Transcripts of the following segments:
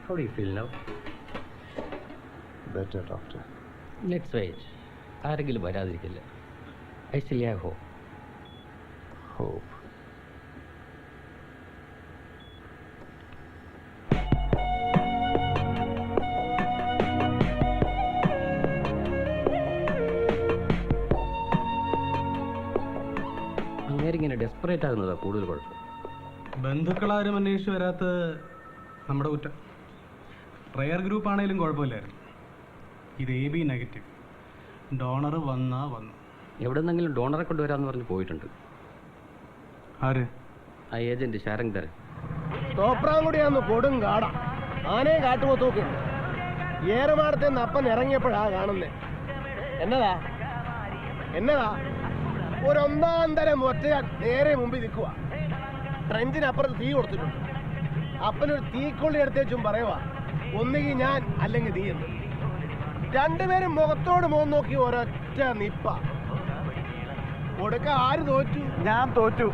How do you feel now? Better, doctor. Let's wait. ആരെങ്കിലും വരാതിരിക്കില്ല. I still have hope. Hope. അങ്ങേരിങ്ങനെ desperate ആകുന്നതാ കൂടുതൽ കുഴപ്പം. ബന്ധുക്കളാരും അന്വേഷിച്ച് വരാത്തത് നമ്മുടെ കുറ്റം. റെയർ ഗ്രൂപ്പ് ആണെങ്കിലും കുഴപ്പമില്ലായിരുന്നു. ഇത് AB നെഗറ്റീവ്. ഡോണർ വന്നു. എവിടെ നിന്നെങ്കിലും ഡോണറെ കൊണ്ടുവരാമെന്ന് പറഞ്ഞ് പോയിട്ടുണ്ട്. ആര്? ആ ഏജന്റ് ശാരംഗ് തരൻ. തോപ്രാങ്കുടിയാന്ന് കൊടും കാട. ആനയും കാട്ടുപോത്തൊക്കെ ഉണ്ട്. ഏറമാടത്തെ നിന്ന് അപ്പൻ ഇറങ്ങിയപ്പോഴാ കാണുന്നേ. എന്നതാ ഒരൊന്നാം തരം ഒറ്റയാൻ നേരെ മുമ്പിൽ നിൽക്കുക. ട്രെഞ്ചിനപ്പുറത്ത് തീ കൊടുത്തിട്ടുണ്ട്. അപ്പനൊരു തീക്കൊള്ളി എടുത്തേച്ചും പറയുവാ, ഒന്നുകിൽ ഞാൻ അല്ലെങ്കിൽ തീ എന്ന്. രണ്ടുപേരും മുഖത്തോട് മുഖം നോക്കി ഒരൊറ്റ നിപ്പ. ഒടുക്ക ആര് തോറ്റു? ഞാൻ തോറ്റു.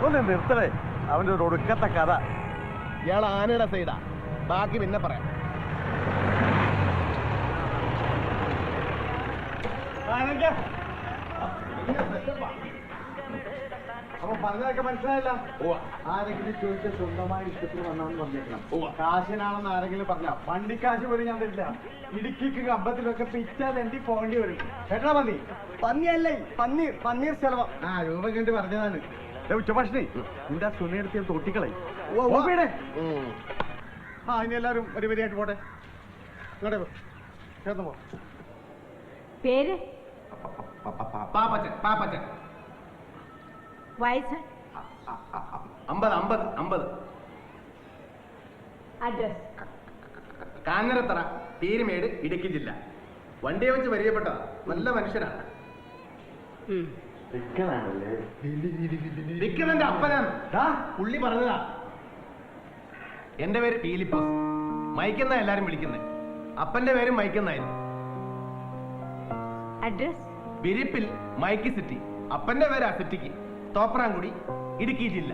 ഒന്ന് നിർത്തണേ അവൻ്റെ ഒരു ഒടുക്കത്തെ കഥ. ഇയാൾ ആനയുടെ സൈഡാ. ബാക്കി പിന്നെ പറയാം. അപ്പൊ പറഞ്ഞതൊക്കെ മനസ്സിലായില്ല. ആരെങ്കിലും ചോദിച്ച സ്വന്തമായി ഇഷ്ടത്തിന് വന്നാന്ന് പറഞ്ഞേക്കണം. കാശിനാണെന്ന് ആരെങ്കിലും പറഞ്ഞ വണ്ടിക്കാശ് പോലും ഞാൻ തരില്ല. ഇടുക്കിക്ക് കമ്പത്തിലൊക്കെ പിച്ചാൽ എണ്ടി പോകേണ്ടി വരും. കേട്ടാ പന്നിയല്ലേ പന്നീർ ചെലവ. രൂപ കണ്ട് പറഞ്ഞതാണ്. ഉച്ചഭക്ഷണി നിന്റെ സുനയെടുത്ത് തൊട്ടിക്കളയും. ഇനി എല്ലാവരും വരിവരിയായിട്ട് പോട്ടെ. ഇങ്ങോട്ട് ചേർന്ന് പോ. പേര്? പാപ്പച്ചൻ. വയസ്സ്? 50. അഡ്രസ്? കാഞ്ഞിരത്തറ, പീരുമേട്, ഇടുക്കി ജില്ല. വണ്ടിയെ വെച്ച് പരിചയപ്പെട്ടതാ. നല്ല മനുഷ്യനാണ്. വിക്കണന്റെ അപ്പനാണ്. പുള്ളി പറഞ്ഞതാ. എന്റെ പേര് പീലിപ്പോസ്. മൈക്കെന്നാ എല്ലാരും വിളിക്കുന്നത്. അപ്പന്റെ പേരും മൈക്കെന്നായിരുന്നു. അഡ്രസ്? വിരിപ്പിൽ മൈക്ക് സിറ്റി. അപ്പന്റെ പേര് സിറ്റിക്ക്. തോപ്രാംകുടി, ഇടുക്കി ജില്ല.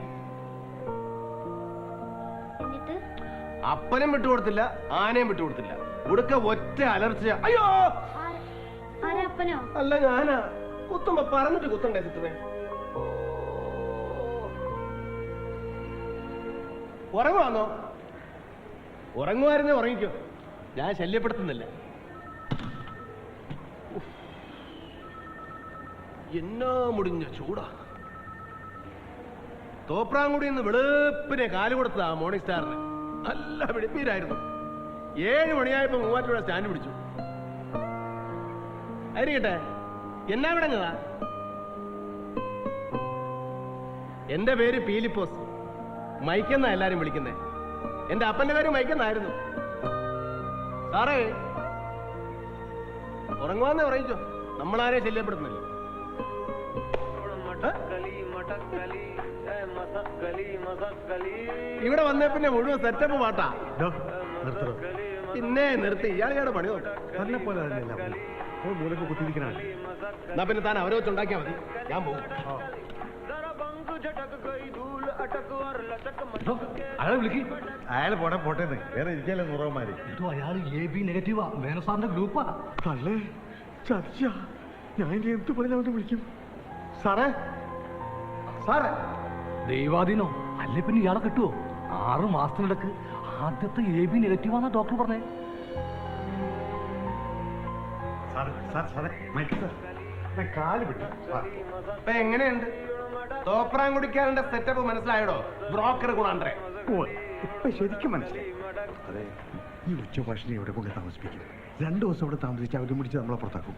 അപ്പനും വിട്ടുകൊടുത്തില്ല, ആനയും വിട്ടുകൊടുത്തില്ല. ഉടുക്ക ഒറ്റ അലർച്ച. അയ്യോ അല്ല, ഞാനാ. കുത്തുമ്പോ പറഞ്ഞിട്ട് കുത്തണ്ടേ സിറ്ററെ? ഉറങ്ങുവാന്നോ? ഉറങ്ങുമായിരുന്നേ ഉറങ്ങിക്കോ, ഞാൻ ശല്യപ്പെടുത്തുന്നില്ല. എന്നാ മുടിഞ്ഞ ചൂടാ. തോപ്രാംകുടി നിന്ന് വെളുപ്പിനെ കാല് കൊടുത്തതാ മോർണിംഗ് സ്റ്റാറിന്. നല്ല വെളുപ്പീരായിരുന്നു. 7 മണിയായപ്പോ മൂവാറ്റുപുഴ സ്റ്റാൻഡ് പിടിച്ചു. ആയിരിക്കട്ടെ, എന്നാ വിടങ്ങതാ? എന്റെ പേര് പീലിപ്പോസ്. മൈക്കെന്നാ എല്ലാരും വിളിക്കുന്നേ. എന്റെ അപ്പന്റെ പേര് മൈക്കെന്നായിരുന്നു. സാറേ, ഉറങ്ങുവാന്നേ ഉറങ്ങിച്ചോ, നമ്മളാരെയും ശല്യപ്പെടുത്തുന്നില്ല. ഇവിടെ വന്നേ പിന്നെ മുഴുവൻ സെറ്റപ്പ് പാട്ടാ. പിന്നെ നിർത്തി. ഇയാളുടെ പണി നോക്കാം. എന്നാ പിന്നെ താൻ അവരെ വെച്ചുണ്ടാക്കിയാ മതി, ഞാൻ പോകും. അയാളെ വിളിക്ക്. അയാൾ പോട്ടെ പോട്ടേന്ന്, വേറെ ഇരിക്കല്ലേ നൂറവന്മാര്. അയാൾ AB നെഗറ്റീവാ, മേനോ സാറിന്റെ ഗ്രൂപ്പാ. തള്ളേ ചർച്ച. ഞാൻ ഇനി എന്ത് പറഞ്ഞവനെ വിളിക്കും? സാറേ, സാറേ, ദൈവാധീനോ? അല്ലേ പിന്നെ ഇയാളെ കിട്ടുവോ? 6 മാസത്തിനിടക്ക് ആദ്യത്തെ AB നെഗറ്റീവാന്നാ ഡോക്ടർ പറഞ്ഞേ. കാല് വിട്ടു. ഇപ്പൊ എങ്ങനെയുണ്ട്? തോപ്രാംകുടിക്കാരന്റെ സെറ്റപ്പ് മനസ്സിലായടോ? ബ്രോക്കർ ഗുണാണ്ടേ. ഇപ്പൊ ശരിക്കും മനസ്സിലായി. അതെ, ഈ ഉച്ചഭാഷണി എവിടെ കൊണ്ട് താമസിപ്പിക്കും? 2 ദിവസം ഇവിടെ താമസിച്ച് അവരും പിടിച്ച് നമ്മളെ പുറത്താക്കും.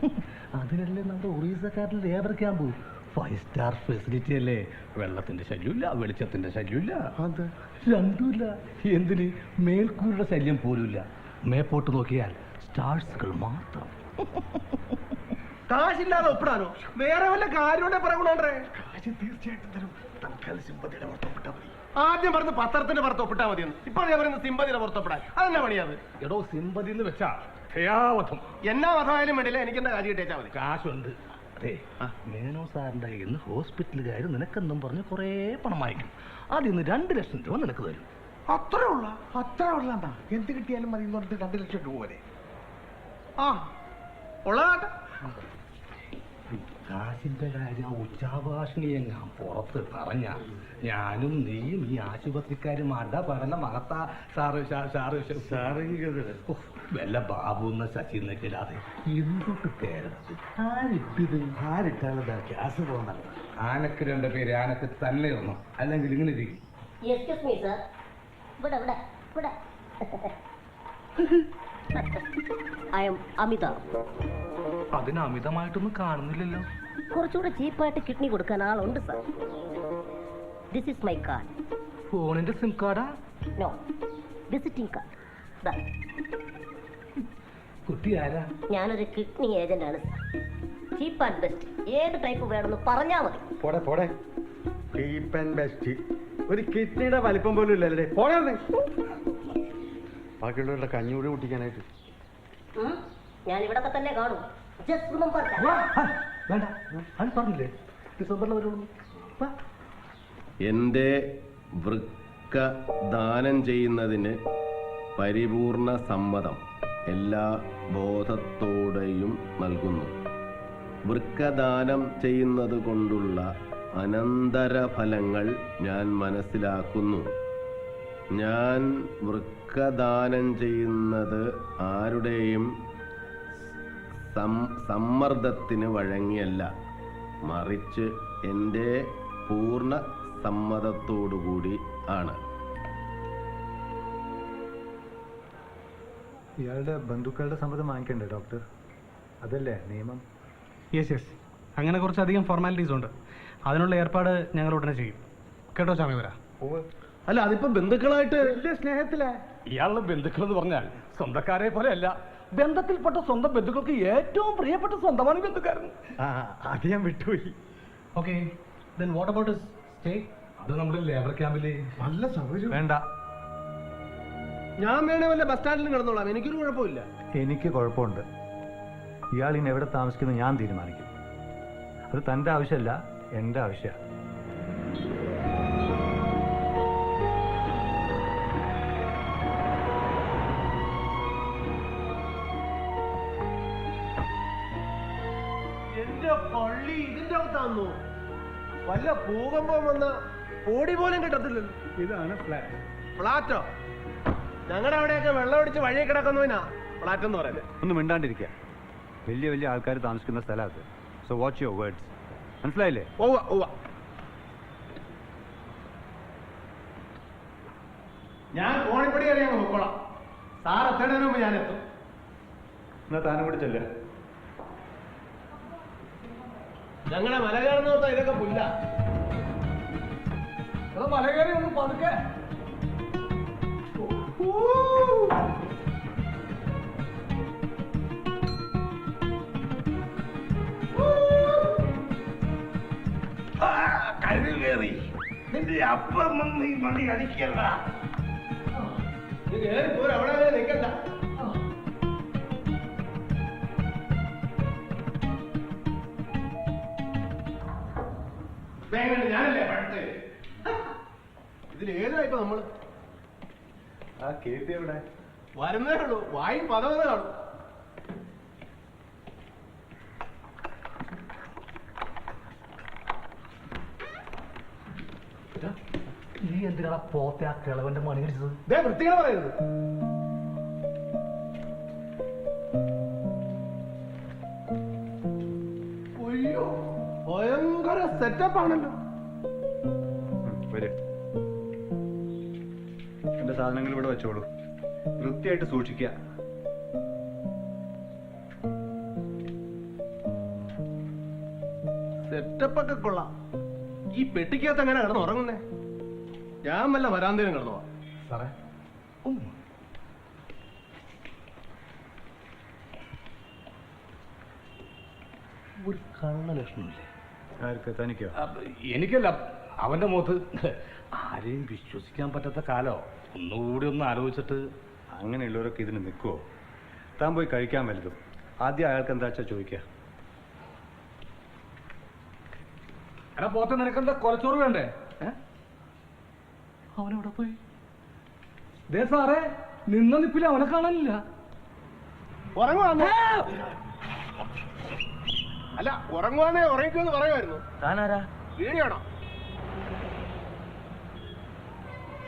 അതിനല്ലേ നമ്മുടെ ഒറീസക്കാരിൽ ലേബർ ക്യാമ്പ്. 5 സ്റ്റാർ ഫെസിലിറ്റി അല്ലേ? വെള്ളത്തിന്റെ ശല്യമില്ല, വെളിച്ചത്തിന്റെ ശല്യമില്ല, രണ്ടുമില്ല. എന്തിന്? മേൽക്കൂരുടെ ശല്യം പോലുമില്ല. മേപ്പോട്ട് നോക്കിയാൽ സ്റ്റാർസുകൾ മാത്രം. കാശില്ലാതെ ഒപ്പിടാനോ? വേറെ വല്ല കാര്യമുണ്ടെ പറയണേ. കാശ് തീർച്ചയായിട്ടും തരും. തൽക്കാലം സിമ്പതിയുടെ പുറത്തൊപ്പിട്ടാ മതി. ആദ്യം പറഞ്ഞ് പത്രത്തിന്റെ പുറത്തൊപ്പിട്ടാ മതിയെന്ന്. ഇപ്പോൾ ഞാൻ പറയുന്നത് സിമ്പതിയുടെ പുറത്തൊപ്പിടാൻ. അതെന്നാ പണിയത്? എടോ, സിമ്പതി എന്ന് വെച്ചാ ദയാവധം. എന്നാ വധമായാലും വേണ്ടില്ല, എനിക്കെന്താ കാശ് കിട്ടിയാ മതി. കാശുണ്ട്. അതെ, മേനോ സാറിന്റെ കയ്യിൽ നിന്ന് ഹോസ്പിറ്റലുകാർ നിനക്കെന്നും പറഞ്ഞ് കുറേ പണം വാങ്ങിക്കും. അതിൽ നിന്ന് 2 ലക്ഷം രൂപ നിനക്ക് തരും. അത്രേ ഉള്ളതാ. എന്ത് കിട്ടിയാലും മതി എന്ന് പറഞ്ഞിട്ട് 2 ലക്ഷം രൂപ വരെ. ആ ഉള്ളതാട്ടെ. കാശിന്റെ കാര്യം ഉച്ചാഭാഷണിയെ ഞാൻ പുറത്ത് പറഞ്ഞ ഞാനും നീയും ഈ ആശുപത്രിക്കാരും പഠന മഹത്താ സാറ് വല്ല ബാബു എന്ന ശശി എന്നൊക്കെയില്ലാതെ എന്തൊട്ട് പേരത് ആരിട്ടാലതാ ഗ്യാസ് പോകുന്നത്. ആനക്ക് 2 പേര് ആനക്ക് തന്നെ ഒന്നും, അല്ലെങ്കിൽ ഇങ്ങനെ ഇരിക്കും. അതിന് അമിതമായിട്ടൊന്നും കാണുന്നില്ലല്ലോ. കുറച്ചുകൂടെ ചീപ്പായിട്ട് കിഡ്നി കൊടുക്കാൻ ആളുണ്ട് sir. This is my card. ഫോണിന്റെ സിം കാർഡാ? No, visiting card. കുട്ടി ആരാ? ഞാനൊരു കിഡ്നി ഏജന്റ് ആണ് സാർ. Cheap and best. ഏത് ടൈപ്പ് വേണമെന്ന് പറഞ്ഞാൽ മതി. പോടെ ചീപ്പ് ആൻഡ് ബെസ്റ്റ്. ഒരു കിഡ്നിയുടെ വലിപ്പം പോലും ഇല്ലല്ലേ. പോടെ ബാക്കിയുള്ളവരുടെ കഞ്ഞൂടി കുട്ടിക്കാനായിട്ട്. ഞാൻ ഇവിടൊക്കെ തന്നെ കാണും. Just remember. വേണ്ട, അത് പറഞ്ഞില്ലേ ഡിസംബറിൽ വരുള്ളൂ. എൻ്റെ വൃക്ക ദാനം ചെയ്യുന്നതിന് പരിപൂർണ സമ്മതം എല്ലാ ബോധത്തോടെയും നൽകുന്നു. വൃക്കദാനം ചെയ്യുന്നത് കൊണ്ടുള്ള അനന്തരഫലങ്ങൾ ഞാൻ മനസ്സിലാക്കുന്നു. ഞാൻ വൃക്കദാനം ചെയ്യുന്നത് ആരുടെയും സമ്മർദ്ദത്തിന് വഴങ്ങിയല്ല, മറിച്ച് എൻ്റെ പൂർണ്ണ സമ്മതത്തോടുകൂടി ആണ്. ഇയാളുടെ ബന്ധുക്കളുടെ സമ്മതം വാങ്ങിക്കണ്ടേ ഡോക്ടർ? അതല്ലേ നിയമം? യെസ്, അങ്ങനെ കുറച്ചധികം ഫോർമാലിറ്റീസ് ഉണ്ട്. അതിനുള്ള ഏർപ്പാട് ഞങ്ങൾ ഉടനെ ചെയ്യും. കേട്ടോ ചാമിവര? അല്ല, അതിപ്പോ ബന്ധുക്കളായിട്ട് വലിയ സ്നേഹത്തിലാ. ഇയാളുടെ ബന്ധുക്കൾ എന്ന് പറഞ്ഞാൽ സ്വന്തക്കാരെ പോലെ അല്ല. ബന്ധത്തിൽപ്പെട്ട സ്വന്തം ബന്ധുക്കൾക്ക് ഏറ്റവും പ്രിയപ്പെട്ട സ്വന്തമാണ് ബന്ധുക്കാരൻ. അത് ഞാൻ വിട്ടുപോയി. Okay, then what about stay? അത് നമ്മുടെ ലേബർ ക്യാമ്പില് നല്ല സൗകര്യം. വേണ്ട, ഞാൻ വേണേ വല്ല ബസ് സ്റ്റാൻഡിലും കിടന്നോളാം, എനിക്കൊരു കുഴപ്പമില്ല. എനിക്ക് കുഴപ്പമുണ്ട്. ഇയാൾ ഇനി എവിടെ താമസിക്കുന്നത് ഞാൻ തീരുമാനിക്കും. അത് തൻ്റെ ആവശ്യമല്ല, എൻ്റെ ആവശ്യമാണ്. എന്റെ പള്ളി ഇതിന്റെ അകത്താന്നോ? വല്ല ഭൂകമ്പം വന്ന ഓടി പോലും കിട്ടത്തില്ലല്ലോ. ഇതാണ് ഫ്ലാറ്റ്. ഫ്ലാറ്റോ? ഞങ്ങളുടെ അവിടെയൊക്കെ വെള്ളം ഒടിച്ച് വഴി കിടക്കുന്നതിനാ ഫ്ലാറ്റ് എന്ന് പറയുന്നത്. ഒന്ന് മിണ്ടാണ്ടിരിക്കുക. വലിയ വലിയ ആൾക്കാർ താമസിക്കുന്ന സ്ഥലത്ത്. So watch your words. മനസ്സിലായില്ലേ? ഓവ ഓവ. ഞാൻ കോണിപ്പടി കയറി അങ്ങ് നോക്കോളാം. സാർ എത്തേണ്ടതിന് മുമ്പ് ഞാൻ എത്തും. എന്നാൽ താനും കൂടി ചെല്ലേ. ഞങ്ങളുടെ മല കയറുന്നോർത്താ ഇതൊക്കെ പുല്ല. മല കയറി ഒന്ന് പതുക്കെ. കഴിവ് കയറി നിന്റെ അപ്പം നീ മണി അടിക്കല്ല. അവിടെ നിൽക്കണ്ട. ഞാനല്ലേ പഴത്ത്. ഇതിൽ ഏതായിപ്പോ നമ്മള് ആ കേട്ടി എവിടെ? വരുന്നേ ഉള്ളൂ. വായി പദവത കാണും. നീ എന്തിനാ പോത്തെ ആ കിളവന്റെ മണി അടിച്ചത്? വൃത്തികൾ പറയുന്നത്. അയ്യോ, ഭയങ്കര സെറ്റപ്പ് ആണല്ലോ. വരും. എന്റെ സാധനങ്ങൾ ഇവിടെ വെച്ചോളൂ. വൃത്തിയായിട്ട് സൂക്ഷിക്കുക. സെറ്റപ്പ് ഒക്കെ കൊള്ളാം. ഈ പെട്ടിക്കകത്ത് എങ്ങനെ കിടന്ന് ഉറങ്ങുന്നേ? ഞാൻ വല്ല വരാന്തേലും കിടന്നു പോവാം. സാറേ ഒരു കള്ള ലക്ഷണമില്ലേ? ആർക്ക്? തനിക്കോ? എനിക്കല്ല, അവന്റെ മുഖത്ത്. ആരെയും വിശ്വസിക്കാൻ പറ്റാത്ത കാലോ. ഒന്നുകൂടി ഒന്ന് ആലോചിച്ചിട്ട്. അങ്ങനെയുള്ളവരൊക്കെ ഇതിന് നിൽക്കുമോ? താൻ പോയി കഴിക്കാൻ വലുതും. ആദ്യം അയാൾക്ക് എന്താ വെച്ചാൽ ചോദിക്കുക. എടാ പോത്തെ, നിനക്കെന്താ കൊലച്ചോറ് വേണ്ടേ? അവനെവിടെ പോയി? ദേ സാറേ, നിന്ന നിപ്പിൽ അവനെ കാണാനില്ല. ഉറങ്ങുവാന്നേ? അല്ല, ഉറങ്ങുവാന്നേ ഉറങ്ങിക്കുമെന്ന് പറയുമായിരുന്നു. താനാരാ? വീടിയാണോ?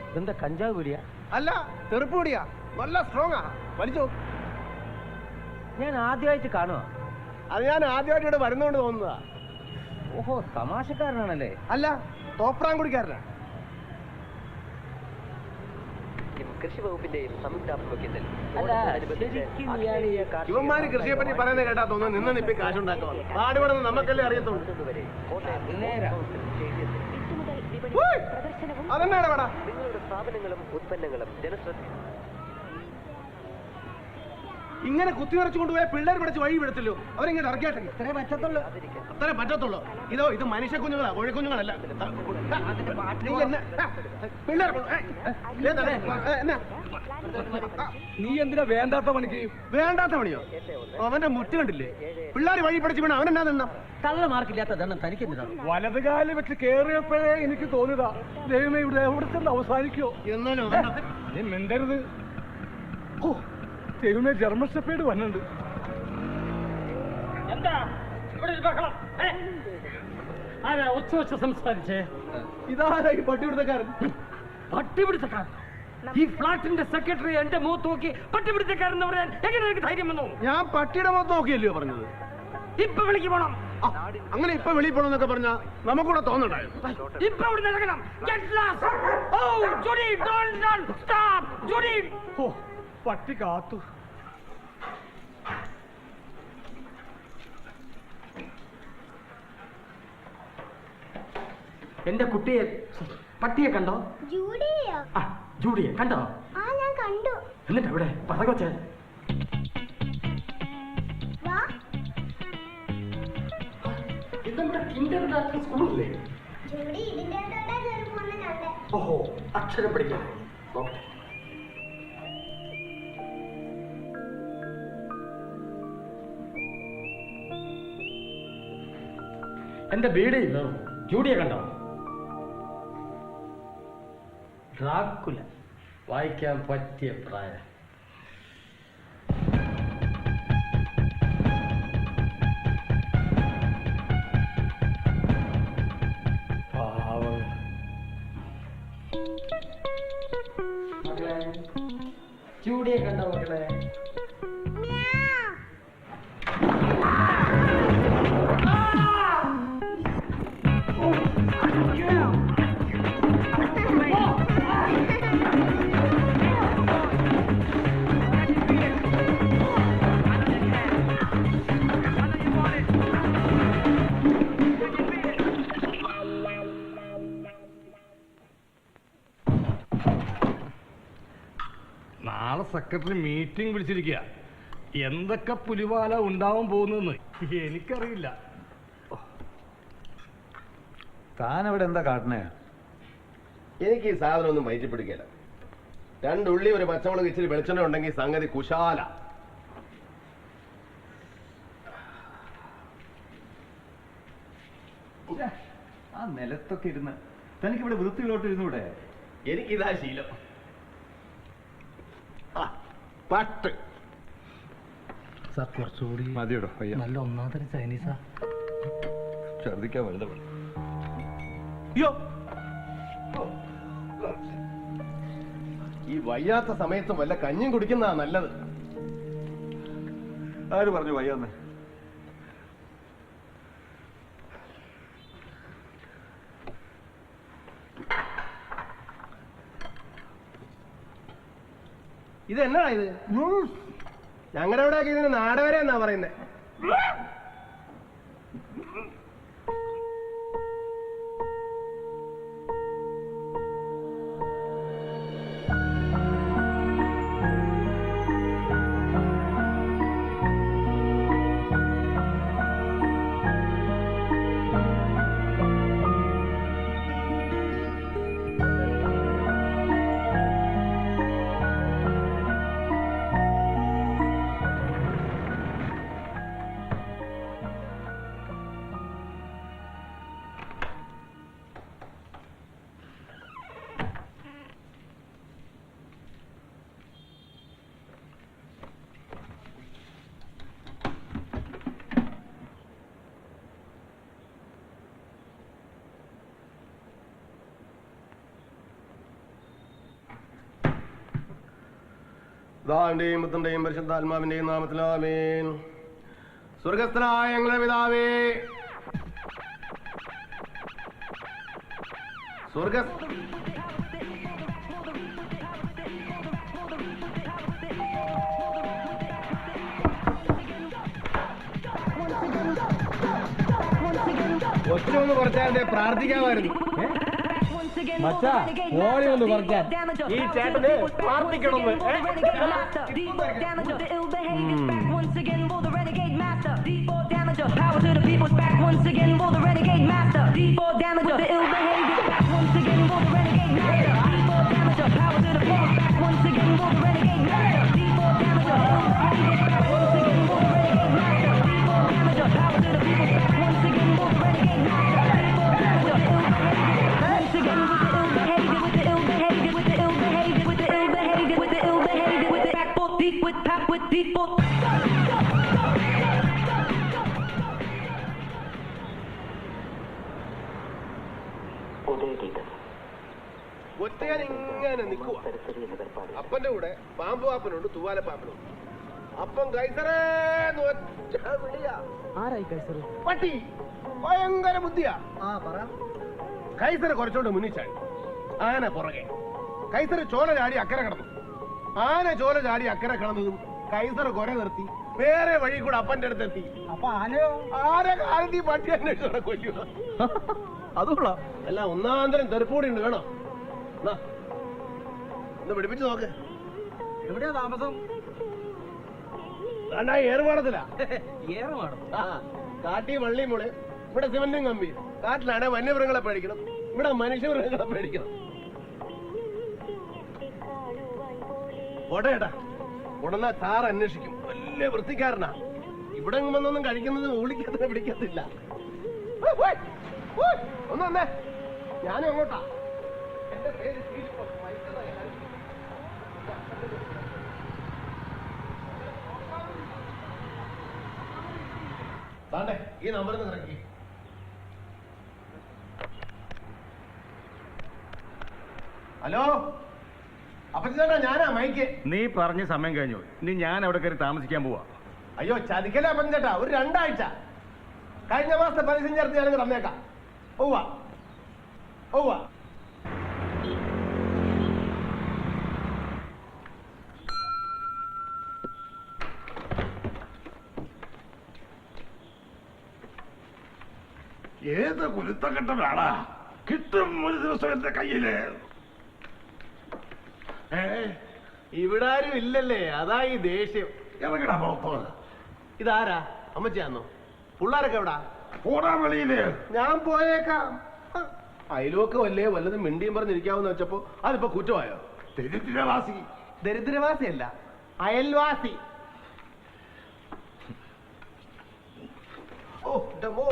ഇതെന്താ കഞ്ചാവ് പിടിയാ? അല്ല, തെറുപ്പ് പിടിയാ. നല്ല സ്ട്രോങ്ങാ. വലിച്ചോ. ഞാൻ ആദ്യമായിട്ട് കാണുക. അത് ഞാൻ ആദ്യമായിട്ട് ഇവിടെ വരുന്നോണ്ട് തോന്നുന്നതാ. ഓഹോ, തമാശക്കാരനാണല്ലേ? അല്ല, തോപ്രാങ്കുടിക്കാരനാ. കൃഷി വകുപ്പിന്റെയും സംയുക്താഭിമുഖ്യത്തിൽ ഇവന്മാര് കൃഷിയെ പറ്റി പറയുന്നത് കേട്ടാ തോന്നുന്നു നിന്ന് നിപ്പി കാശുണ്ടാക്കുവാണ്. പാടുപെടുന്നത് നമുക്കല്ലേ അറിയത്തുള്ളൂ. അതെന്നാണ് വേടാ? നിങ്ങളുടെ സ്ഥാപനങ്ങളും ഉത്പന്നങ്ങളും ജനശ്രദ്ധ ഇങ്ങനെ കുത്തിനിറച്ചു കൊണ്ടുപോയ പിള്ളേർ പഠിച്ച് വഴി വിടത്തില്ലോ. അവരിങ്ങനെ ഇറക്കിയാട്ടെ. അത്രേ പറ്റത്തുള്ളൂ. ഇത് മനുഷ്യ കുഞ്ഞുങ്ങളാ, കോഴിക്കുഞ്ഞുങ്ങളല്ല. പിള്ളേർ നീ എന്തിനാ വേണ്ടാത്ത പണിക്ക്? വേണ്ടാത്ത പണിയോ? അവന്റെ മുറ്റ കണ്ടില്ലേ? പിള്ളേർ വഴി പഠിച്ച് വീണ അവനെന്നാ ദണ്ണം? കള്ള മാർക്കില്ലാത്ത ദണ്ണം തനിക്ക് എന്തിനാണ്? വലത് കാലിൽ വെച്ച് കേറിയപ്പോഴേ എനിക്ക് തോന്നിയതാ, ദൈവമേ ഇവിടെ എവിടെ ചെന്ന് അവസാനിക്കോ. എന്നാലും നീ മിണ്ടരുത്. ഓ ദൈവമേ, ജർമ്മൻ ഷെപ്പേർഡ് വന്നുണ്ട്. എന്താ ഇവിടെ ഒരു ബഹളം? ആരാ ഒച്ച വെച്ച് സംസാരിച്ചേ? ഇതാരാ ഈ പട്ടിപിടുത്തക്കാരൻ? പട്ടിപിടുത്തക്കാരൻ? ഈ ഫ്ലാറ്റിന്റെ സെക്രട്ടറി എന്റെ മുഖത്ത് നോക്കി പട്ടിപിടുത്തക്കാരൻ എന്ന് പറയാൻ എങ്ങനെ എനിക്ക് ധൈര്യം വന്നു? ഞാൻ പട്ടിയുടെ മുഖത്ത് നോക്കിയല്ലയോ പറഞ്ഞത്? ഇപ്പൊ വിളിക്ക് പോണം. അങ്ങനെ ഇപ്പൊ വെളിയിൽ പോണെന്നൊക്കെ പറഞ്ഞാ നമുക്കൂടെ തോന്നുന്നുണ്ടായിരുന്നു. ഇപ്പൊ ഇവിടെ ഇറങ്ങണം. Get lost. Oh, Judy, don't stop. Judy. ഓ പട്ടി കാത്തു. എന്റെ കുട്ടിയെ, പട്ടിയെ കണ്ടോ? ജൂഡിയോ? ആ, ജൂഡിയെ കണ്ടോ? ആ, ഞാൻ കണ്ടു. എന്നിട്ട് എവിടെ? പറകൊച്ചേ. വാ. ഇത് നമ്മുടെ കിൻഡർഗാർട്ടൻ സ്കൂളില്ലേ? ജൂഡി ഇതിന്റെ അകത്തോട്ടാ കയറി പോകുന്ന കണ്ടേ. ഓഹോ, അക്ഷരം പഠിക്കാൻ. എന്റെ ബീഡി ജൂഡിയെ കണ്ടോ? ഡ്രാക്കുല വായിക്കാൻ പറ്റിയ പ്രായം. മക്കളെ ജൂഡിയെ കണ്ടോ മക്കളെ? നാളെ സെക്രട്ടറി മീറ്റിംഗ് വിളിച്ചിരിക്കുക. എന്തൊക്കെ പുലിവാല ഉണ്ടാവാൻ പോകുന്നെന്ന് എനിക്കറിയില്ല. താൻ അവിടെ എന്താ കാട്ടണേ? എനിക്ക് ഈ സാധനം ഒന്നും വയറ്റിപ്പിടിക്കില്ല. രണ്ടുള്ളി ഒരു പച്ചമുളക് ഇച്ചിരി വെളിച്ചെണ്ണ ഉണ്ടെങ്കിൽ സംഗതി കുശാല. ആ നിലത്തൊക്കെ ഇരുന്ന് തനിക്ക് ഇവിടെ വൃത്തിയിലോട്ട് ഇരുന്നൂടെ? എനിക്കിതാ ശീലം. പട്ട് സാർ കുറച്ചുകൂടി മതിയോടോ അയ്യ, നല്ല ഒന്നാമത്തെ ചൈനീസാ. ഛർദിക്കാൻ വലുത്. ഈ വയ്യാത്ത സമയത്തും വല്ല കഞ്ഞിയും കുടിക്കുന്നതാ നല്ലത്. ആര് പറഞ്ഞു വയ്യാന്ന്? ഇത് എന്നാ ഇത്? ഞങ്ങളുടെ അവിടെയൊക്കെ ഇതിന് നാടവരെ എന്നാ പറയുന്നേ. പിതാവിന്റെയും പുത്രന്റെയും പരിശുദ്ധാത്മാവിന്റെയും നാമത്തിൽ ആമേൻ. സ്വർഗസ്ഥനായ ഞങ്ങളുടെ പിതാവേ, ഒറ്റൊന്ന് കുറച്ചാൽ പ്രാർത്ഥിക്കാമായിരുന്നു. മച്ചാ ഓടി ഒന്ന് കുറയ്ക്കാൻ. ഈ ചേട്ടന് പ്രാർത്ഥിക്കണമെന്ന്. ഒറ്റയാൻ ഇങ്ങനെ നിൽക്കുക. അപ്പന്റെ കൂടെ പാമ്പ് പാപ്പനുണ്ട്, തൂവാല പാപ്പനുണ്ട്. അപ്പം കൈസറേന്ന് ഒറ്റ വിളിയാ. പട്ടി ഭയങ്കര ബുദ്ധിയാ. കൈസറ് കുറച്ചോണ്ട് മുന്നിൽ ചാടി, ആന പുറകെ. കൈസറ് ചോല ചാടി അക്കരെ കിടന്നു. ആന ചോല ചാടി അക്കരെ കിടന്നതും കൈസറ് കൊര നിർത്തി വേറെ വഴി കൂടെ അപ്പന്റെ അടുത്തെത്തി. അപ്പൊ ആന കാലത്തി പട്ടി അന്വേഷിച്ചോടെ കൊല്ലുക. അതുകൊള്ളാം. അല്ല, ഒന്നാന്തരം തെറുപ്പൂടി ഉണ്ട്. വേണോ? ഒന്ന് പിടിപ്പിച്ചു നോക്ക്. എവിടെയാ താമസം? ഏറുപാടത്തിലാ. ഏറുപാടം? കാട്ടി വള്ളി മോള്. ഇവിടെ സിമന്റും കമ്പി. കാട്ടിലാണെ വന്യമൃഗങ്ങളെ പേടിക്കണം, ഇവിടെ മനുഷ്യമൃഗങ്ങളെ പേടിക്കണം. ഓടേട്ടാ, ഉടനെ സാർ അന്വേഷിക്കും. വലിയ വൃത്തിക്കാരനാ. ഇവിടെ വന്നൊന്നും കഴിക്കുന്നത് ഊളിക്കത്തിനെ പിടിക്കത്തില്ല. ഒന്ന് വന്നേ, ഞാനും അങ്ങോട്ടാ. എന്റെ പേര് ഫിലിപ്പോസ്, മൈക്കെന്നാ ഞാൻ. താണ്ടേ ഈ നമ്പറിൽ നിന്ന് ഇറക്കി. ഹലോ അപ്പൻ ചേട്ടാ, ഞാനാ മൈക്ക്. നീ പറഞ്ഞ സമയം കഴിഞ്ഞു. ഇനി ഞാൻ അവിടെ കയറി താമസിക്കാൻ പോവാ. അയ്യോ ചതിക്കല്ലേ അപ്പൻ ചേട്ടാ, ഒരു 2 ആഴ്ച കഴിഞ്ഞ മാസത്തെ പലിശ ചേർത്ത് ഞാനങ്ങ് തന്നേക്കാം. ഓവ്വ ഓവ്വ. ഏത് കുരുത്തക്കെട്ടനാടാ കിട്ടും ഒരു ദിവസം എന്റെ കയ്യില്. ഇവിടെ ആരും ഇല്ലല്ലേ, അതാ ഈ ദേഷ്യം. ഇറങ്ങടാ പുറത്ത്. ഇതാരാ? അമ്മച്ചാന്നോ? പിള്ളാരൊക്കെ എവിടാ? പോടാ വെളിയില്. ഞാൻ പോയേക്കാം. അയൽവക്കം അല്ലേ, വല്ലതും മിണ്ടിയും പറഞ്ഞിരിക്കാമെന്ന് വെച്ചപ്പോ അതിപ്പോ കുറ്റമായോ? ദരിദ്രവാസി. ദരിദ്രവാസിയല്ല, അയൽവാസി. ഓ ഡമോ.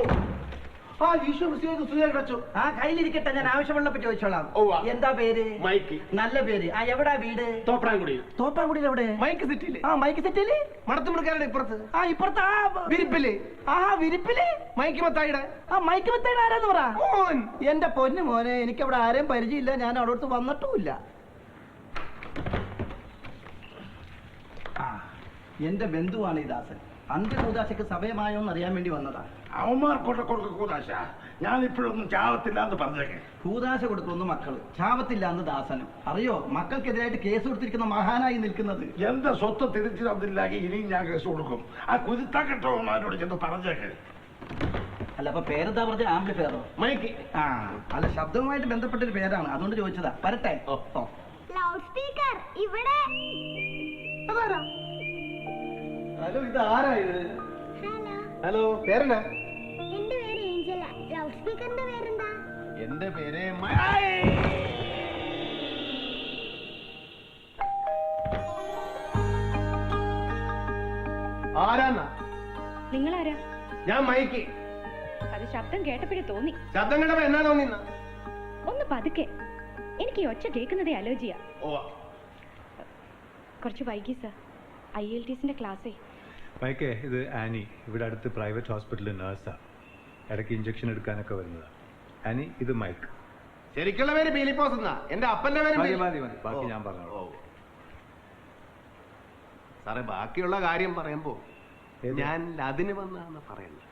ആ ഈശോ മിശിഹായ്ക്ക് സ്തുതിയായിരിക്കട്ടെ അച്ചോ. ആ കയ്യിലിരിക്കട്ടെ, ഞാൻ ആവശ്യമുള്ളപ്പോ ചോദിച്ചോളാം. ഉവ്വ. എന്താ പേര്? മൈക്ക്. നല്ല പേര്. ആ എവിടാ വീട്? തോപ്രാംകുടി. തോപ്പാങ്കുടിയിൽ എവിടെ? മൈക്ക് സിറ്റിയില്. ആ മൈക്ക് സെറ്റില്. മടത്തുമുറിക്കാരുടെ ഇപ്പുറത്ത്. ആ ഇപ്പുറത്ത് ആ വിരിപ്പില്. ആ വിരിപ്പില്. മൈക്ക് മത്തായിടെ. ആ മൈക്ക് മെത്തേഡ് ആരാന്ന് പറ. മോൻ. എന്റെ പൊന്നു മോനെ, എനിക്ക് അവിടെ ആരെയും പരിചയമില്ല, ഞാൻ അവിടെ അടുത്ത് വന്നിട്ടുമില്ല. ആ എന്റെ ബന്ധുവാണ് ഈ ദാസൻ. അന്ത്യകൂദാശയ്ക്ക് സമയമായോന്ന് അറിയാൻ വേണ്ടി വന്നതാ. അവന്മാർക്കൊക്കെ കൊടുക്ക കൂതാശ. ഞാൻ ഇപ്പോഴൊന്നും ചാവത്തില്ല എന്ന് പറഞ്ഞേക്കെ. കൂദാശ കൊടുക്കുന്നു മക്കള്, ചാവത്തില്ല എന്ന് ദാസനും. അറിയോ, മക്കൾക്കെതിരായിട്ട് കേസ് കൊടുത്തിരിക്കുന്ന മഹാനായി നിൽക്കുന്നത്. എന്റെ സ്വത്ത് തിരിച്ചു തന്നില്ലെങ്കിൽ ഇനിയും ഞാൻ കേസ് കൊടുക്കും. ആ കുരുത്തക്കെട്ടവന്മാരോട് ചെന്ന് പറഞ്ഞേക്ക്. അല്ല അപ്പൊ പേരെന്താ പറഞ്ഞ? ആംപ്ലിഫയറോ? മൈക്ക്. ആ അല്ല, ശബ്ദവുമായിട്ട് ബന്ധപ്പെട്ടൊരു പേരാണ്, അതുകൊണ്ട് ചോദിച്ചതാ. വരട്ടെ. ഓ ലൗഡ് സ്പീക്കർ ഇവിടെ. അതാരാ? ഹലോ, ഇത് ആരാ ഇത്? ഹലോ, ഹലോ, പേരെന്നാ? എന്റെ പേര് ഏഞ്ചല. ലൗഡ് സ്പീക്കറിന്റെ പേരെന്താ? എന്റെ പേര് ആരാന്നാ? നിങ്ങളാരാ? ഞാൻ മൈക്ക്. അത് ശബ്ദം കേട്ടപ്പോഴേ തോന്നി. ശബ്ദം കേട്ടപ്പോ എന്നാ തോന്നിന്ന? ഒന്ന് പതുക്കെ, എനിക്ക് ഈ ഒച്ച കേൾക്കുന്നതേ അലർജിയാ. ഓ കുറച്ച് വൈകി സർ, IELTSന്റെ ക്ലാസ്സേ. മൈക്കേ, ഇത് ആനി. ഇവിടെ അടുത്ത് പ്രൈവറ്റ് ഹോസ്പിറ്റലിൽ നേഴ്സാ. ഇടയ്ക്ക് ഇഞ്ചക്ഷൻ എടുക്കാനൊക്കെ വരുന്നതാ. ആനി, ഇത് മൈക്ക്. ശരിക്കുള്ള പേര് ബിലിപ്പോസ് എന്നാ. എന്റെ അപ്പന്റെ പേര് ബാക്കി ഞാൻ പറഞ്ഞു. സാറേ, ബാക്കിയുള്ള കാര്യം പറയുമ്പോ ഞാൻ അതിന് വന്നാന്ന് പറയുന്നത്.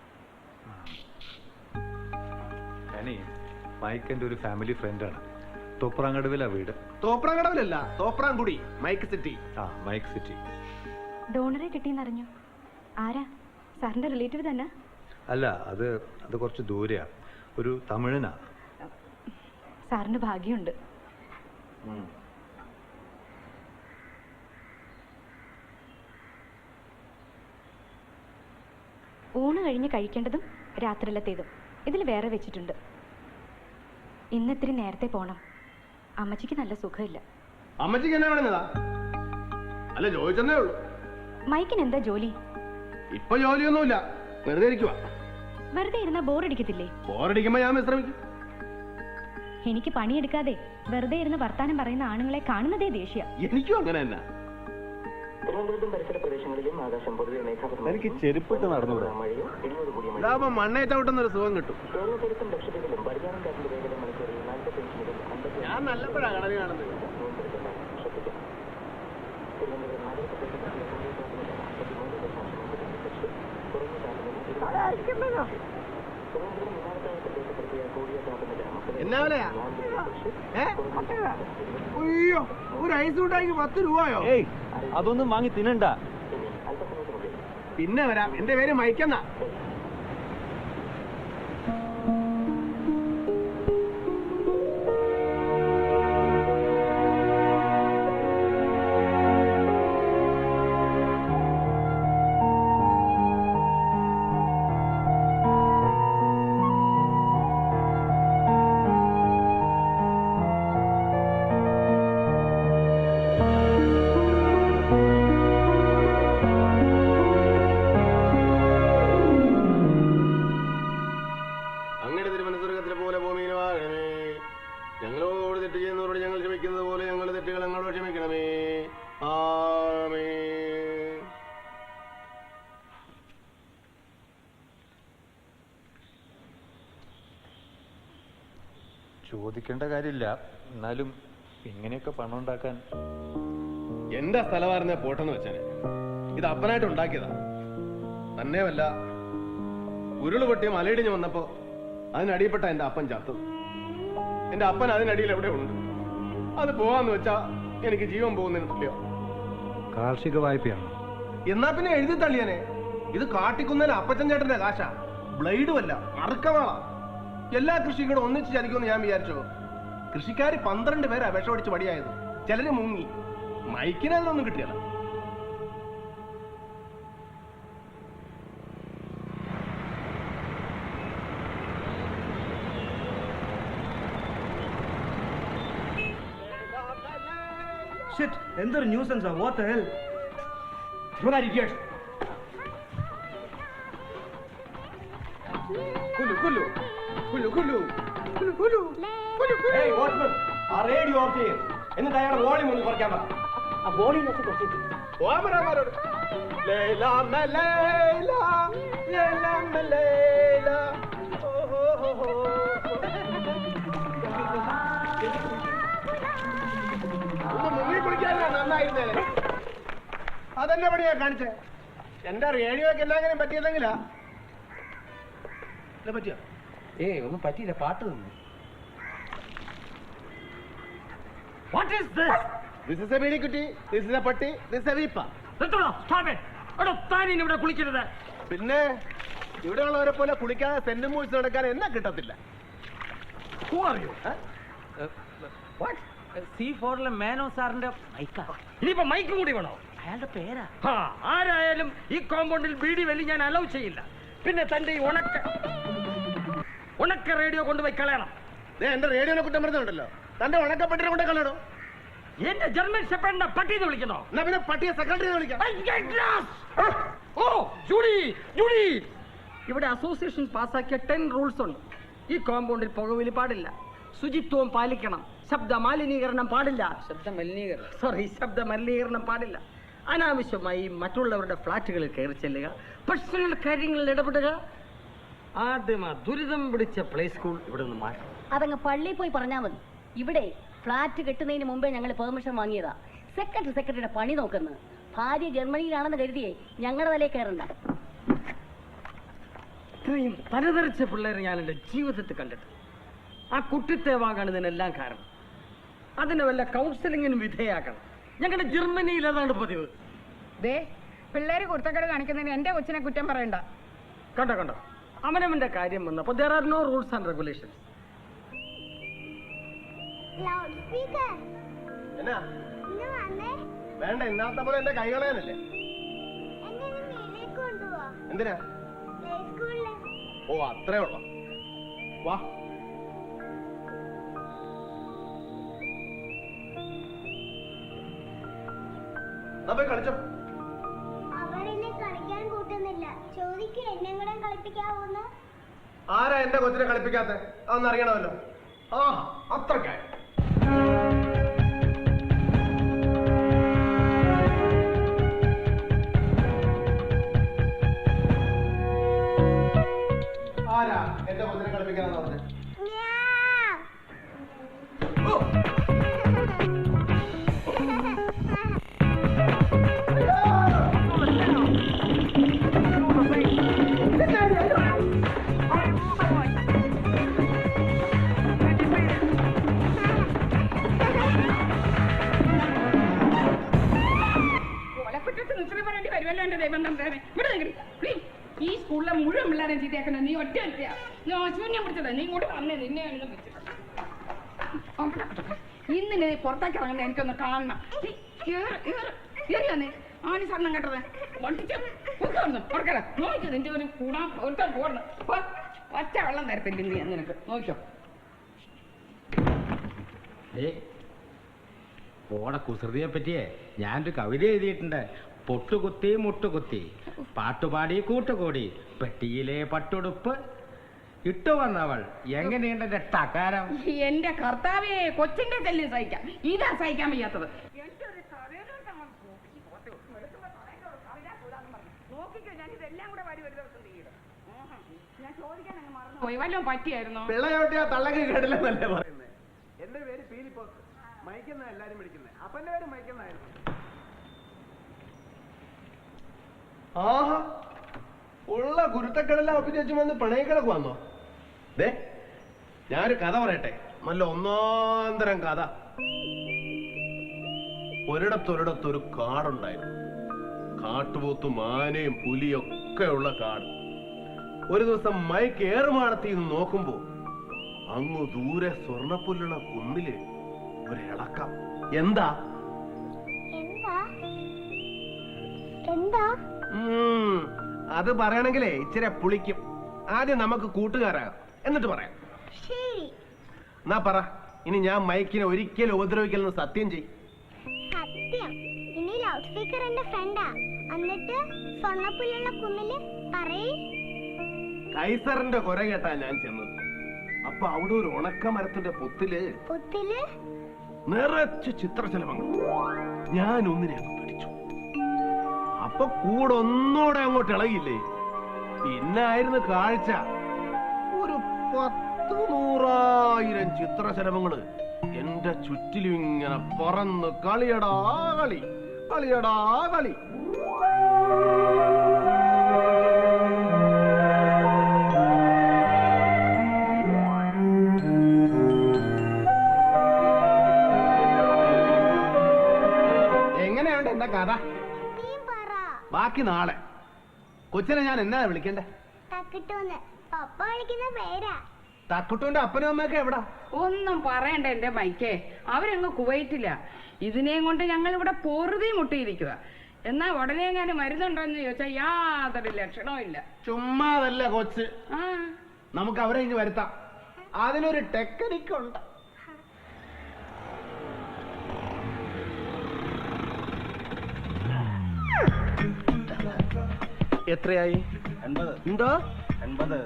ആനി, മൈക്ക് എൻ്റെ ഒരു ഫാമിലി ഫ്രണ്ടാണ്. തോപ്രാങ്കടവിലാ വീട്. തോപ്രാങ്കടവിലല്ല, തോപ്രാംകുടി. Mike city. ആ മൈക്ക് സിറ്റി. ഡോണറെ കിട്ടിയെന്നറിഞ്ഞു. ആരാ? സാറിന്റെ റിലേറ്റീവ് തന്നെ? അല്ല, അത് കുറച്ച് ദൂരെയാ. ഒരു തമിഴനാ. സാറിന് ഭാഗ്യമുണ്ട്. ഊണ് കഴിഞ്ഞ് കഴിക്കേണ്ടതും രാത്രിയിലത്തേതും ഇതിൽ വേറെ വെച്ചിട്ടുണ്ട്. ഇന്ന് ഇത്തിരി നേരത്തെ പോണം. അമ്മച്ചിക്ക് നല്ല സുഖമില്ല. അമ്മച്ചിക്ക് എന്നാ പറയുന്നതാ? അല്ല, ചോദിച്ചെന്നേ ഉള്ളൂ. മൈക്കിന് എന്താ ജോലി? ഇപ്പൊ ജോലിയൊന്നുമില്ല, വെറുതെ ഇരിക്കുവാ. വെറുതെ ഇരുന്നാ ബോറടിക്കത്തില്ലേ? ബോറടിക്കുമ്പോ ഞാൻ വിശ്രമിക്കും. എനിക്ക് പണിയെടുക്കാതെ വെറുതെ ഇരുന്ന് വർത്താനം പറയുന്ന ആണുങ്ങളെ കാണുന്നതേ ദേഷ്യ. എനിക്കും അങ്ങനെ തന്നെ. തിരുവനന്തപുരത്തും പരിസര പ്രദേശങ്ങളിലും ആകാശം പൊതുവെ മേഘാവൃതം. എനിക്ക് ചെരുപ്പിട്ട് നടന്നുകൂടാ. മഴയും ഇടിയോട് കൂടിയ മഴ. ഇതാവുമ്പോ മണ്ണേ ചവിട്ടുന്നൊരു സുഖം കിട്ടും. കേരളത്തിലും ലക്ഷദ്വീപിലും പടിഞ്ഞാറൻ കാറ്റിന്റെ വേഗത മണിക്കൂറിൽ 45 മുതൽ 50 ഞാൻ നല്ലപ്പോഴാ കടല് കാണുന്നത്. ശ്രദ്ധിക്കാം. തിരുവനന്തപുരം നഗരപ്രദേശത്ത് കൂടിയ താപനില 53.5 കുറഞ്ഞ താപനില 20. തിരുവനന്തപുരം വിമാനത്താവളത്തിൽ രേഖപ്പെടുത്തിയ കൂടിയ താപനില എന്നാ വിലയാ? അയ്യോ, ഒരു ഐസ് ഉണ്ടാക്കി 10 രൂപയോ? അതൊന്നും വാങ്ങി തിന്നണ്ട. പിന്നെ വരാം. എന്റെ പേര് മൈക്കെന്നാ. ചോദിക്കേണ്ട കാര്യമില്ല, എന്നാലും ഇങ്ങനെയൊക്കെ പണം ഉണ്ടാക്കാൻ. എന്റെ സ്ഥലമായിരുന്നേ പോട്ടെന്ന് വെച്ചാൽ ഇത് അപ്പനായിട്ട് ഉണ്ടാക്കിയതാ. തന്നെയുമല്ല, ഉരുള് പൊട്ടിയ മലയിടിഞ്ഞ് വന്നപ്പോ അതിനടിയിൽപ്പെട്ട എന്റെ അപ്പൻ ചത്തത്. എന്റെ അപ്പൻ അതിനടിയിൽ എവിടെ ഉണ്ട്? അത് പോവാന്ന് വെച്ചാ എനിക്ക് ജീവൻ പോകുന്നതിന് തുല്യോ. കാർഷിക വായ്പയാണ്. എന്നാ പിന്നെ എഴുതി തള്ളിയനെ. ഇത് കാട്ടിക്കുന്നതിന് അപ്പച്ചൻ ചേട്ടന്റെ കാശാ, ബ്ലേഡുമല്ല, അറുക്കവാള. എല്ലാ കൃഷിയും കൂടെ ഒന്നിച്ച് ചലിക്കുമെന്ന് ഞാൻ വിചാരിച്ചോ? കൃഷിക്കാര് 12 പേരാ വിഷമടിച്ച് പടിയായത്. ചിലര് മുങ്ങി. മൈക്കിനതൊന്നും കിട്ടിയല്ല. എന്തൊരു ന്യൂസൻസാ. What the hell? You are idiot. Kulu kulu kulu kulu kulu kulu. Hey watchman, ആ റേഡിയോ ഓഫ് ചെയ്യ്. എന്നിട്ട് അയാളുടെ വോളിയം ഒന്ന് കുറയ്ക്കാൻ പറ. ആ ബോളിയിലൊക്കെ കുറച്ചിട്ട് ഓമനമാരോട് ലൈലാ മലൈലാ ലൈലാ മലൈലാ ഓഹോ ഹോ ഹോ. ഒന്ന് മുങ്ങി കുളിക്കാനാ നന്നായിരുന്നേ. അതെന്നെ പണിയാ കാണിച്ചേ. എന്റെ റേഡിയോക്ക് എല്ലാങ്ങനെ പറ്റിയില്ലെങ്കിലാ. പറ്റിയോ? ഒന്നും പറ്റിയില്ല, പാട്ട് തന്നു. What is this? This is a bidikutti, this is a patti, this is a veepa. നിർത്തണോ? Stop it. എടോ, താൻ ഇനി ഇവിടെ കുളിക്കരുത്. പിന്നെ ഇവിടെയുള്ളവരെ പോലെ കുളിക്കാതെ സെന്റും മൂഴ്ച നടക്കാൻ എന്നാ കിട്ടത്തില്ല. Who are you? What? C4-ലെ Menon സാറിന്റെ മൈക്കാ. ഇനിയിപ്പോ മൈക്കും കൂടി വേണോ? അയാളുടെ പേരാ. ആരായാലും ഈ കോമ്പൗണ്ടിൽ ബീഡി വലി ഞാൻ അലൗ ചെയ്യില്ല. പിന്നെ തന്റെ ഈ ഉണക്ക റേഡിയോ കൊണ്ടുപോയി കളയണം. എന്റെ റേഡിയോനെ കുറ്റം പറഞ്ഞുണ്ടല്ലോ. തന്റെ ഉണക്കപ്പെട്ടിനെ കൊണ്ടേ കളയണോ? എന്റെ ജർമ്മൻ ഷെപ്പേഡിനെ പട്ടിന്ന് വിളിക്കണോ? എന്നാ പിന്നെ പട്ടിയെ സെക്രട്ടറി വിളിക്കാം. ഓ ജൂഡി ജൂഡി, ഇവിടെ അസോസിയേഷൻ പാസ്സാക്കിയ 10 റൂൾസ് ഉണ്ട്. ഈ കോമ്പൗണ്ടിൽ പുകവലി പാടില്ല, ശുചിത്വം പാലിക്കണം, ശബ്ദ മലിനീകരണം പാടില്ല, ശബ്ദ മലിനീകരണം പാടില്ല, അനാവശ്യമായി മറ്റുള്ളവരുടെ ഫ്ലാറ്റുകളിൽ കയറി ചെല്ലുക, പേഴ്സണൽ കാര്യങ്ങളിൽ ഇടപെടുക. ആദ്യം ആ ദുരിതം പിടിച്ച പ്ലേ സ്കൂൾ ഇവിടെ നിന്ന് മാറ്റണം. അതങ്ങ് പള്ളിയിൽ പോയി പറഞ്ഞാൽ മതി. ഇവിടെ ഫ്ലാറ്റ് കെട്ടുന്നതിന് മുമ്പേ ഞങ്ങൾ പെർമിഷൻ വാങ്ങിയതാ. സെക്രട്ടറിയുടെ പണി നോക്കുന്നത്. ഭാര്യ ജർമ്മനിയിലാണെന്ന് കരുതിയേ ഞങ്ങളുടെ തലയിൽ കയറണ്ട. ഇത്രയും തലതെറിച്ച പിള്ളേരെ ഞാൻ എൻ്റെ ജീവിതത്തിൽ കണ്ടിട്ട്. ആ കുട്ടിത്തെ വാങ്ങാണ് ഇതിനെല്ലാം കാരണം. അതിനെ വല്ല കൗൺസിലിങ്ങിനും വിധേയാക്കണം. ഞങ്ങളുടെ ജർമ്മനിയിൽ അതാണ് പതിവ്. പിള്ളേര് കുർത്തക്കേട് കാണിക്കുന്നതിന് എന്റെ കൊച്ചിനെ കുറ്റം പറയണ്ട. കണ്ടോ അവനവന്റെ കാര്യം വന്നപ്പോ there are no rules and regulations. വേണ്ട, ഇന്നാത്ത പോലെ എന്റെ കൈകളയാനല്ലേ. എന്തിനാ? ഓ അത്രേ ഉള്ളു. വാ. പോയി കളിച്ചോ. അവരെന്നെ കളിക്കാൻ കൂട്ടുന്നില്ല. ചോദിക്ക് എന്നെ കൂടെ കളിപ്പിക്കാവൂന്ന്. ആരാ എന്റെ കൊച്ചിനെ കളിപ്പിക്കാത്ത? അതൊന്നും അറിയണമല്ലോ. ആ അത്രക്കായി. ആരാ എന്റെ കൊച്ചിനെ കളിപ്പിക്കാന്ന് പറഞ്ഞത്? ഈ സ്കൂളിലെ മുഴുവൻ പിള്ളേരെ ചീത്തയാക്കണ നീ ഒറ്റ ശൂന്യം പിടിച്ചത്. നീ ഇങ്ങോട്ട് വന്നേ, നിന്നെ ഇന്ന് നീ പുറത്തേക്ക് ഇറങ്ങുന്ന എനിക്കൊന്ന് കാണണം. ആണി സ്വർണ്ണം കേട്ടത് നോക്കിയോ? നിന്റെ ഒരു കൂടാൻ ഒരുക്കാൻ പോകണം. ഒറ്റ വെള്ളം തരത്തില്ല നീ നിനക്ക്. നോക്കിയോ? ഓടെ കുസൃതിയെ പറ്റിയേ ഞാനൊരു കവിത എഴുതിയിട്ടുണ്ട്. പൊട്ടുകുത്തി മുട്ടുകുത്തി പാട്ടുപാടി കൂട്ടുകൂടി പെട്ടിയിലെ പട്ടുടുപ്പ് ഇട്ടു വന്നവൾ എങ്ങനെയുണ്ട് എന്റെ ടകാരം. എന്റെ കർത്താവേ, കൊച്ചിന്റെ ശല്യം സഹിക്കാം, ഇതാ സഹിക്കാൻ വയ്യാത്തത്. ഞാൻ ചോദിക്കാൻ അങ്ങ് മറന്നു പോയി. വല്ലതും പറ്റിയായിരുന്നോ? പിള്ളയോട്ടിയാ തള്ളക്ക് കേട്ടില്ലെന്നല്ലേ പറയുന്നത്. എന്റെ പേര് പീലിപ്പോത്ത്. മൈക്കെന്നാ എല്ലാരും വിളിക്കുന്നത്. അപ്പന്റെ പേര് മൈക്കെന്നായിരുന്നു. ആഹാ, ഉള്ള ഗുരുത്തക്കടെല്ലാം ഒപ്പിച്ചു വന്ന് പിണയിക്കിടക്ക് വന്നോ? ദേ, ഞാനൊരു കഥ പറയട്ടെ, നല്ല ഒന്നാന്തരം കഥ. ഒരിടത്തൊരിടത്തൊരു കാടുണ്ടായിരുന്നു. കാട്ടുപോത്തും ആനയും പുലിയൊക്കെ ഉള്ള കാട്. ഒരു ദിവസം മൈക്ക് ഏറുമാടത്തിൽ നിന്ന് നോക്കുമ്പോ അങ്ങ് ദൂരെ സ്വർണ്ണപ്പുല്ലുള്ള കുന്നില് ഒരു ഇളക്കം. എന്താ അത് പറയണെങ്കിലേ ഇച്ചിരി പുളിക്കും. ആദ്യം നമുക്ക് കൂട്ടുകാരാകാം, എന്നിട്ട് പറയാം. എന്നാ പറ, ഇനി ഞാൻ മൈക്കിനെ ഒരിക്കലും ഉപദ്രവിക്കലെന്ന് സത്യം ചെയ്യും. സത്യം. ഇനി ലൗഡ് സ്പീക്കർ എന്റെ ഫ്രണ്ടാ. എന്നിട്ട് സ്വർണ്ണപ്പുല്ലുള്ള കുന്നില് പറയേ. കൈസറിന്റെ കുര കേട്ടാ ഞാൻ ചെന്നത്. അപ്പൊ അവിടെ ഒരു ഉണക്കമരത്തിന്റെ പൊത്തില് നിറച്ച് ചിത്രശലഭങ്ങൾ. ഞാൻ ഒന്നിനെ പിടിച്ചു. അപ്പൊ കൂടെ ഒന്നൂടെ അങ്ങോട്ട് ഇളകില്ലേ. പിന്നെ ആയിരുന്നു കാഴ്ച. ഒരു 10,100,000 ചിത്രശലഭങ്ങള് എന്റെ ചുറ്റിലും ഇങ്ങനെ പറന്ന് കളിയടാ കളി, കളിയടാ കളി. എങ്ങനെയുണ്ട് എന്റെ കഥ? ബാക്കി നാളെ. കൊച്ചിനെ ഞാൻ എന്നാ വിളിക്കണ്ടേ? പപ്പ വിളിക്കുന്ന പേരാ. തക്കുട്ടുവിന്റെ അപ്പനും അമ്മയൊക്കെ എവിടാ? ഒന്നും പറയണ്ട എന്റെ മൈക്കേ, അവരങ്ങ് കുവൈറ്റില്ല. ഇതിനെയും കൊണ്ട് ഞങ്ങൾ ഇവിടെ പൊറുതി മുട്ടിയിരിക്കുക. എന്നാ ഉടനെ എങ്ങനെ മരുന്നുണ്ടോന്ന് ചോദിച്ചാൽ യാതൊരു ലക്ഷണവും ഇല്ല. ചുമ്മാതല്ല കൊച്ച്, നമുക്ക് അവരെ ഇനി വരുത്താം. അതിനൊരു ടെക്നിക്ക് ഉണ്ട്. എത്രയായി? 80. എന്തോ 80.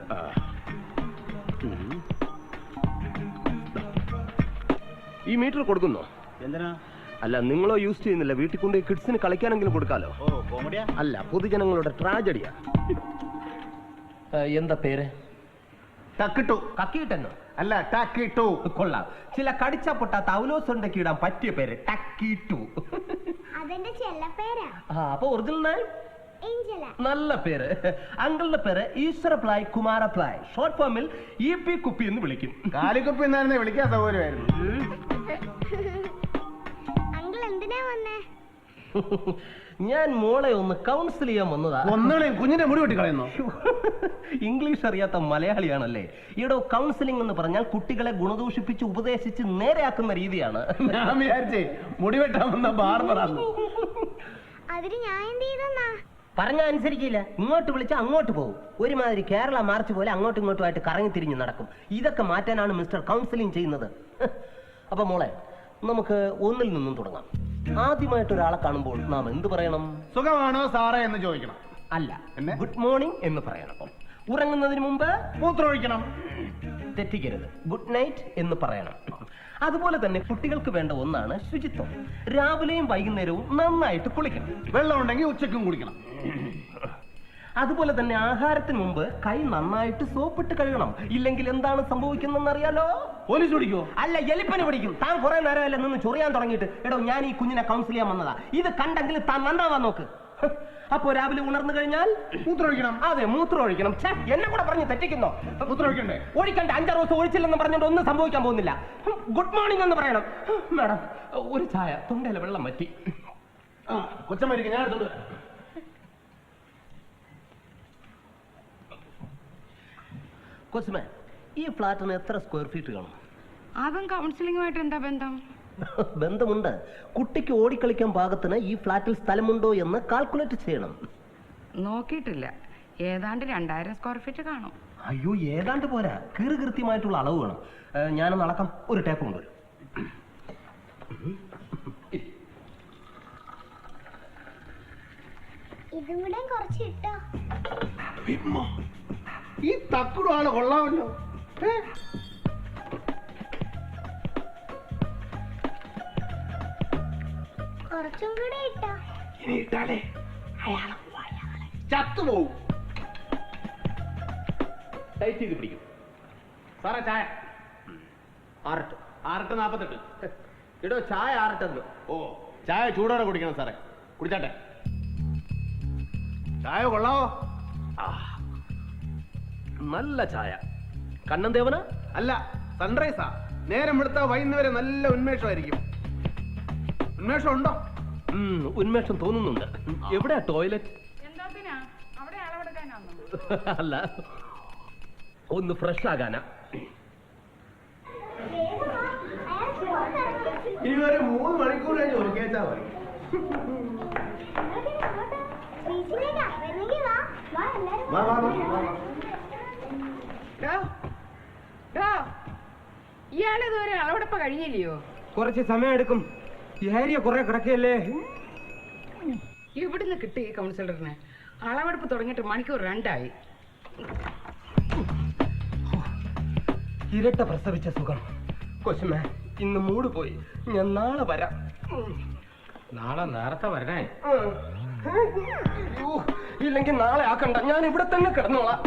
ഈ മീറ്റർ കൊടുക്കുന്നോ? എന്തിനാ? അല്ല, നിങ്ങളോ യൂസ് ചെയ്യുന്നില്ല. വീട്ടിൽ കൊണ്ട് കിഡ്സിന് കളിക്കാനെങ്കിലും കൊടുക്കാലോ. കോമഡിയാ? അല്ല, പൊതുജനങ്ങളുടെ ട്രാജഡിയാ. എന്താ പേര്? ടക്കിട്ടു. കക്കിയിട്ടെന്നോ? അല്ല, ടക്കിട്ടു. കൊള്ളാം. ചില കടിച്ച പൊട്ടാത്ത അവലോസ് ഉണ്ടാക്കി ഇടാൻ പറ്റിയ പേര് ടക്കിട്ടു. അതെന്റെ ചെല്ലപ്പേരാ. അപ്പൊ ഒറിജിനൽ നല്ല പേര്. അങ്കിളുടെ പേര് ഈശ്വരപ്ലായ് കുമാരപ്ലായ്. ഷോർട്ട് ഫോമിൽ EP കുപ്പി എന്ന് വിളിക്കും. കാലിക്കുപ്പി എന്നായിരുന്നു വിളിക്കാൻ സൗകര്യമായിരുന്നു. ഞാൻ മോളെ ഒന്ന് കൗൺസിൽ ചെയ്യാൻ വന്നതാ. ഒന്നുകളെയും കുഞ്ഞിന്റെ മുടി വെട്ടി കളയുന്നു. ഇംഗ്ലീഷ് അറിയാത്ത മലയാളിയാണല്ലേ. ഇവിടെ കൗൺസിലിംഗ് എന്ന് പറഞ്ഞാൽ കുട്ടികളെ ഗുണദോഷിപ്പിച്ച് ഉപദേശിച്ച് നേരെയാക്കുന്ന രീതിയാണ്. ഞാൻ വിചാരിച്ചേ മുടി വെട്ടാൻ വന്ന ബാർബറാണ്. അതിന് ഞാൻ എന്ത് ചെയ്തെന്നാ? പറഞ്ഞ അനുസരിക്കില്ല. ഇങ്ങോട്ട് വിളിച്ചാൽ അങ്ങോട്ട് പോകും. ഒരുമാതിരി കേരള മാർച്ച് പോലെ അങ്ങോട്ടും ഇങ്ങോട്ടുമായിട്ട് കറങ്ങി തിരിഞ്ഞ് നടക്കും. ഇതൊക്കെ മാറ്റാനാണ് മിസ്റ്റർ കൗൺസിലിംഗ് ചെയ്യുന്നത്. അപ്പൊ മോളെ, നമുക്ക് ഒന്നിൽ നിന്നും തുടങ്ങാം. ആദ്യമായിട്ട് ഒരാളെ കാണുമ്പോൾ നാം എന്ത് പറയണം? സുഖമാണോ സാറേ എന്ന് ചോദിക്കണം. അല്ല, ഗുഡ് മോർണിംഗ് എന്ന് പറയണം. ഉറങ്ങുന്നതിന് മുമ്പ് മൂത്രമൊഴിക്കണം. തെറ്റിക്കരുത്. ഗുഡ് നൈറ്റ് എന്ന് പറയണം. അതുപോലെ തന്നെ കുട്ടികൾക്ക് വേണ്ട ഒന്നാണ് ശുചിത്വം. രാവിലെയും വൈകുന്നേരവും നന്നായിട്ട് കുളിക്കണം. വെള്ളം ഉണ്ടെങ്കിൽ ഉച്ചക്കും കുളിക്കണം. അതുപോലെ തന്നെ ആഹാരത്തിന് മുമ്പ് കൈ നന്നായിട്ട് സോപ്പിട്ട് കഴുകണം. ഇല്ലെങ്കിൽ എന്താണ് സംഭവിക്കുന്നതെന്ന് അറിയാലോ? പോലീസ് പിടിക്കുമോ? അല്ല, എലിപ്പനി പിടിക്കും. താൻ കുറെ നേരമല്ല നിന്ന് ചൊറിയാൻ തുടങ്ങിയിട്ട്. എടോ, ഞാൻ ഈ കുഞ്ഞിനെ കൗൺസിൽ ചെയ്യാൻ വന്നതാ. ഇത് കണ്ടെങ്കിൽ താൻ നന്നാവാൻ നോക്ക്. അപ്പോ രാവിലെ ഉണർന്നു കഴിഞ്ഞാൽ മൂത്രമൊഴിക്കണം. അതെ, മൂത്രമൊഴിക്കണം. എന്നെ കൂടെ പറഞ്ഞ് തെറ്റിക്കുന്നോ? മൂത്രമൊഴിക്കണ്ടേ? ഒഴിക്കണ്ടേ. 5 ദിവസം ഒഴിച്ചില്ലെന്ന് പറഞ്ഞിട്ട് ഒന്നും സംഭവിക്കാൻ പോകുന്നില്ല. ഗുഡ് മോർണിംഗ് എന്ന് പറയണം. മാഡം, ഒരു ചായ. തൊണ്ടയിലെ വെള്ളം പറ്റി. കൊച്ചമ്മരിക്കും, ഞാൻ എടുത്തോണ്ട് വരാം. കൊച്ചുമേ, ഈ ഫ്ലാറ്റിന് എത്ര സ്ക്വയർ ഫീറ്റ് കാണും? അതും കൗൺസിലിംഗുമായിട്ട് എന്താ ബന്ധം? ബന്ധമുണ്ട്. കുട്ടിക്ക് ഓടിക്കളിക്കാൻ പാകത്തിന് ഈ ഫ്ലാറ്റിൽ സ്ഥലമുണ്ടോ എന്ന് കാൽക്കുലേറ്റ് ചെയ്യണം. നോക്കിയിട്ടില്ല. ഏതാണ്ട് 2000 സ്ക്വയർ ഫീറ്റ് കാണും. അയ്യോ, ഏതാണ്ട് പോരാ. കൃത്യമായിട്ടുള്ള അളവ് വേണം. ഞാനൊന്ന് അളക്കാം. ഒരു ടേപ്പ് കൊണ്ടുവരും. ഇതും കൂടെ കുറച്ച് ഇട്ടോ. ഈ തക്കുടാണ് കൊള്ളാമല്ലോ. കുറച്ചും കൂടെ ഇട്ടോ. ഇനി ഇട്ടാലേ ചത്തുപോകും. ടൈറ്റ് ചെയ്ത് പിടിക്കും. സാറേ, ചായ. 6. 6:48. ഇടോ ചായ 6:00. ഓ ചായ ചൂടോടെ കുടിക്കണം സാറേ. കുടിച്ചാട്ടെ. ചായ കൊള്ളാവോ? നല്ല ചായ. കണ്ണൻ ദേവന അല്ല, സൺറൈസാ. നേരം എടുത്താ വൈകുന്നേരം വരെ നല്ല ഉന്മേഷമായിരിക്കും. ഉന്മേഷം ഉണ്ടോ? ഉന്മേഷം തോന്നുന്നുണ്ട്. എവിടെയാ ടോയ്ലറ്റ്? എന്താ അവിടെ അളവെടുക്കാനാണോ? അല്ല, ഒന്ന് ഫ്രഷ് ആകാനാ. ഇനി ഒരു 3 മണിക്കൂർ കഴിഞ്ഞ് ഒരുക്കേച്ചാ മതി. ഇയാളിതുവരെ അളവെടുപ്പ് കഴിഞ്ഞില്ലയോ? കുറച്ച് സമയം എടുക്കും. ഏരിയ കുറെ കിടക്കല്ലേ. ഇവിടുന്ന് കിട്ടി കൗൺസിലറിന്. അളവെടുപ്പ് തുടങ്ങിയിട്ട് മണിക്കൂർ 2 ഇരട്ട പ്രസവിച്ച സുഖം. കൊച്ചുമേ, ഇന്ന് മൂട് പോയി. ഞാൻ നാളെ വരാം. നാളെ നേരത്തെ വരണേ. ഇല്ലെങ്കിൽ നാളെ ആക്കണ്ട, ഞാൻ ഇവിടെ തന്നെ കിടന്നോളാം.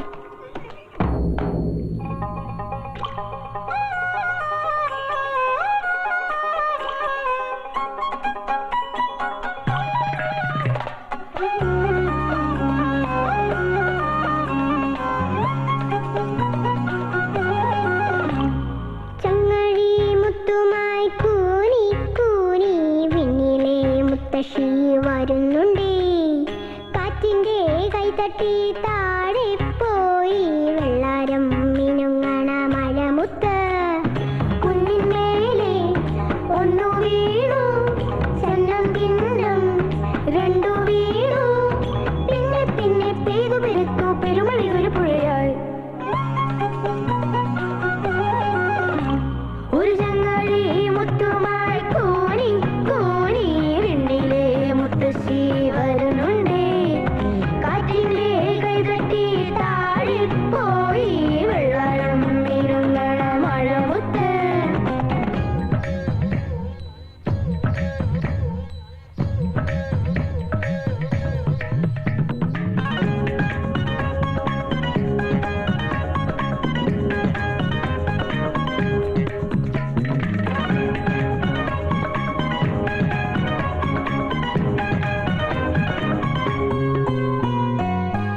വരുന്നുണ്ടേ കാറ്റിന്റെ കൈതട്ടി താഴെ പോയി വെള്ളാരം മിനുങ്ങണ മഴമുത്ത് കുന്നിന്മേലെ ഒന്നു വീണു ചെന്നം കിണ്ണം 2 വീണു പിന്നെ പിന്നെ പെയ്തു പെരുത്തു പെരുമഴ ഒരു പുഴയായി ഒരു ചങ്ങഴി മുത്തുമായി കോണി കോണി വിണ്ണിലെ മുത്തശ്ശി വരുന്നുണ്ടേ കാറ്റിന്റെ കൈതട്ടി താഴെ പോയി വെള്ളം ഇരുങ്ങണ മഴമുത്ത്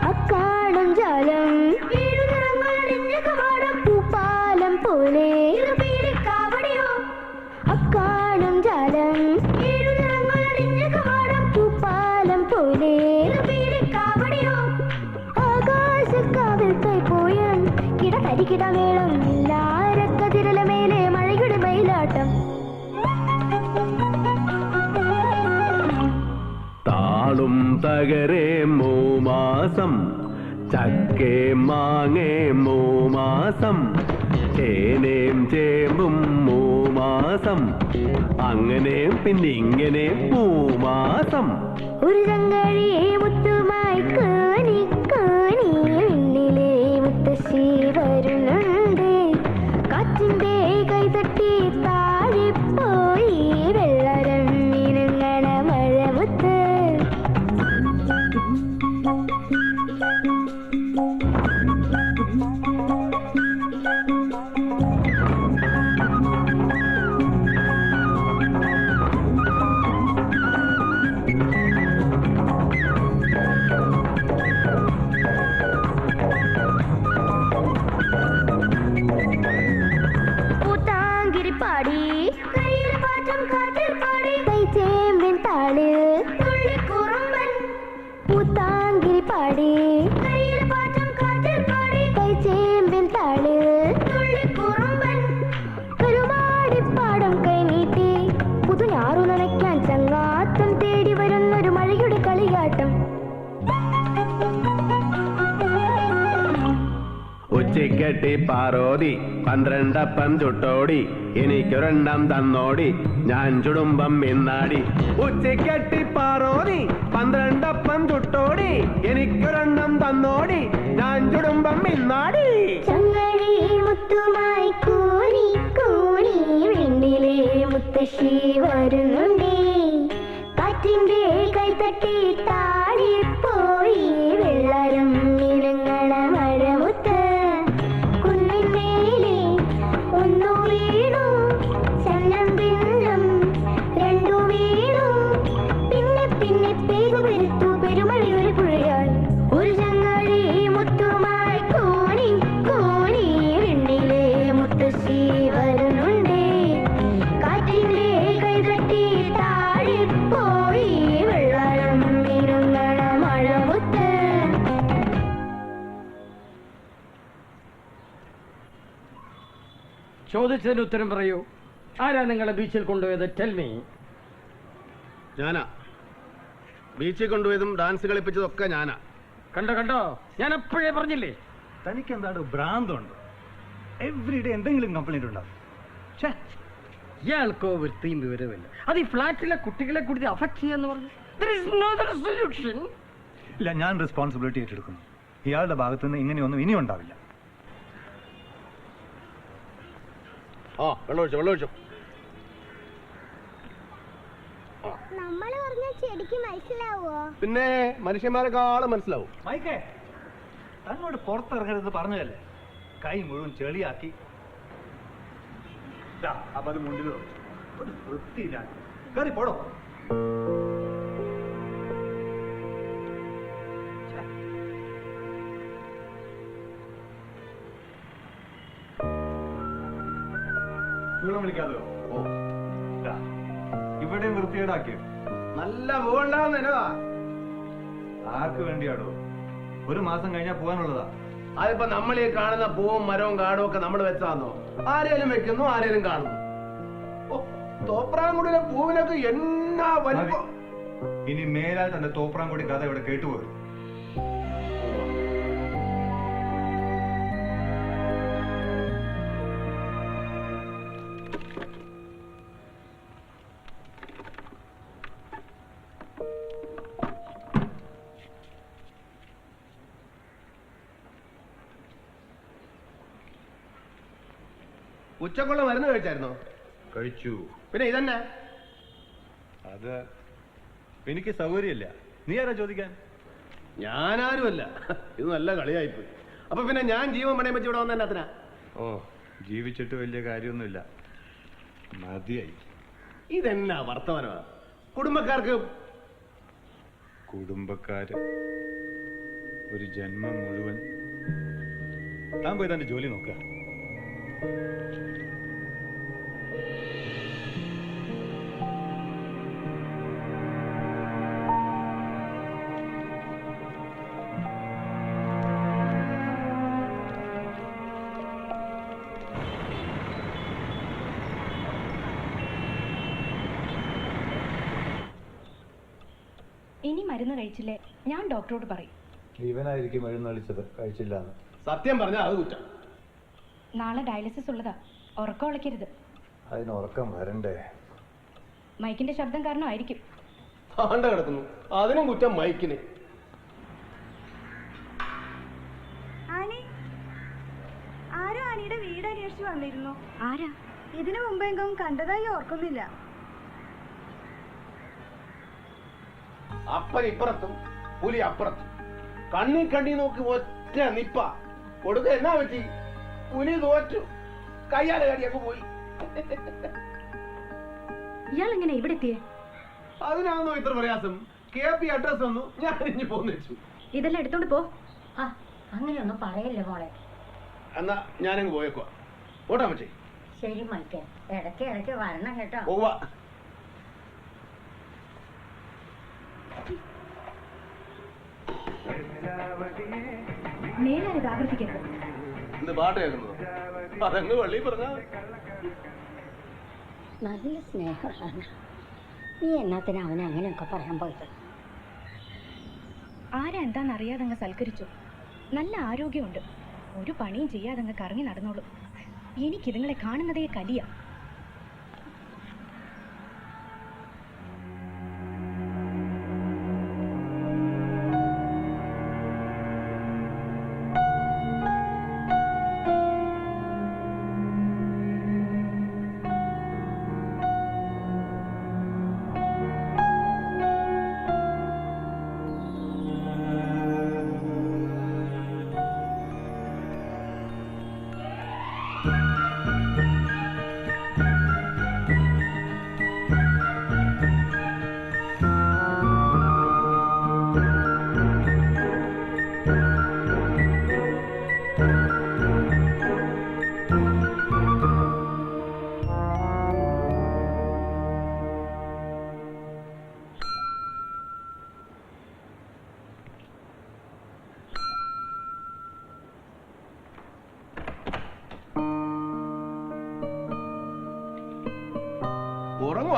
അക്കാടും ജലം വീടുനിറങ്ങളടിഞ്ഞ കവാടം പൂപ്പാലം പോലെ കാവടിയോ അക്കാടും ജലം വീടുനിറങ്ങളടിഞ്ഞ കവാടം പൂപ്പാലം പോലെ കാവടിയോ ആകാശക്കാവിൽ പോയാൻ കിടകരികിട വേളം എല്ലാരക്കതിരല മേലെ മഴയുടെ മയിലാട്ടം താളും തകരേ മൂമാസം ചക്കേ മാങ്ങേ മൂമാസം ചേനേം ചേമ്പും മൂമാസം അങ്ങനെ പിന്നെ ഇങ്ങനെ മൂമാസം ഒരു ചങ്ങഴി മുത്തുമായി കോണി കോണി വിണ്ണിലെ മുത്തശ്ശി വരുന്നുണ്ട് കാറ്റിന്റെ കൈതട്ടി താഴെ പോയി വെള്ളരം മിനുങ്ങണ മഴമുത്ത് പൂത്താങ്കിരി പാടി കയ്യിൽ പാറ്റം കാറ്റിൽ പാടി കൈ ചേമ്പിൻ താളിൽ തുള്ളിക്കുറുമ്പൻ പൂത്താങ്കിരി പാടി കയ്യിൽ പാറ്റം കാറ്റിൽ പാടി കൈ ചേമ്പിൻ താളിൽ തുള്ളിക്കുറുമ്പൻ കരുമാടിപ്പാടം കൈനീട്ടി പുതുഞാറു നനയ്ക്കാൻ ചങ്ങാത്തം തേടി വരുന്നൊരു മഴയുടെ കളിയാട്ടം ഉച്ചക്കെട്ടി പാറോതി 12 അപ്പം ചുട്ടോടി എനിക്കൊരെണ്ണം തന്നോടി ഞാൻ ചുടുമ്പം മിന്നാടി ഉച്ചക്കെട്ടി പാറോതി 12 അപ്പം ചുട്ടോടി എനിക്കൊരെണ്ണം തന്നോടി ഞാൻ ചുടുമ്പം മിന്നാടി ചങ്ങഴി മുത്തുമായി കോണി കോണി വിണ്ണിലെ മുത്തശ്ശി വരുന്നുണ്ടേ കാറ്റിന്റെ കൈതട്ടി താഴെ പോയി വെള്ളരം ഇനങ്ങണ മഴമുത്ത് കുന്നിന്മേലെ ഒന്നു വീണു ചോദിച്ചതിന് ഉത്തരം പറയൂ. ആരാ നിങ്ങളെ ബീച്ചിൽ കൊണ്ടുപോയത്? Tell me. ഞാനാ. ബീച്ചിൽ കൊണ്ടുപോയതും ഡാൻസ് കളിപ്പിച്ചതും ഒക്കെ ഞാനാ. കണ്ടോ കണ്ടോ, ഞാൻ എപ്പോഴേ പറഞ്ഞില്ലേ. തനിക്ക് എന്താണ് ഭ്രാന്തുണ്ട്? എവറിഡേ എന്തെങ്കിലും കംപ്ലൈന്റ് ഉണ്ടാവും. ഇയാൾക്കോ വൃത്തിയും വിവരമില്ല. അത് ഈ ഫ്ലാറ്റിലെ കുട്ടികളെ കൂടി അഫക്ട് ചെയ്യാന്ന് പറഞ്ഞു. ഇല്ല, ഞാൻ റെസ്പോൺസിബിലിറ്റി ഏറ്റെടുക്കുന്നു. ഇയാളുടെ ഭാഗത്തു നിന്ന് ഇങ്ങനെയൊന്നും ഇനി ഉണ്ടാവില്ല. വെള്ളമൊഴിച്ചോ. നമ്മൾ പറഞ്ഞ ചെടിക്ക് മനസ്സിലാവോ? പിന്നെ മനുഷ്യന്മാരെക്കാളും മനസ്സിലാവും. മൈക്കേ, തന്നോട് പുറത്തിറങ്ങരുത് പറഞ്ഞതല്ലേ? കൈ മുഴുവൻ ചെളിയാക്കി. അപ്പൊ അത് മുണ്ടിലോ ഒരു വൃത്തിയില്ല. കയറി പോടോ. ചൂളം വിളിക്കാതെയോ? ഇവിടെ വൃത്തികേടാക്കിയോ? നല്ല പോകണ്ടെന്നതാ. ആർക്ക് വേണ്ടിയാടോ? ഒരു മാസം കഴിഞ്ഞാൽ പോകാനുള്ളതാ. അതിപ്പോ നമ്മൾ ഈ കാണുന്ന പൂവും മരവും കാടും ഒക്കെ നമ്മൾ വെച്ചാന്നോ? ആരേലും വെക്കുന്നു, ആരേലും കാണുന്നു. തോപ്രാംകുടിയിലെ പൂവിനൊക്കെ എന്നാ വലിപ്പം. ഇനി മേലാൽ തന്റെ തോപ്രാംകുടി കഥ ഇവിടെ കേട്ടുപോരും. ഉച്ചക്കുള്ള മരുന്ന് കഴിച്ചായിരുന്നോ? കഴിച്ചു. പിന്നെ ഇതന്നെ? അത് എനിക്ക് സൗകര്യമില്ല. നീ ആരാ ചോദിക്കാൻ? ഞാനാരുമല്ല. ഇത് നല്ല കളിയായിപ്പോയി. അപ്പൊ പിന്നെ ഞാൻ ജീവൻ പണയം വെച്ച് ഇവിടെ വന്നെ അത്ര. ഓ, ജീവിച്ചിട്ട് വലിയ കാര്യമൊന്നുമില്ല, മതിയായി. ഇതെന്നാ വർത്തമാനമാ? കുടുംബക്കാര് ഒരു ജന്മം മുഴുവൻ. താൻ പോയി തന്റെ ജോലി നോക്ക. ഇനി മരുന്ന് കഴിച്ചില്ലേ ഞാൻ ഡോക്ടറോട് പറയും. ഇവനായിരിക്കും എഴുന്നള്ളിച്ചത് കഴിച്ചില്ല. സത്യം പറഞ്ഞാൽ അത് കുറ്റം. നാളെ ഡയാലിസിസ് ഉള്ളതാ, ഉറക്കം ഉളക്കരുത്. അതിന് ഉറക്കം വരണ്ടേ? മൈക്കിന്റെ ശബ്ദം കാരണമായിരിക്കും. ആണ്ട കിടക്കുന്നു, അതിനും കുറ്റം മൈക്കിന്. ആരോ ആനിയുടെ വീട് അന്വേഷിച്ചു വന്നിരുന്നു. ആരാ? ഇതിനു മുമ്പെങ്കും കണ്ടതായി ഓർക്കുന്നില്ല. അപ്പൻ ഇപ്പുറത്തും പുലി അപ്പുറത്തും. കണ്ണി നോക്കി ഒറ്റ നിപ്പ കൊടുക്ക. എന്നാ പറ്റി? പുലി തോറ്റു, കയ്യാലെ കടിയൊക്കെ പോയി. ഇയാൾ എങ്ങനെ ഇവിടെ എത്തിയേ? അതിനാണോ ഇത്ര പ്രയാസം? KP അഡ്രസ് വന്നു, ഞാൻ ഇഞ്ഞു പോന്നു വെച്ചു. ഇതെല്ലാം എടുത്തോണ്ട് പോ. അങ്ങനെയൊന്നും പറയല്ലേ മോളെ. എന്നാ ഞാനങ്ങ് പോയേക്കുവാ. ഓട്ടാ മച്ചേ. ശരി മൈക്കേ, ഇടയ്ക്ക് വരണം കേട്ടോ. പോവാ. നേരെ ആവർത്തിക്കരുത്. എന്ത് പാട്ട് കേൾക്കുന്നത്? അതങ്ങ് വള്ളി പറഞ്ഞാ. നല്ല സ്നേഹമാണ്. നീ എന്നാത്തിനാ അവനെ അങ്ങനെയൊക്കെ പറയാൻ പോയത്? ആരാ എന്താണെന്നറിയാതങ്ങ് സൽക്കരിച്ചു. നല്ല ആരോഗ്യമുണ്ട്, ഒരു പണിയും ചെയ്യാതങ്ങ് കറങ്ങി നടന്നോളൂ. എനിക്കിതുങ്ങളെ കാണുന്നതേ കലിയ.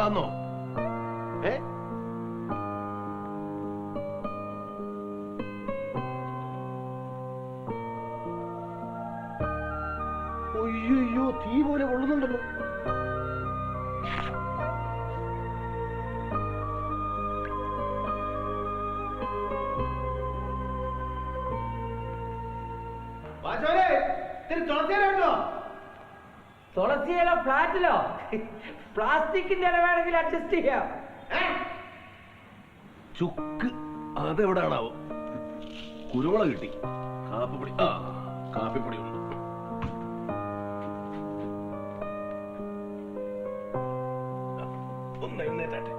ആന്നോ? അയ്യോ, തീ പോലെ കൊള്ളുന്നുണ്ടല്ലോ. തുളസിയിലോ ഫ്ലാറ്റിലോ പ്ലാസ്റ്റിക്കിന്റെ ഇല വേണമെങ്കിൽ അഡ്ജസ്റ്റ് ചെയ്യാം. ചുക്ക് അതെവിടാണാവോ? കുരുമുളക് കിട്ടി. കാപ്പിപ്പൊടി കാപ്പിപ്പൊടി ഉണ്ട്. ഒന്ന് എഴുന്നേറ്റാട്ടെ.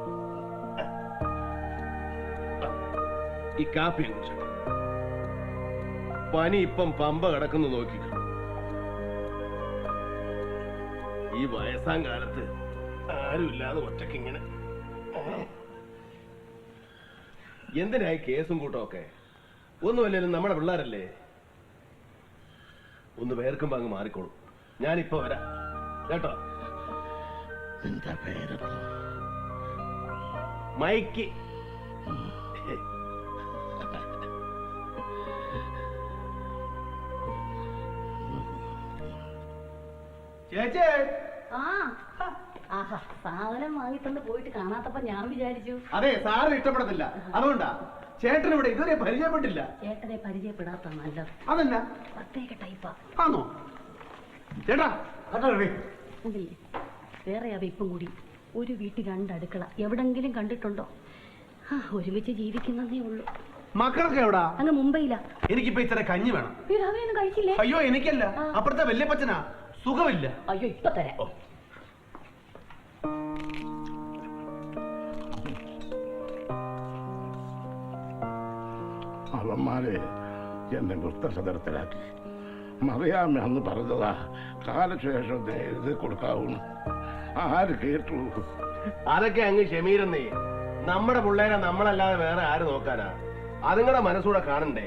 ഈ കാപ്പി കുടിച്ചോട്ടെ. പനി ഇപ്പം പമ്പ കിടക്കുന്നു നോക്കിക്കോ. ഈ വയസ്സാം കാലത്ത് ആരുമില്ലാതെ ഒറ്റയ്ക്ക് ഇങ്ങനെ എന്തിനായി കേസും കൂട്ടമൊക്കെ? ഒന്നുമല്ലേലും നമ്മുടെ പിള്ളേരല്ലേ. ഒന്ന് വേർക്കുമ്പോ അങ്ങ് മാറിക്കോളും. ഞാനിപ്പോ വരാം കേട്ടോ. നിന്റെ പേര് മൈക്ക്. ചേച്ചേ, സാധനം വാങ്ങിത്തണ്ട് പോയിട്ട് കാണാത്തപ്പോ ഞാൻ വിചാരിച്ചു അതെ സാറിന് ഇഷ്ടപ്പെടത്തില്ല. അതുകൊണ്ടാ ചേട്ടൻ ഇവിടെ ഇതുവരെ പരിചയപ്പെട്ടില്ല. ചേട്ടനെ പരിചയപ്പെടാത്ത നല്ലത്. അതെന്നാ? പ്രത്യേക ടൈപ്പാ. ആണോ ചേട്ടാ? അതില്ലേ, വേറെ ഇപ്പം കൂടി ഒരു വീട്ടിൽ 2 അടുക്കള എവിടെങ്കിലും കണ്ടിട്ടുണ്ടോ? ഒരുമിച്ച് ജീവിക്കുന്നതേ ഉള്ളൂ. മക്കളൊക്കെ എവിടാ? അങ്ങ് മുംബൈയിലാ. എനിക്കിപ്പോ ഇത്ര കഞ്ഞി വേണം. അവയൊന്നും കഴിച്ചില്ലേ? അയ്യോ എനിക്കല്ല, അപ്പുറത്തെ വല്യപ്പച്ചനാ. സുഖമില്ല. അയ്യോ ഇപ്പൊ തരാം. അവന്മാരെ എന്നെ വൃദ്ധസദനത്തിലാക്കി. മറിയാമ്മ അന്ന് പറഞ്ഞതാ കാലശേഷം എഴുതി കൊടുക്കാവുന്നു. ആര് കേട്ടു? അതൊക്കെ അങ്ങ് ക്ഷമീരെന്നേ. നമ്മുടെ പിള്ളേരെ നമ്മളല്ലാതെ വേറെ ആര് നോക്കാനാ? അതുങ്ങളുടെ മനസ്സൂടെ കാണണ്ടേ.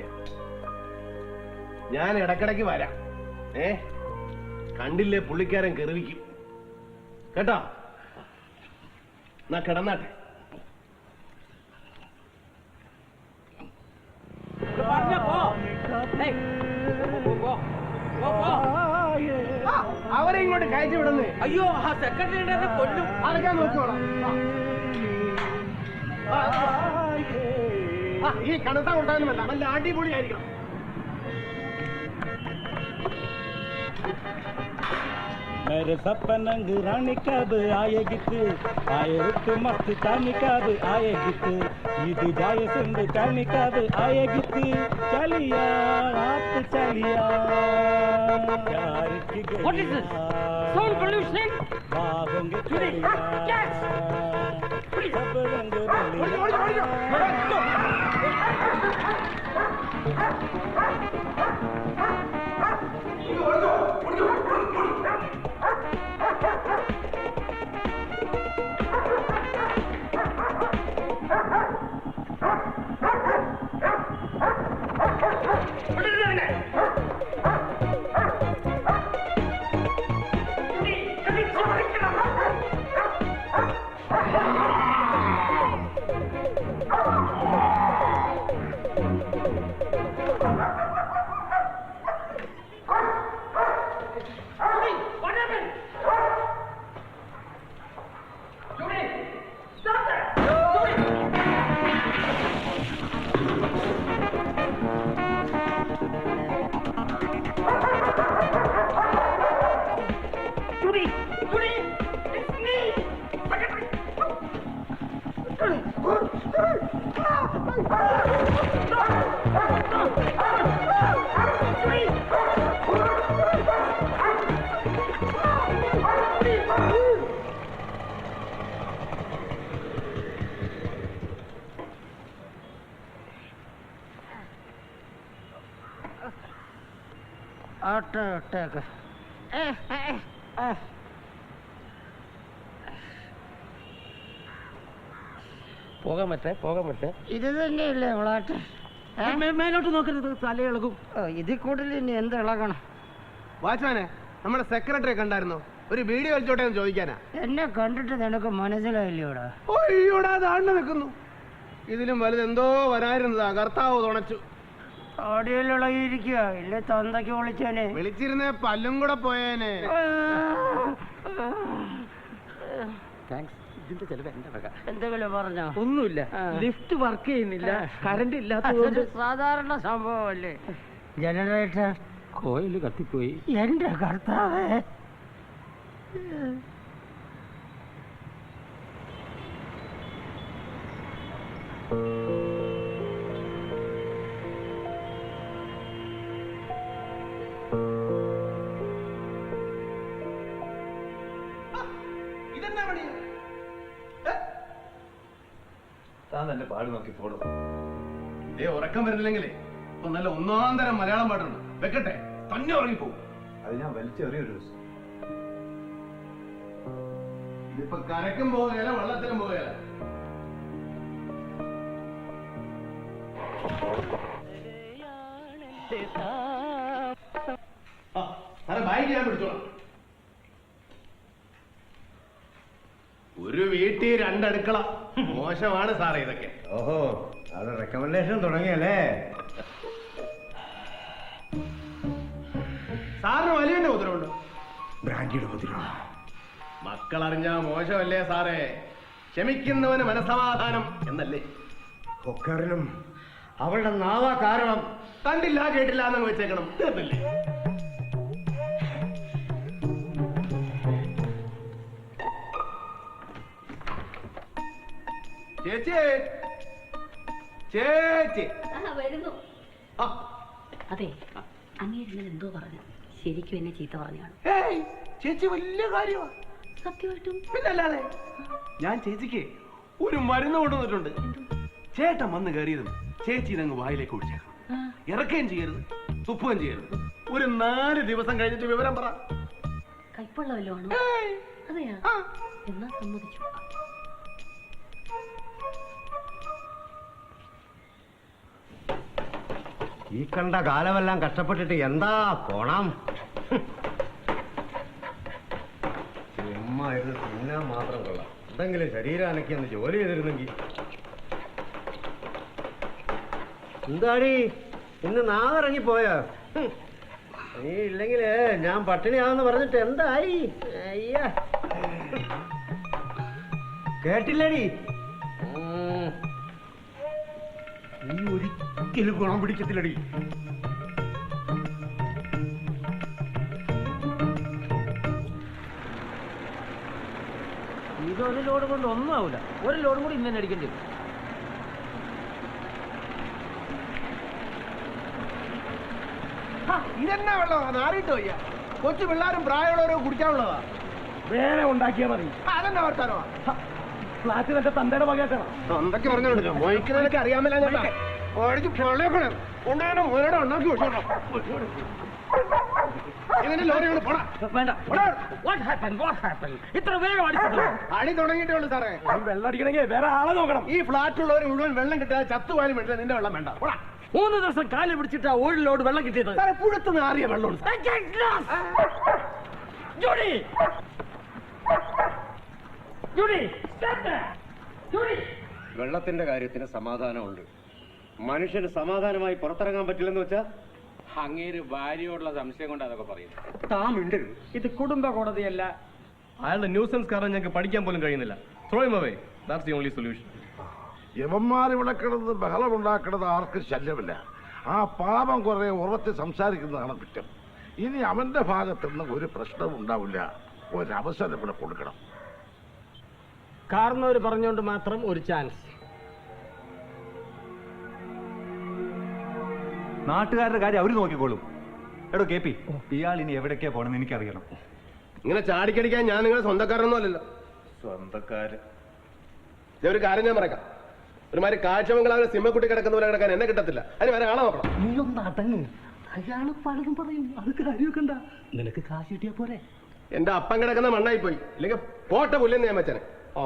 ഞാൻ ഇടക്കിടക്ക് വരാം. കണ്ടില്ലേ പുള്ളിക്കാരൻ കെറിവിക്കും കേട്ടോ. എന്നാ കിടന്നാട്ടെ. അവരെ ഇങ്ങോട്ട് കയറ്റി വിടുന്നേ. അയ്യോ, ആ സെക്രട്ടറി കൊല്ലും. അതൊക്കെ നോക്കിക്കോളാം. ഈ കണത്ത കൊണ്ടാനുമല്ല, നല്ല അടിപൊളിയായിരിക്കണം. मेरे सपनंग रानी कब आएगी तू? आए रुक मस्त कानी कब आएगी तू? ईद जाए सिंध कानी कब आएगी तू? चलिया आप चलिया प्यार की गलियां. What is this? Sound pollution? बाहोंगे चलिया सब रंग रलिया. പോകാൻ പറ്റേ ഇത് തന്നെയല്ലേ ഇളാട്ടെ? മേലോട്ട് നോക്കരുത്, തല ഇളകും. ഇതിൽ കൂടുതൽ ഇനി എന്ത് ഇളകണം? വാച്ച്മാനെ, നമ്മുടെ സെക്രട്ടറിയെ കണ്ടായിരുന്നോ? ഒരു ബീഡി വലിച്ചോട്ടെ എന്ന് ചോദിക്കാനാ. എന്നെ കണ്ടിട്ട് നിനക്ക് മനസ്സിലായില്ലോടാ? അയ്യോടാ താണ്ട് നിൽക്കുന്നു. ഇതിലും വലുത് എന്തോ വരായിരുന്നതാ, കർത്താവ് തുണച്ചു. ഓടിയിലുളകിയിരിക്കുക ഇല്ലേ തന്തയ്ക്ക് വിളിച്ചേനെ. വിളിച്ചിരുന്നേ പല്ലും കൂടെ പോയേനെ. ഇതിന്റെ ചെലവ് എന്റെ വക. എന്തെങ്കിലും പറഞ്ഞോ? ഒന്നുമില്ല, ലിഫ്റ്റ് വർക്ക് ചെയ്യുന്നില്ല, കറണ്ട് ഇല്ലാത്തത് സാധാരണ സംഭവമല്ലേ. Generator coil കത്തിപ്പോയി. എന്റെ കർത്താവേ. ഇതെന്നാ പണി? താൻ തന്നെ പാട് നോക്കി പോടും. ഉറക്കം വരുന്നില്ലെങ്കിലേ ഇപ്പൊ നല്ല ഒന്നാം തരം മലയാളം പാട്ടുണ്ട്, വെക്കട്ടെ, തന്നെ ഉറങ്ങിപ്പോകും. അത് ഞാൻ വലിച്ചെറിയൊരു ദിവസം. ഇതിപ്പോ കരക്കും പോകുകയല്ല, വെള്ളത്തിലും പോകുകയല്ല. ബാഗ് ഞാൻ പിടിച്ചോളാം. ഒരു വീട്ടിൽ രണ്ടടുക്കള, മോശമാണ് സാറേ ഇതൊക്കെ. ഓഹോ, അത് റെക്കമെൻഡേഷൻ തുടങ്ങിയല്ലേ? സാറിന് വലിയ ഉത്തരവുണ്ട്. ബ്രാൻഡിയുടെ ഉപദ്രവം മക്കളറിഞ്ഞാ മോശമല്ലേ സാറേ? ക്ഷമിക്കുന്നവന് മനസമാധാനം എന്നല്ലേ? ഒക്കറിനും അവളുടെ നാവ കാരണം. കണ്ടില്ല കേട്ടില്ല എന്നങ്ങ് വെച്ചേക്കണം, തീർന്നില്ലേ? ചേച്ചി, ചേച്ചി വരുന്നു. അതെ, അങ്ങേരുന്നത് എന്തോ പറഞ്ഞു, ശരിക്കും എന്നെ ചീത്ത പറഞ്ഞാണ്. ചേച്ചി വലിയ കാര്യമാണ്. സത്യമായിട്ടും? പിന്നല്ലാതെ. ഞാൻ ചേച്ചിക്ക് ഒരു മരുന്ന് കൊണ്ടുവന്നിട്ടുണ്ട്. ചേട്ടൻ വന്ന് കയറിയതും ചേച്ചി ഇതങ്ങ് വായിലേക്ക് ഒഴിച്ചേക്കണം. ഇറക്കുകയും ചെയ്യരുത്, തുപ്പുകയും ചെയ്യരുത്. ഒരു 4 ദിവസം കഴിഞ്ഞിട്ട് വിവരം പറ. കൈപ്പുള്ള വല്ലോ ആണോ? അതെയാ? എന്നാ സമ്മതിച്ചു. ഈ കണ്ട കാലമെല്ലാം കഷ്ടപ്പെട്ടിട്ട് എന്താ കോണം? ചുമ്മായിരുന്നു തിന്നാൻ മാത്രം കൊള്ളാം. എന്തെങ്കിലും ശരീരം അനക്കിയൊന്ന് ജോലി ചെയ്തിരുന്നെങ്കിൽ. എന്താടി ഇന്ന് നാവിറങ്ങിപ്പോയോ? നീ ഇല്ലെങ്കില് ഞാൻ പട്ടിണിയാണെന്ന് പറഞ്ഞിട്ട് എന്തായി? അയ്യ, കേട്ടില്ലടി? നീ ഒരിക്കലും ഗുണം പിടിക്കത്തില്ലടി. ഇതൊരു ലോഡ് കൊണ്ട് ഒന്നും ആവില്ല. ഒരു ലോഡും കൂടി ഇന്ന് തന്നെ അടിക്കേണ്ടി വരും. ഇതെന്നാ വെള്ളം നാറിയിട്ട് വയ്യ. കൊച്ചു പിള്ളേരും പ്രായമുള്ളവരോ കുടിക്കാനുള്ളതാ. വേറെ ഉണ്ടാക്കിയാ മതി. അതെന്നാ വർത്താനോ? ഫ്ലാറ്റ് തന്റെ തന്തയുടെ വകയാക്കണം. എന്തൊക്കെ പറഞ്ഞോണ്ടിരിക്കും? മോയിക്കുന്നതൊക്കെ അറിയാമല്ല. ഞാൻ ഓടിച്ച് പൊള്ളേക്കണം കൊണ്ടുപോയി മോനോടെ ഉണ്ടാക്കി വെച്ചോളാം. ഇതിന്റെ ലോറികൾ പോടാ. വേണ്ട. ഇത്ര വേഗം അടി തുടങ്ങിയിട്ടേ ഉള്ളൂ സാറേ. വെള്ളം അടിക്കണമെങ്കിൽ വേറെ ആളെ നോക്കണം. ഈ ഫ്ലാറ്റിലുള്ളവർ മുഴുവൻ വെള്ളം കിട്ടാതെ ചത്തുപോയാലും വേണ്ട, നിന്റെ വെള്ളം വേണ്ട. പോടാ. 3 ദിവസം കാല് പിടിച്ചിട്ടാ ഒരു ലോഡ് വെള്ളം കിട്ടിയത്. സാറേ പുഴത്തുനിന്ന് ആറിയ വെള്ളമുണ്ട്. വെള്ളത്തിന്റെ കാര്യത്തിന് സമാധാനമുണ്ട്. മനുഷ്യന് സമാധാനമായി പുറത്തിറങ്ങാൻ പറ്റില്ലെന്ന് വെച്ചാ അങ്ങേര് ഭാര്യയോടുള്ള സംശയം കൊണ്ട് അതൊക്കെ പറയുന്നു. താൻ മിണ്ടരുത്. ഇത് കുടുംബ കോടതിയല്ല. അയാളുടെ ന്യൂസൻസ് കാരണം ഞങ്ങൾക്ക് പഠിക്കാൻ പോലും കഴിയുന്നില്ല. Throw him away. That's the only solution. യവന്മാർ ഇവിടെ കിടന്ന് ബഹളമുണ്ടാക്കുന്നത് ആർക്കും ശല്യമില്ല. ആ പാപം കുറെ ഉറച്ച് സംസാരിക്കുന്നതാണ് കുറ്റം. ഇനി അവന്റെ ഭാഗത്തുനിന്ന് ഒരു പ്രശ്നവും ഉണ്ടാവില്ല. ഒരവസരം ഇവിടെ കൊടുക്കണം. കാരണവര് പറഞ്ഞുകൊണ്ട് മാത്രം ഒരു ചാൻസ്. നാട്ടുകാരുടെ കാര്യം അവര് നോക്കിക്കോളും. എടോ കെ പി, ഇയാൾ ഇനി എവിടേക്കാ പോണെന്ന് എനിക്കറിയണം. ഇങ്ങനെ ചാടിക്കടിക്കാൻ ഞാൻ നിങ്ങളുടെ സ്വന്തക്കാരൊന്നും അല്ലല്ലോ. സ്വന്തക്കാര് ഒരു കാര്യം ഞാൻ പറയാം. ഒരുമാതിരി കാഴ്ചമംഗളാവിലെ സിമ്മക്കുട്ടി കിടക്കുന്നവരെ കിടക്കാൻ എന്നെ കിട്ടത്തില്ല. അതിന് വേറെ ആളെ നോക്കണം. നീ ഒന്ന് അടങ്ങ്. അയാള് പലതും പറയും, അത് കാര്യമൊക്കെ ഉണ്ടാ. നിനക്ക് കാശ് കിട്ടിയാ പോരെ? എന്റെ അപ്പം കിടക്കുന്ന മണ്ണായി പോയി. ഇല്ലെങ്കിൽ പോട്ട പുല്ലെന്ന് ഞാൻ വെച്ചനെ. Oh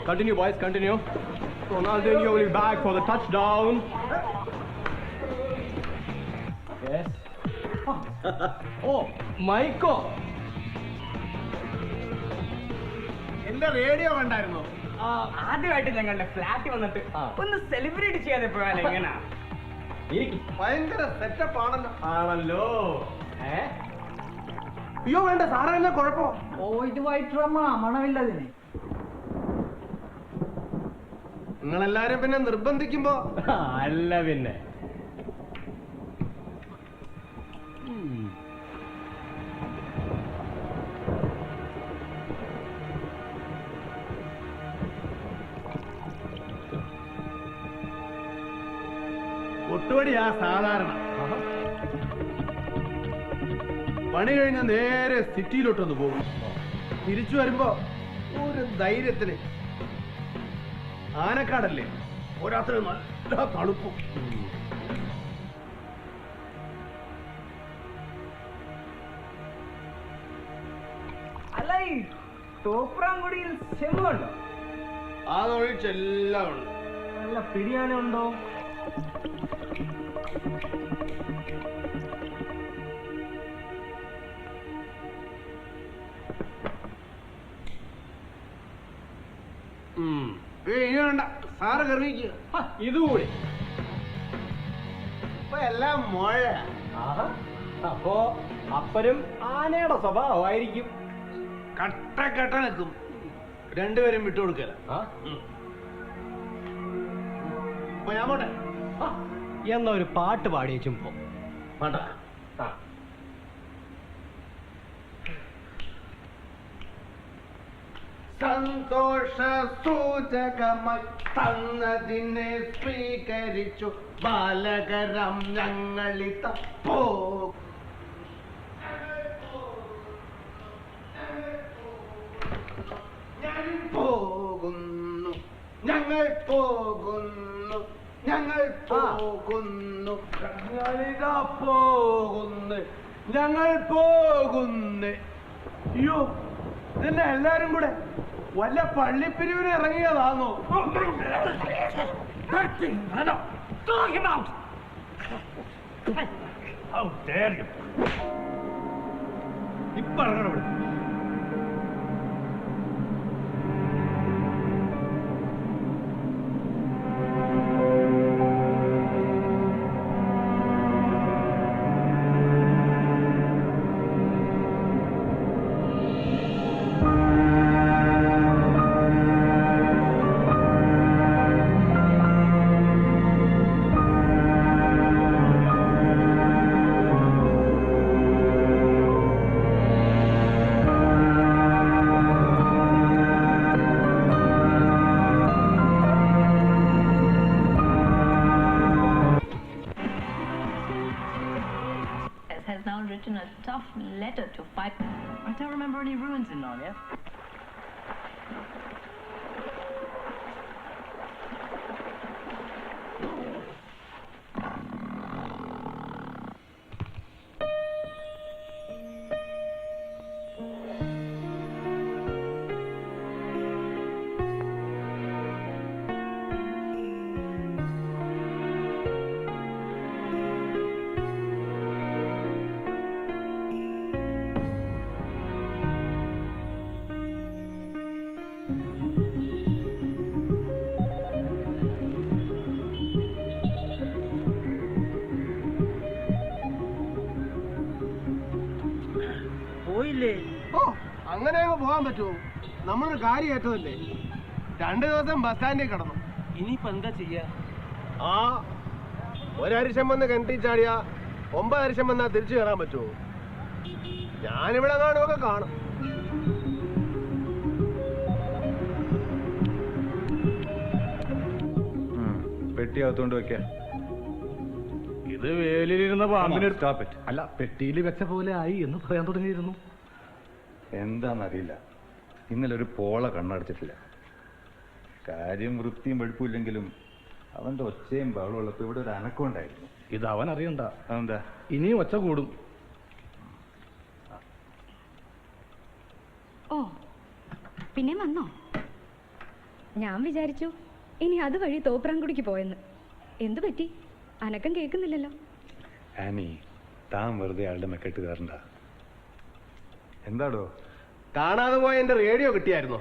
continue boys, continue. Ronaldinho is back for the touchdown. Yes. Oh, Maiko. എന്റെ റേഡിയോ കണ്ടായിരുന്നോ? ആദ്യമായിട്ട് ഞങ്ങളുടെ ഫ്ലാറ്റ് വന്നിട്ട് ഒന്ന് സെലിബ്രേറ്റ് ചെയ്യാതെ പോയാൽ എങ്ങനാ? ഭയങ്കര സെറ്റപ്പ് ആണല്ലോ. ആണല്ലോ. അയ്യോ വേണ്ട, സാറേ എന്നാ കുഴപ്പമോ? ഓ, ഇത് വൈറ്റ് റമ്മ, മണമില്ലതിന്. നിങ്ങളെല്ലാരും പിന്നെ നിർബന്ധിക്കുമ്പോ അല്ല പിന്നെ. ഒട്ടുപടിയാ സാധാരണ. പണി കഴിഞ്ഞ് നേരെ സിറ്റിയിലോട്ടൊന്ന് പോകും. തിരിച്ചു വരുമ്പോ ഒരു ധൈര്യത്തിന് ആനക്കാടല്ലേ, ഒരാത്ര നല്ല തണുപ്പും. അല്ല, ഈ തോപ്രാംകുടിയിൽ ചെമ്പുണ്ടോ? അതൊഴിച്ചെല്ലാം ഉണ്ട്. നല്ല പിടിയാനുണ്ടോ? ഇനി വേണ്ട, സാറ് കറിയിക്കുക. ഇതുകൂടി ഇപ്പൊ എല്ലാം മഴ. അപ്പോ അപ്പനും ആനയുടെ സ്വഭാവമായിരിക്കും. കട്ട നിൽക്കും. രണ്ടുപേരും വിട്ടുകൊടുക്കല. അപ്പൊ ഞാൻ പോട്ടെ. എന്നാ ഒരു പാട്ട് പാടിയേച്ചും പോ. വേണ്ട. സന്തോഷ സൂചകമായി തന്നതിനെ സ്വീകരിച്ചു ബാലകരം ഞങ്ങളിത പോകുന്നു, ഞങ്ങൾ പോകുന്നു, ഞങ്ങൾ പോകുന്നു, ഞങ്ങളിതാ പോകുന്നു, ഞങ്ങൾ പോകുന്നു. അയ്യോ, ഇതന്നെ എല്ലാരും കൂടെ വല്ല പള്ളിപ്പിരിവിന് ഇറങ്ങിയതാണോ? ഇപ്പൊ ഇറങ്ങണം. has now written a tough letter to fight. I don't remember any ruins in Narnia. ഓ, അങ്ങനെ അങ്ങ് പോകാൻ പറ്റുമോ? നമ്മളൊരു കാര്യം ഏറ്റതല്ലേ. 2 ദിവസം ബസ് സ്റ്റാൻഡിൽ കിടന്നു. ഇനിയിപ്പോ എന്താ ചെയ്യാ? ആ, ഒരരിശം വന്ന് കിണറ്റി ചാടിയാ 9 അരിശം വന്നാ തിരിച്ചു കയറാൻ പറ്റുമോ? ഞാനിവിടെ കാണുമൊക്കെ കാണും. പെട്ടിയകത്തോണ്ട് വെക്കാം. ഇത് വേലിലിരുന്ന പാമ്പിനെടുത്ത് അല്ല, പെട്ടിയിൽ വെച്ച പോലെ ആയി എന്ന് പറയാൻ തുടങ്ങിയിരുന്നു. എന്താന്നറിയില്ല, ഇന്നലെ ഒരു പോള കണ്ണടച്ചിട്ടില്ല. കാര്യം വൃത്തിയും വെളുപ്പില്ലെങ്കിലും അവന്റെ ഒച്ചയും ബഹളമുള്ളപ്പോ ഇവിടെ ഒരു അനക്കം ഉണ്ടായിരുന്നു. ഇത് അവൻ അറിയണ്ട. അതെന്താ? ഇനിയും ഒച്ച കൂടും. ഓ, പിന്നെ വന്നോ? ഞാൻ വിചാരിച്ചു ഇനി അതുവഴി തോപ്രാംകുടിക്ക് പോയെന്ന്. എന്തു പറ്റി? അനക്കം കേൾക്കുന്നില്ലല്ലോ. ആനി, താൻ വെറുതെ അയാളുടെ മെക്കെട്ട് കയറണ്ട. എന്താടോ? കാണാതെ പോയ എന്റെ റേഡിയോ കിട്ടിയായിരുന്നോ?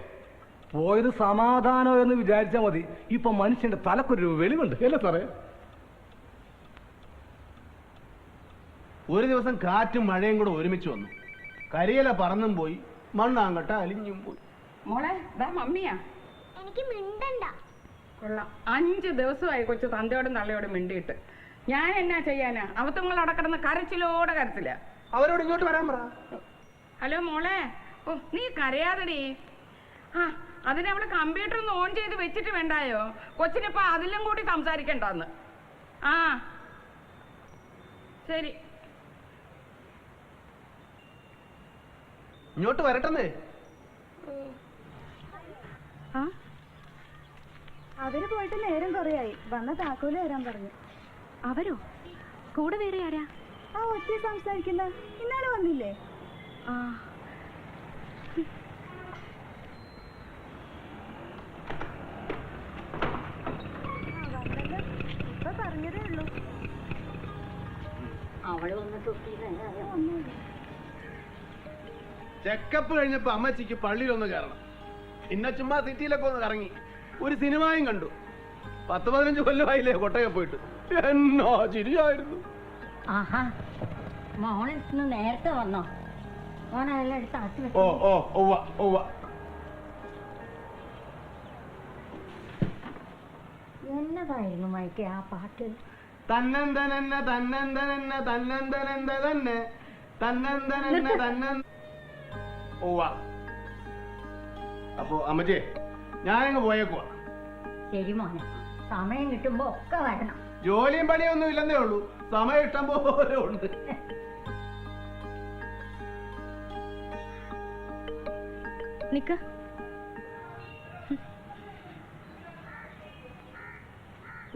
പോയത് സമാധാനം എന്ന് വിചാരിച്ചാൽ മതി. ഇപ്പൊ മനുഷ്യന്റെ തലക്കൊരു വെളിവുണ്ട് അല്ലേ സാറേ? ഒരു ദിവസം കാറ്റും മഴയും കൂടെ ഒരുമിച്ച് വന്നു. കരിയില പറന്നും പോയി, മണ്ണാങ്കട്ട അലിഞ്ഞും പോയി. മോളെ ദാ മമ്മിയാ. എനിക്ക് മിണ്ടണ്ട. കൊള്ളാം, 5 ദിവസമായി കൊച്ചു തന്തയോടും തള്ളയോടും മിണ്ടിയിട്ട്. ഞാൻ എന്നാ ചെയ്യാനാ? അവത്തങ്ങൾ അവിടെ കിടന്ന് കരച്ചിലോടെ കരച്ചില്ല. അവരോട് ഇങ്ങോട്ട് വരാൻ പറ. ഹലോ മോളെ, ഓ നീ കരയാതടി. ആ അതിനവള് കമ്പ്യൂട്ടർ ഒന്ന് ഓൺ ചെയ്ത് വെച്ചിട്ട് വേണ്ടായോ? കൊച്ചിനിപ്പോ അതിലും കൂടി സംസാരിക്കണ്ടെന്ന്. ആ ശരി. ഇങ്ങോട്ട് വരട്ടെന്നേ. അവര് പോയിട്ട് നേരം കുറയായി. വന്ന താക്കോല് തരാൻ പറഞ്ഞു. അവരോ? കൂടെ വേറെ ആരാ? ആ ഒറ്റ സംസാരിക്കുന്ന ഇന്നാള് വന്നില്ലേ? ആ ഇപ്പൊ പറഞ്ഞതേ ഉള്ളൂ. അവള് വന്നിട്ട് ചെക്കപ്പ് കഴിഞ്ഞപ്പോ അമ്മച്ചിക്ക് പള്ളിയിലൊന്ന് കയറണം. പിന്നെ ചുമ്മാ സിറ്റിയിലൊക്കെ ഒന്ന് കറങ്ങി ഒരു സിനിമയും കണ്ടു. 10-15 കൊല്ലമായില്ലേ കൊട്ടയൊക്കെ പോയിട്ട്. എന്നോ ചിരിയായിരുന്നു. ആഹാ, മോളിന്ന് നേരത്തെ വന്നോ? മോനെല്ലാം എടുത്ത് ആറ്റി ഓ ഓ ഒവ്വ ഒവ്വ. എന്നതായിരുന്നു മൈക്കെ ആ പാട്ട്? തന്നന്തനെന്ന തന്നന്തനെന്ന തന്നന്തനെന്ത തന്നെ തന്നന്തനെന്ന തന്ന. ഒവ്വ. അപ്പോ അമ്മച്ചേ ഞാനങ്ങ് പോയേക്കുവാ. ശരി മോനെ, സമയം കിട്ടുമ്പോ ഒക്കെ വരണം. ജോലിയും പണിയൊന്നും ഇല്ലെന്നേ ഉള്ളൂ, സമയം ഇഷ്ടം പോലെ ഉണ്ട്. നിക്ക.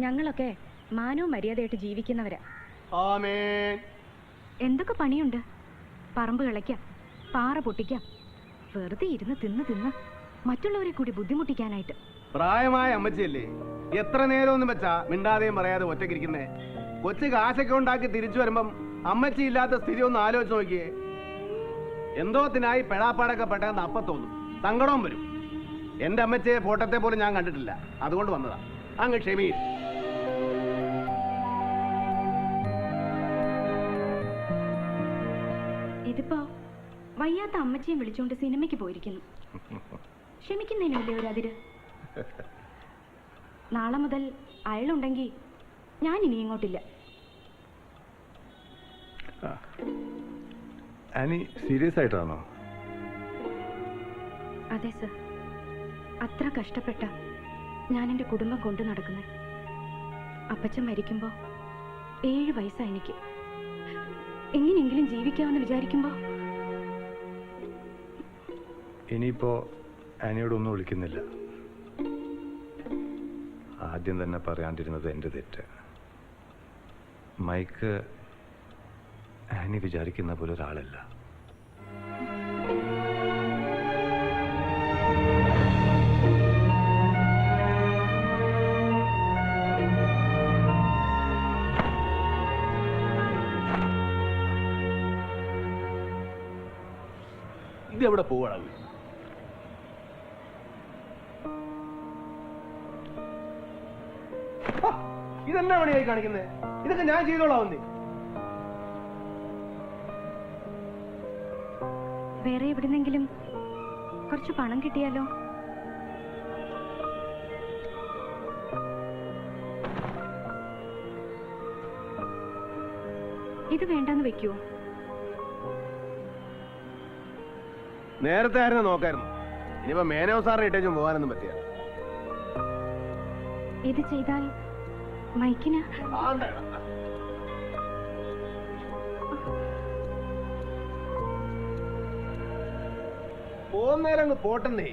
ഞങ്ങളൊക്കെ മാനവും മര്യാദയായിട്ട് ജീവിക്കുന്നവരാ. ആമേൻ. എന്തൊക്കെ പണിയുണ്ട്? പറമ്പ് കിളയ്ക്കാം, പാറ പൊട്ടിക്കാം, വെറുതെ ഇരുന്ന് തിന്ന് മറ്റുള്ളവരെ കൂടി ബുദ്ധിമുട്ടിക്കാനായിട്ട്. പ്രായമായ അമ്മച്ചിയല്ലേ, എത്ര നേരമൊന്നും വെച്ചാ മിണ്ടാതെയും പറയാതെ ഒറ്റക്കിരിക്കുന്നേ. കൊച്ചു കാശൊക്കെ ഉണ്ടാക്കി തിരിച്ചു വരുമ്പം അമ്മച്ചി ഇല്ലാത്ത സ്ഥിതി ഒന്ന് ആലോചിച്ച് നോക്കിയേ. എന്തോത്തിനായി പെടാപ്പാടൊക്കെ പെട്ടെന്ന് അപ്പ തോന്നും, സങ്കടവും വരും. എന്റെ അമ്മച്ചിയെ ഫോട്ടത്തെ പോലും ഞാൻ കണ്ടിട്ടില്ല, അതുകൊണ്ട് വന്നതാ. അങ്ങ് ക്ഷമീ. ഇതിപ്പോ വയ്യാത്ത അമ്മച്ചിയും വിളിച്ചുകൊണ്ട് സിനിമയ്ക്ക് പോയിരിക്കുന്നു. ക്ഷമിക്കുന്നതിനല്ലേ ഒരു അതിര്? നാളെ മുതൽ അയാളുണ്ടെങ്കിൽ ഞാൻ ഇനി ഇങ്ങോട്ടില്ല. ആനി സീരിയസ് ആയിട്ടാണോ? അതെ സർ, അത്ര കഷ്ടപ്പെട്ട ഞാൻ എൻ്റെ കുടുംബം കൊണ്ടു നടക്കുന്നത്. അപ്പച്ചൻ മരിക്കുമ്പോൾ 7 വയസ്സായി എനിക്ക്. എങ്ങനെയെങ്കിലും ജീവിക്കാമെന്ന് വിചാരിക്കുമ്പോ ഇനിയിപ്പോ ആനിയോടൊന്നും വിളിക്കുന്നില്ല. ആദ്യം തന്നെ പറയാണ്ടിരുന്നത് എൻ്റെ തെറ്റ്. മൈക്ക് ആനി വിചാരിക്കുന്ന പോലെ ഒരാളല്ല. ഇതെവിടെ പോവാണ്? ഇതെന്നാ പണിയായി കാണിക്കുന്നത്? ഇതൊക്കെ ഞാൻ ചെയ്തോളാവുന്നേ. വേറെ എവിടുന്നെങ്കിലും കുറച്ച് പണം കിട്ടിയാലോ? ഇത് വേണ്ടെന്ന് വെക്കുവോ? നേരത്തെ ആയിരുന്നു നോക്കായിരുന്നു. ഇനിയിപ്പോ മേനോ സാറിനെ ഇട്ടേച്ചും പോകാനൊന്നും പറ്റിയ. ഇത് ചെയ്താൽ മൈക്കിന് പോകുന്നേരം അങ്ങ് പോട്ടെന്നേ.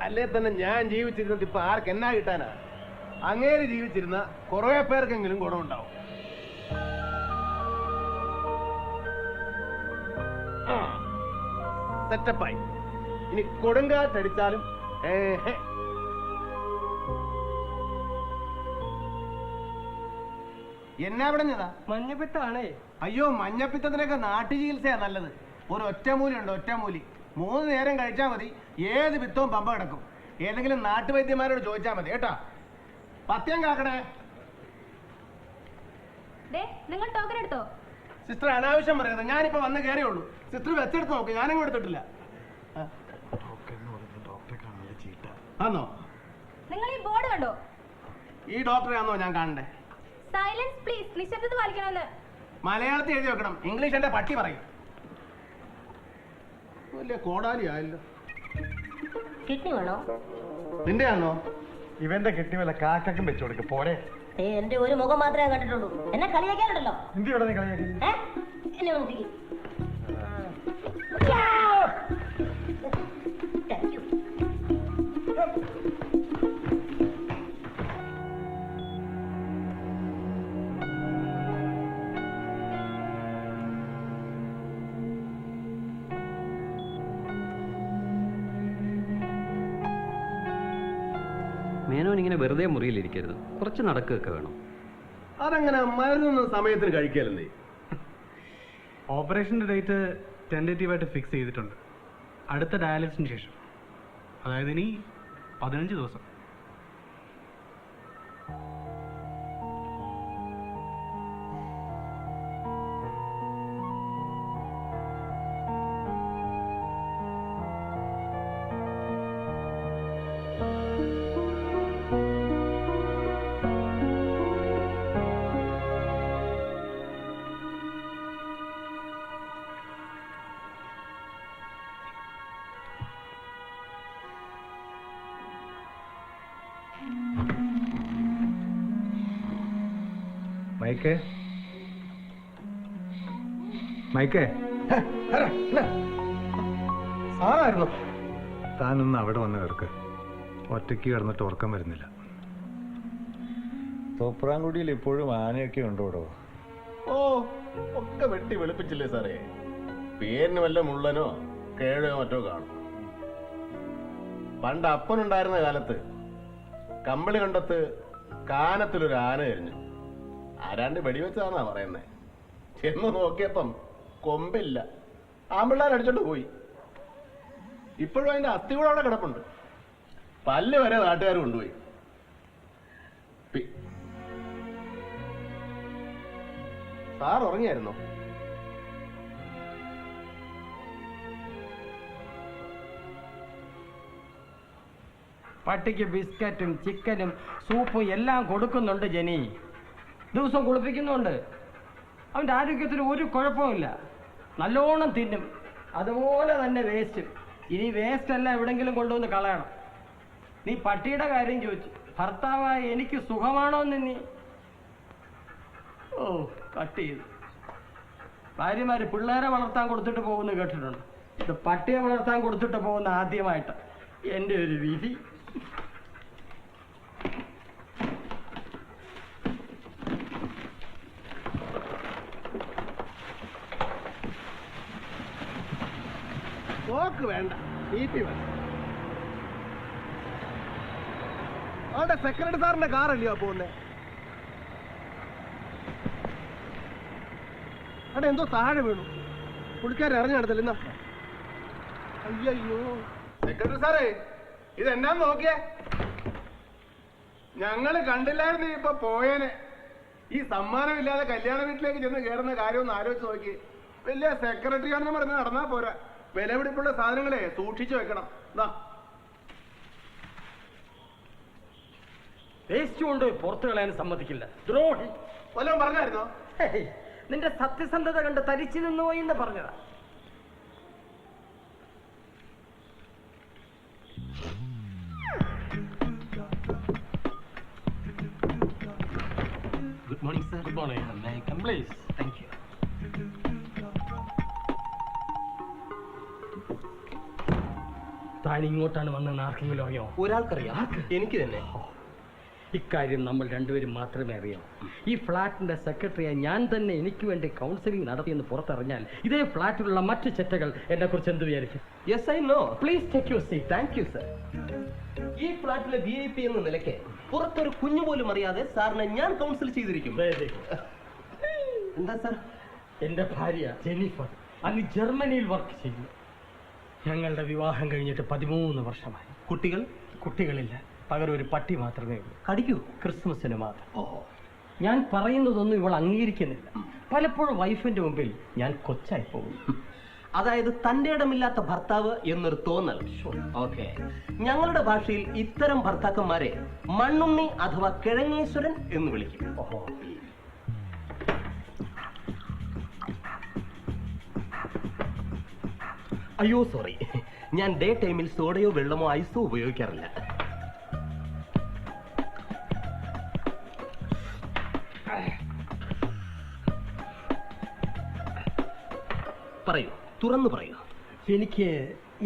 അല്ലേ തന്നെ ഞാൻ ജീവിച്ചിരുന്നത് ഇപ്പൊ ആർക്ക് എന്നാ കിട്ടാനാ? അങ്ങേര് ജീവിച്ചിരുന്ന കുറെ പേർക്കെങ്കിലും ഗുണമുണ്ടാവും. സെറ്റപ്പായി. ഇനി കൊടുങ്കാറ്റടിച്ചാലും എന്നാ പിടഞ്ഞതാ? മഞ്ഞപ്പിത്താണേ. അയ്യോ, മഞ്ഞപ്പിത്തത്തിനൊക്കെ നാട്ടു ചികിത്സയാ നല്ലത്. ഒരു ഒറ്റമൂലി ഉണ്ട്, ഒറ്റമൂലി. 3 നേരം കഴിച്ചാൽ മതി, ഏത് പിത്തവും പമ്പ കിടക്കും. ഏതെങ്കിലും നാട്ടുവൈദ്യന്മാരോട് ചോദിച്ചാൽ മതി കേട്ടാ. പത്യം കാക്കണേ. നിങ്ങൾ ടോക്കൺ എടുത്തോ? സിസ്റ്റർ അനാവശ്യം പറയുന്നത്. ഞാനിപ്പോ വന്ന് കയറിയുള്ളൂ. സിസ്റ്റർ വെച്ചെടുത്ത് നോക്ക്, ഞാനും എടുത്തിട്ടില്ല. ആന്നോ? നിങ്ങൾ ഈ ബോർഡ് കണ്ടോ? ഈ ഡോക്ടറെ ആണോ ഞാൻ കാണണ്ടേ? സൈലൻസ് പ്ലീസ്, നിശബ്ദത പാലിക്കണമെന്ന് മലയാളത്തിൽ എഴുതി വെക്കണം, ഇംഗ്ലീഷ് എന്റെ പട്ടി പറയും. വലിയ കോടാലി ആയല്ലോ. കിഡ്നി വേണോ? നിന്റെ ആണോ? ഇവന്റെ കിട്ടി വല്ല കാക്കും വെച്ചു കൊടുക്ക് പോരെ. എന്റെ ഒരു മുഖം മാത്രമേ കണ്ടിട്ടുള്ളൂ. എന്നെ കളിയാക്കാനുണ്ടല്ലോ. എന്തിയോടെ നീ കളിയാക്കി? എന്നെ നോക്കി. മേനോൻ ഇങ്ങനെ വെറുതെ മുറിയിലിരിക്കരുത്, കുറച്ച് നടക്കുകയൊക്കെ വേണം. അതങ്ങനെ മരുന്നൊന്നും സമയത്തിന് കഴിക്കലല്ലേ? ഓപ്പറേഷൻ്റെ ഡേറ്റ് ടെൻറ്റേറ്റീവായിട്ട് ഫിക്സ് ചെയ്തിട്ടുണ്ട്. അടുത്ത ഡയാലിസിന് ശേഷം, അതായത് ഇനി 15 ദിവസം. മൈക്കേ, മൈക്കേ, സാറായിരുന്നു. താനൊന്ന് അവിടെ വന്ന് കിടക്ക്. ഒറ്റയ്ക്ക് കിടന്നിട്ട് ഉറക്കം വരുന്നില്ല. തോപ്രാങ്കുടിയിൽ ഇപ്പോഴും ആനയൊക്കെ ഉണ്ടോടോ? ഓ, ഒക്കെ വെട്ടി വെളുപ്പിച്ചില്ലേ സാറേ. പേരിന് വല്ല മുള്ളനോ കേഴോ മറ്റോ കാണും. പണ്ട് അപ്പനുണ്ടായിരുന്ന കാലത്ത് കമ്പിളി കണ്ടത്ത് കാനത്തിലൊരു ആന കഴിഞ്ഞു. ആരാണ്ട് വെടിവെച്ചതാന്നാ പറയുന്നേ. ചെന്ന് നോക്കിയപ്പം കൊമ്പില്ല. ആമ്പിള്ളാർ അടിച്ചോണ്ട് പോയി. ഇപ്പോഴും അതിന്റെ അസ്ഥി കൂടെ അവിടെ കിടപ്പുണ്ട്. പല്ല് വരെ നാട്ടുകാർ കൊണ്ടുപോയി. സാർ ഉറങ്ങിയായിരുന്നോ? പട്ടിക്ക് ബിസ്ക്കറ്റും ചിക്കനും സൂപ്പും എല്ലാം കൊടുക്കുന്നുണ്ട് ജനി. ദിവസം കുളിപ്പിക്കുന്നുണ്ട്. അവൻ്റെ ആരോഗ്യത്തിന് ഒരു കുഴപ്പമില്ല. നല്ലോണം തിന്നും, അതുപോലെ തന്നെ വേസ്റ്റ്. ഇനി വേസ്റ്റ് എല്ലാം എവിടെങ്കിലും കൊണ്ടുവന്ന് കളയണം. നീ പട്ടിയുടെ കാര്യം ചോദിച്ചു. ഭർത്താവായ എനിക്ക് സുഖമാണോ എന്ന് നീ കട്ട് ചെയ്തു. ഭാര്യമാര് പിള്ളേരെ വളർത്താൻ കൊടുത്തിട്ട് പോകുന്ന കേട്ടിട്ടുണ്ട്. ഇത് പട്ടിയെ വളർത്താൻ കൊടുത്തിട്ട് പോകുന്ന ആദ്യമായിട്ട്. എൻ്റെ ഒരു വിധി. തോക്ക് വേണ്ട, BP വേണ്ട. അവിടെ സെക്രട്ടറി സാറിന്റെ കാറല്ലയോ പോകുന്നേ? അവിടെ എന്തോ താഴെ വീണു. പുള്ളിക്കാരൻ ഇറങ്ങിയെടുത്തല്ല എന്നാ. അയ്യോ, സെക്രട്ടറി സാറേ, ഇതെന്നാന്ന് നോക്കിയേ. ഞങ്ങള് കണ്ടില്ലായിരുന്നു ഇപ്പൊ പോയേനെ. ഈ സമ്മാനമില്ലാതെ കല്യാണ വീട്ടിലേക്ക് ചെന്ന് കയറുന്ന കാര്യം ഒന്ന് ആലോചിച്ച് നോക്കി. വലിയ സെക്രട്ടറി ആണെന്ന് പറഞ്ഞ് നടന്നാ പോരാ. വിലപിടിപ്പുള്ള സാധനങ്ങളെ സൂക്ഷിച്ചു വെക്കണം. വേസ്റ്റ് കൊണ്ട് പുറത്തു കളയാൻ സമ്മതിക്കില്ല. ദ്രോഹി. വല്ലതും പറഞ്ഞായിരുന്നോ? നിന്റെ സത്യസന്ധത കണ്ട് തരിച്ചു നിന്നു പോയി എന്ന് പറഞ്ഞതാ. Good morning sir. Good morning. May I come please? Thank you. താൻ ഇങ്ങോട്ടാണ് വന്നെന്ന് ആർക്കെങ്കിലും അറിയോ? ഒരാൾക്കറിയാം, എനിക്ക് തന്നെ. ഇക്കാര്യം നമ്മൾ രണ്ടുപേരും മാത്രമേ അറിയാം. ഈ ഫ്ലാറ്റിന്റെ സെക്രട്ടറിയെ ഞാൻ തന്നെ എനിക്ക് വേണ്ടി കൗൺസിലിംഗ് നടത്തിയെന്ന് പുറത്തറിഞ്ഞാൽ ഇതേ ഫ്ലാറ്റിലുള്ള മറ്റു ചെറ്റകൾ എന്നെ കുറിച്ച് എന്ത് വിചാരിക്കും? Yes I know. Please take your seat. Thank you sir. ഈ ഫ്ലാറ്റിലെ VIP എന്ന നിലയ്ക്ക് പുറത്തൊരു കുഞ്ഞു പോലും അറിയാതെ സാറിനെ ഞാൻ കൗൺസിൽ ചെയ്തിരിക്കും. എന്താ സാർ? എന്റെ ഭാര്യ ജെന്നിഫർ അങ്ങ് ജർമ്മനിയിൽ വർക്ക് ചെയ്യുന്നു. ഞങ്ങളുടെ വിവാഹം കഴിഞ്ഞിട്ട് 13 വർഷമായി. കുട്ടികളില്ല, പകരം ഒരു പട്ടി മാത്രമേ ഉള്ളൂ. കടിക്കൂ? ക്രിസ്മസിന് മാത്രം. ഞാൻ പറയുന്നതൊന്നും ഇവൾ അംഗീകരിക്കുന്നില്ല. പലപ്പോഴും വൈഫിന്റെ മുമ്പിൽ ഞാൻ കൊച്ചായി പോകും. അതായത് തന്റെ ഇടമില്ലാത്ത ഭർത്താവ് എന്നൊരു തോന്നൽ. ഓക്കെ, ഞങ്ങളുടെ ഭാഷയിൽ ഇത്തരം ഭർത്താക്കന്മാരെ മണ്ണുണ്ണി അഥവാ കിഴങ്ങേശ്വരൻ എന്ന് വിളിക്കും. അയ്യോ സോറി, ഞാൻ ഡേ ടൈമിൽ സോഡയോ വെള്ളമോ ഐസോ ഉപയോഗിക്കാറില്ല. പറയൂ, തുറന്നു പറയൂ. എനിക്ക്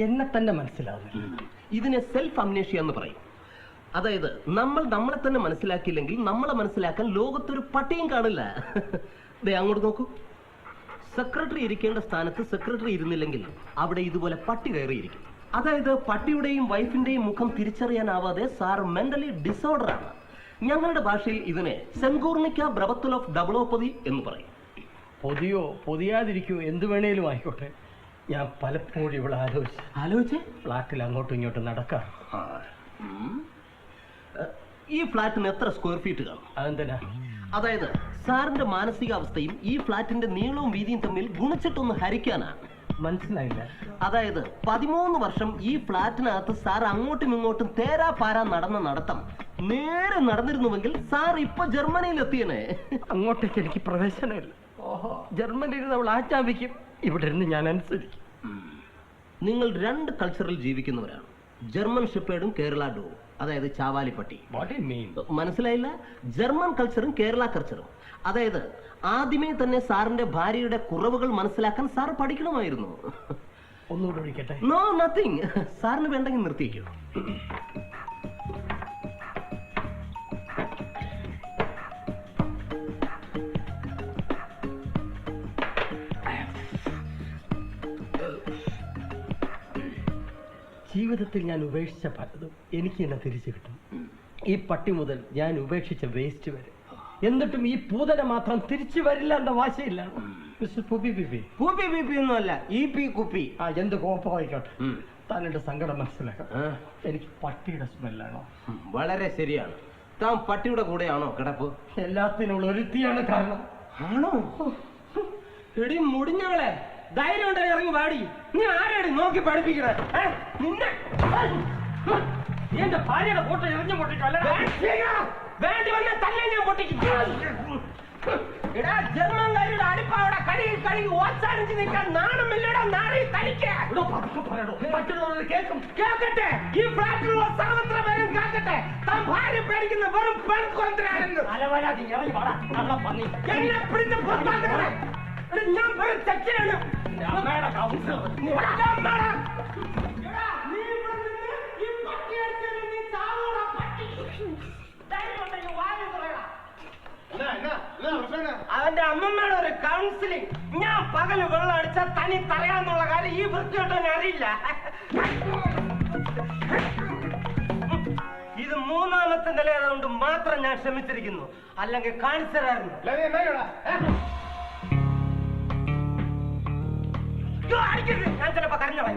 എന്നെ തന്നെ മനസ്സിലാവുന്നില്ല. ഇതിനെ സെൽഫ് അംനേഷ്യ എന്ന് പറയും. അതായത് നമ്മൾ നമ്മളെ തന്നെ മനസ്സിലാക്കിയില്ലെങ്കിൽ നമ്മളെ മനസ്സിലാക്കാൻ ലോകത്തൊരു പട്ടിയും കാണില്ല. ദേ അങ്ങോട്ട് നോക്കൂ. സെക്രട്ടറി ഇരിക്കേണ്ട സ്ഥാനത്ത് സെക്രട്ടറി ഇരുന്നില്ലെങ്കിൽ അവിടെ ഇതുപോലെ പട്ടി കയറിയിരിക്കും. അതായത് പട്ടിയുടെയും വൈഫിന്റെയും മുഖം തിരിച്ചറിയാനാവാതെ സാർ മെന്റലി ഡിസോർഡർ ആണ്. ഞങ്ങളുടെ ഭാഷയിൽ ഇതിനെ സെൻകൂർണിക്ക ബ്രവത്തുൽ ഓഫ് ഡബിളോപ്പതി എന്ന് പറയും. പൊതിയോ പൊതിയാതിരിക്കോ എന്ത് വേണേലും ആയിക്കോട്ടെ, ഞാൻ പലപ്പോഴും ഇവിടെ ആലോചിച്ച് ഫ്ലാറ്റിൽ അങ്ങോട്ടും ഇങ്ങോട്ടും നടക്കാം. ഈ ഫ്ലാറ്റിന് എത്ര സ്ക്വയർ ഫീറ്റ് കാണും? അതെന്തിനാ? അതായത് സാറിന്റെ മാനസികാവസ്ഥയും ഈ ഫ്ലാറ്റിന്റെ നീളവും വീതിയും തമ്മിൽ ഗുണിച്ചിട്ടൊന്ന് ഹരിക്കാനാണ്. മനസ്സിലായില്ല. അതായത് 13 വർഷം ഈ ഫ്ലാറ്റിനകത്ത് സാർ അങ്ങോട്ടും ഇങ്ങോട്ടും തേരാ പാരാ നടന്ന നടത്തം നേരെ നടന്നിരുന്നുവെങ്കിൽ സാർ ഇപ്പൊ ജർമ്മനിയിൽ എത്തിയനെ. അങ്ങോട്ടേക്ക് എനിക്ക് പ്രവേശനമില്ല. ജർമ്മനിയിൽ അവൾ ആജ്ഞാപിക്കും, ഇവിടെ ഇരുന്ന് ഞാൻ അനുസരിക്കും. നിങ്ങൾ 2 കൾച്ചറിൽ ജീവിക്കുന്നവരാണ്. ജർമ്മൻ ഷെപ്പേർഡും കേരള ഡോ, അതായത് ചാവാലിപ്പട്ടി. മനസ്സിലായില്ല? ജർമ്മൻ കൾച്ചറും കേരള കൾച്ചറും. അതായത് ആദ്യമേ തന്നെ സാറിന്റെ ഭാര്യയുടെ കുറവുകൾ മനസ്സിലാക്കാൻ സാർ പഠിക്കണമായിരുന്നു. ഒന്നുകൂടെ ഒഴിക്കട്ടെ? No, nothing. സാറിന് വേണ്ടെങ്കിൽ നിർത്തിക്കോ. ജീവിതത്തിൽ ഞാൻ ഉപേക്ഷിച്ച പലതും എനിക്ക് തന്നെ തിരിച്ചു കിട്ടും. ഈ പട്ടി മുതൽ ഞാൻ ഉപേക്ഷിച്ച വേസ്റ്റ് വരെ. എന്നിട്ടും ഈ പൂതന മാത്രം തിരിച്ചു വരില്ല എന്ന വാശയില്ല. മിസ്റ്റർ പൂപ്പി ഒന്നുമല്ല, കുപ്പി. എന്ത് കോപ്പമായിക്കോട്ടെ, താൻ എന്റെ സങ്കടം മനസ്സിലാക്കാം. എനിക്ക് പട്ടിയുടെ സ്മെല്ലാണോ? വളരെ ശരിയാണ്. താൻ പട്ടിയുടെ കൂടെയാണോ കിടപ്പ്? എല്ലാത്തിനുള്ള ഒരുത്തിയാണ് കാരണം. ആണോ? എടി മുടിഞ്ഞവളെ, ധൈര്യം ഉണ്ടെങ്കിൽ ഇറങ്ങി പാടി. നീ ആരെടി നോക്കി പഠിപ്പിക്കണേ? നിന്നെ എന്റെ ഭാര്യയുടെ ഫോട്ടോ എറിഞ്ഞു പൊട്ടിക്കല്ല. വേണ്ടി വന്ന തന്നെ ഞാൻ പൊട്ടിക്കും. ജർമ്മൻകാരുടെ അടിപ്പാവിടെ കഴുകി ഓച്ചാനിച്ച് നിൽക്കാൻ നാണമില്ലടാ. നാളെ തനിക്ക് കേൾക്കട്ടെ, ഈ ഫ്ലാറ്റിലുള്ള സർവത്ര പേരും കേൾക്കട്ടെ. താൻ ഭാര്യ പേടിക്കുന്ന വെറും പെൺകൊന്തരാണെന്ന്. എന്നെ പിടിച്ച് പുറത്താക്കണേ. ഞാൻ വെറും ചെക്കിനാണ്. അവന്റെ അമ്മമ്മയുടെ ഒരു കൗൺസിലിംഗ്. ഞാൻ പകല് വെള്ളം അടിച്ചാൽ തനി തറയാന്നുള്ള കാര്യം ഈ വൃത്തിയോട്ടൊന്നും അറിയില്ല. ഇത് 3ാമത്തെ നിലയായതുകൊണ്ട് മാത്രം ഞാൻ ക്ഷമിച്ചിരിക്കുന്നു. അല്ലെങ്കിൽ കാണിച്ചതായിരുന്നു. ഞാൻ ചിലപ്പോ കരഞ്ഞവൻ.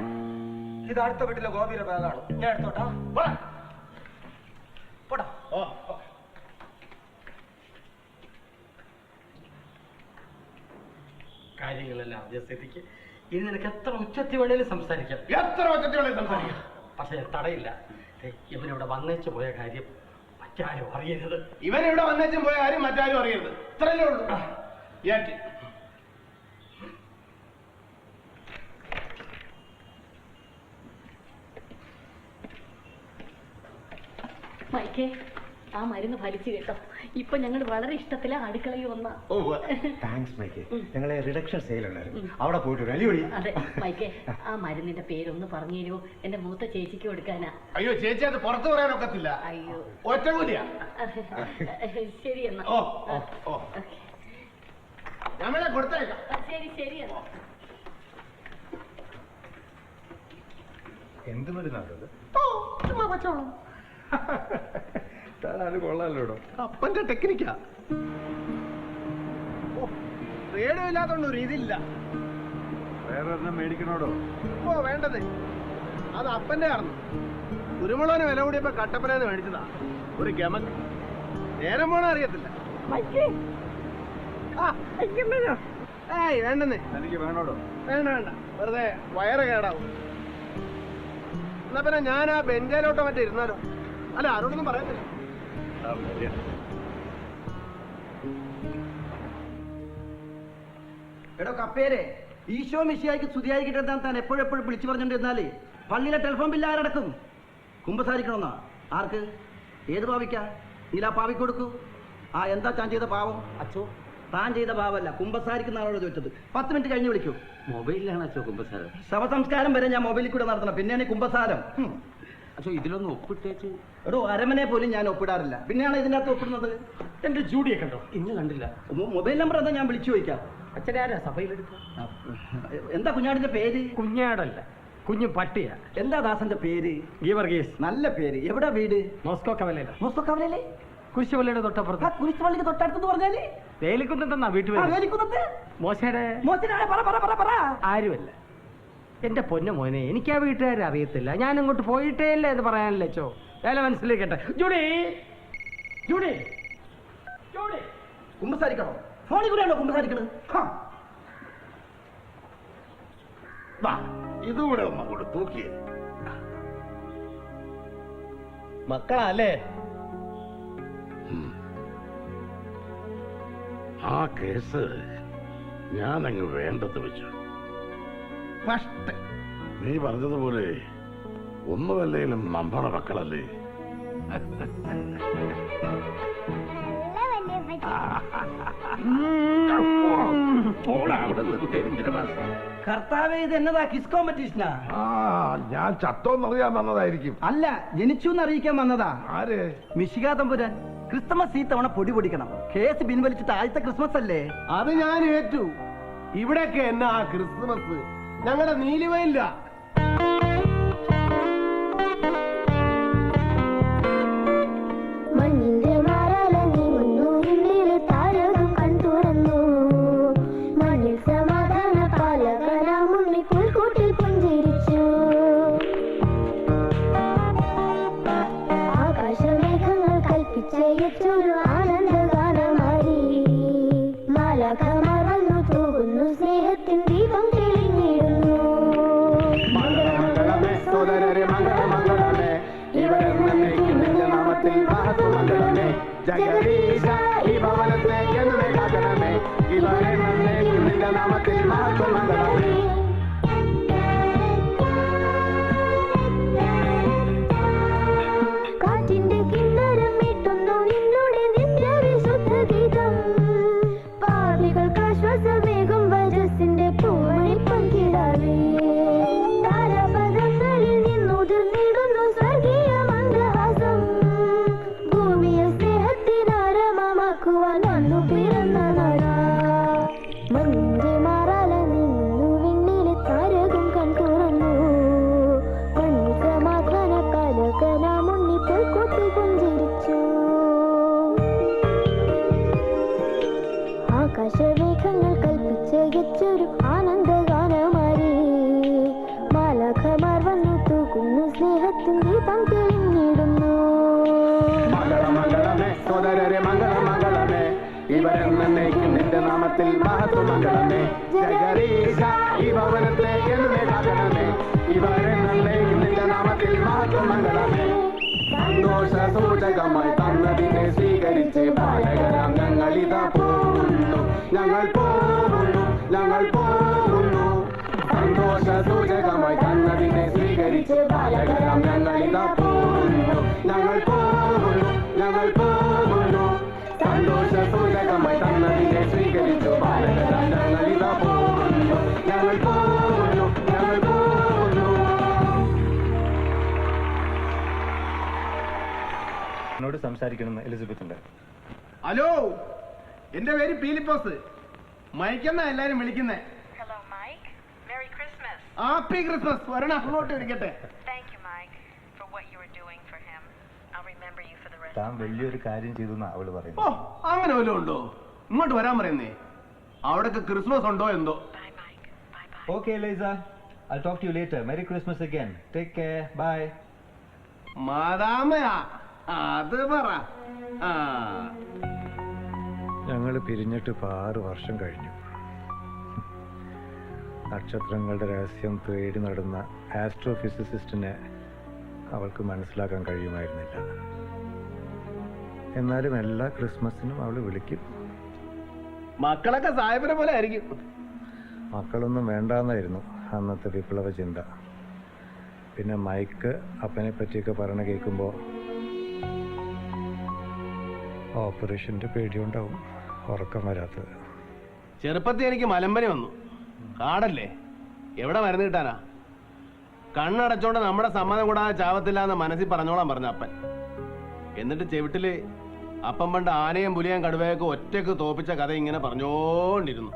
ഇത് അടുത്ത വീട്ടിലെ ഗോപിയുടെ ബാഗാണ്. ഞാൻ എടുത്തോട്ടാ. പോടാ. കാര്യങ്ങളെല്ലാം സ്ഥിതിക്ക് ഇനി നിനക്ക് എത്ര ഉച്ചത്തി വേണേലും സംസാരിക്കാം. പക്ഷെ ഞാൻ തടയില്ല. ഇവനിവിടെ വന്നേച്ചു പോയ കാര്യം മറ്റാരും അറിയരുത്. ഇവനിവിടെ വന്നേച്ചും പോയ കാര്യം മറ്റാരും അറിയരുത്. ഇത്രയല്ലേ ഉള്ളൂ. മൈക്കേ, ആ മരുന്ന് ഫലിച്ചു കേട്ടോ. ഇപ്പൊ ഞങ്ങൾ വളരെ ഇഷ്ടത്തിലാ അടുക്കളയിൽ വന്ന. താങ്ക്സ് മൈക്കേ. ഞങ്ങളെ റിഡക്ഷൻ സെയിലുണ്ടായിരുന്നു, അവിടെ പോയിട്ട് അലിപൊളി. അതെ മൈക്കേ, ആ മരുന്നിന്റെ പേരൊന്ന് പറഞ്ഞു തരുമോ? എന്റെ മൂത്ത ചേച്ചിക്ക് കൊടുക്കാനാ. അയ്യോ ചേച്ചി, അത് പുറത്തു പറയാനൊക്കത്തില്ല. അയ്യോ, ഒറ്റ കൂലിയാ. ശരി എന്നാ. ഞങ്ങളെ കൊടുത്തേക്കാം. ശരി ശരി എന്നാ. എന്ത് മരുന്നാണത്? ചുമ്മാ വെച്ചോളാം. അത് കൊള്ളാലോടോ. അപ്പന്റെ ടെക്നിക്കാ. റേഡിയോ ഇല്ലാത്തോണ്ട് ഒരു ഇതില്ല. വേറെ ഒരെണ്ണം മേടിക്കണോടോ? ഓ വേണ്ടത് അത് അപ്പന്റെ ആർന്നു. കുരുമുളകിന് വില കൂടിയപ്പോ കട്ടപ്പനന്ന് മേടിച്ചതാ. ഒരു ഗമക്ക് നേരം പോണ അറിയത്തില്ല. ഏയ് വേണ്ടെന്നേ. എനിക്ക് വേണോടോ? വേണ്ട വേണ്ട, വെറുതെ വയറ് കേടാവും. എന്നാ പിന്നെ ഞാൻ ആ ബെഞ്ചാലോട്ടോ മറ്റേ ഇരുന്നാലോ? അല്ല ആരോടൊന്നും പറയത്തില്ല. എടോ കപ്പേരെ, ഈശോ മിശിയായിക്ക് സ്തുതിയായിരിക്കട്ടെ താൻ എപ്പോഴെപ്പോഴും വിളിച്ചു പറഞ്ഞിരുന്നാലേ പള്ളിയിലെ ടെലിഫോൺ ബില്ല് ആരടക്കും? കുമ്പസാരിക്കണമെന്നാ? ആർക്ക്? ഏത് പാവിക്കാ? നീലാ പാവിക്ക് കൊടുക്കൂ. ആ എന്താ താൻ ചെയ്ത പാവം? അച്ചോ താൻ ചെയ്ത പാവമല്ല, കുമ്പസാരിക്കുന്ന ആളോട് ചോദിച്ചത്. 10 മിനിറ്റ് കഴിഞ്ഞ് വിളിക്കൂ. മൊബൈലിലാണ് അച്ഛോ കുമ്പസാരം. ശവസംസ്കാരം വരെ ഞാൻ മൊബൈലിൽ കൂടെ നടത്തണം, പിന്നെയാണ് ഈ കുമ്പസാരം. അച്ഛോ ഇതിലൊന്ന് ഒപ്പിട്ടേച്ച്. എടോ അരമനെ പോലും ഞാൻ ഒപ്പിടാറില്ല, പിന്നെയാണ് ഇതിൻ്റെ അകത്ത് ഒപ്പിടുന്നത്. എന്റെ ജൂഡിയെ കണ്ടോ? ഇന്ന് കണ്ടില്ല. മൊബൈൽ നമ്പർ എന്താ ഞാൻ വിളിച്ചു ചോദിക്കാം. അച്ഛനെ ആരാ സഭയിലെടുക്കുക? എന്താ കുഞ്ഞാടിന്റെ പേര്? കുഞ്ഞാടല്ല, കുഞ്ഞു പട്ടിയ. എന്താ ദാസന്റെ പേര്? ഗീവർഗീസ്. നല്ല പേര്. എവിടാ വീട്? മോസ്കോ കവലയില. മോസ്കോ കവലയിലെ കുരിശുപള്ളിയുടെ തൊട്ടപ്പുറത്ത്. കുരിശുപള്ളിക്ക് തൊട്ടടുത്ത് പറഞ്ഞാല് വേലിക്കുന്നതെന്നാ വീട്ടു വേലിക്കുന്നത്ത്. മോശയുടെ ആരുമല്ല. എന്റെ പൊന്നു മോനെ, എനിക്ക് ആ വീട്ടുകാരെ അറിയത്തില്ല. ഞാൻ അങ്ങോട്ട് പോയിട്ടേ ഇല്ല എന്ന് പറയാനല്ലേ ചോ. വേല മനസ്സിലേക്കട്ടെ. ജൂഡി ജൂഡി ജൂഡി കുമ്പസാരിക്കണോ? ഫോണിൽ കൂടെയാണോ കുമ്പസാരിക്കണത്? ഇതുകൂടെ ഒന്നും കൂടെ തൂക്കിയേ. മക്കളല്ലേ? ആ കേസ് ഞാനങ്ങ് വേണ്ടത് വെച്ചു. നീ പറഞ്ഞതുപോലെ ഒന്നുമല്ലേലും നമ്മടെ മക്കളല്ലേ. കർത്താവേ, ഇത് എന്നതാ? കിസ് കോമ്പറ്റീഷനാ? ഞാൻ ചത്തോന്നറിയാൻ വന്നതായിരിക്കും. അല്ല, ജനിച്ചു എന്നറിയിക്കാൻ വന്നതാ. ആര്? മിശികാ തമ്പുരാൻ. ക്രിസ്മസ് ഈ തവണ പൊടി പൊടിക്കണം. കേസ് പിൻവലിച്ചിട്ട് ആദ്യത്തെ ക്രിസ്മസ് അല്ലേ? അത് ഞാൻ ഏറ്റു. ഇവിടെയൊക്കെ എന്നാ ക്രിസ്മസ്? ഞങ്ങളുടെ നീലിവയില്ല. ജഗദീശ ഈ ഭവനത്തെ എന്നെ കാക്കണമേ, ഇവരെ നിന്റെ നാമത്തിൽ മഹത്വമംഗളമേ. കാറ്റിന്റെ കിന്നരം മീട്ടുന്നു നിന്നുടെ നിത്യവിശുദ്ധ ഗീതം. പാപികൾക്ക് ആശ്വാസമേകും വജസ്സിന്റെ പൂമണി പങ്കിടാവേ. താരപദങ്ങളിൽ നിന്നുതിർന്നിടുന്നു സ്വർഗീയ മന്ദഹാസം. ഭൂമിയെ സ്നേഹത്തിനാരമമാക്കുവാൻ വന്നു പിറന്ന നാടാ. മഞ്ഞിന്റെ മാറാല നിന്നു വിണ്ണിലെ താരകം കൺതുറന്നു. മണ്ണിൽ സമാധാന പാലകനാമുണ്ണിപ്പോൾ കൊത്തി പുഞ്ചിരിച്ചു. ആകാശമേഘങ്ങൾ കൽപ്പിച്ചൊരു ആനന്ദഗാനമാരി. മാലാഖമാർ വന്നു തൂക്കുന്നു സ്നേഹത്തിൻ ദീപം തെളിഞ്ഞിടുന്നു. മംഗളമംഗളമേ സോദരരെ മംഗളമംഗളമേ, ഇവരെന്നേക്കും നിന്റെ നാമത്തിൽ മഹത്വമംഗളമേ. ജഗദീശ ഈ ഭവനത്തെ എന്നെ കാക്കണമേ, ഇവരെന്നേക്കും നിന്റെ നാമത്തിൽ മഹത്വമംഗളമേ. സന്തോഷ സൂചകമായി തന്നതിനെ സ്വീകരിച്ച് ബാലകരാം ഞങ്ങളിതാ പോകുന്നു, ഞങ്ങൾ പോകുന്നു, ഞങ്ങൾ പോകുന്നു. സന്തോഷ സൂചകമായി തന്നതിനെ സ്വീകരിച്ച് ബാലകരാം ഞങ്ങളിതാ പോകുന്നു, ഞങ്ങൾ പോകുന്നു, ഞങ്ങൾ പോകുന്നു. സന്തോഷ സൂചകമായി തന്നതിനെ സ്വീകരിച്ചു ബാലകരാം ഞങ്ങളിതാ പോകുന്നു, ഞങ്ങൾ പോകുന്നു, ഞങ്ങൾ പോകുന്നു. എന്നോട് സംസാരിക്കണം എലിസബത്ത് ഉണ്ട്. ഹലോ, എന്റെ പേര് പീലിപ്പോസ്. മൈക്കെന്നാ എല്ലാരും വിളിക്കുന്നേ. Happy Christmas. ഒരെണ്ണം അങ്ങോട്ട് ഇരിക്കട്ടെ. താൻ വലിയൊരു കാര്യം ചെയ്തു എന്നാ അവള് ഓ പറയുന്നത്. അങ്ങനെ വല്ലതും ഉണ്ടോ? ഇങ്ങോട്ട് വരാൻ പറയുന്നേ. അവിടൊക്കെ ക്രിസ്മസ് ഉണ്ടോ എന്തോ. Okay, Eliza. I'll talk to you later. Merry Christmas again. Take care. Bye. മാതാമയാ അത് പറ. ഞങ്ങൾ പിരിഞ്ഞിട്ട് ഇപ്പോൾ 6 വർഷം കഴിഞ്ഞു. നക്ഷത്രങ്ങളുടെ രഹസ്യം തേടി നടന്ന ആസ്ട്രോഫിസിസിസ്റ്റിനെ അവൾക്ക് മനസ്സിലാക്കാൻ കഴിയുമായിരുന്നില്ല. എന്നാലും എല്ലാ ക്രിസ്മസിനും അവൾ വിളിക്കും. മക്കളൊക്കെ സാഹിബിനെ പോലെ ആയിരിക്കും. മക്കളൊന്നും വേണ്ടാന്നായിരുന്നു അന്നത്തെ വിപ്ലവ ചിന്ത. പിന്നെ മൈക്ക് അപ്പനെ പറ്റിയൊക്കെ പറയണ കേൾക്കുമ്പോൾ ഓപ്പറേഷൻ്റെ പേടിയുണ്ടാവും ഉറക്കം വരാത്തത്. ചെറുപ്പത്തിൽ എനിക്ക് മലമ്പനി വന്നു. കാടല്ലേ, എവിടെ മരുന്ന് കിട്ടാനാ? കണ്ണടച്ചോണ്ട് നമ്മുടെ സമ്മതം കൂടാതെ ചാവത്തില്ല എന്ന് മനസ്സിൽ പറഞ്ഞോളാൻ പറഞ്ഞ അപ്പൻ. എന്നിട്ട് ചെവിട്ടില് അപ്പം പണ്ട് ആനയും പുലിയും കടുവയൊക്കെ ഒറ്റക്ക് തോപ്പിച്ച കഥ ഇങ്ങനെ പറഞ്ഞോണ്ടിരുന്നു.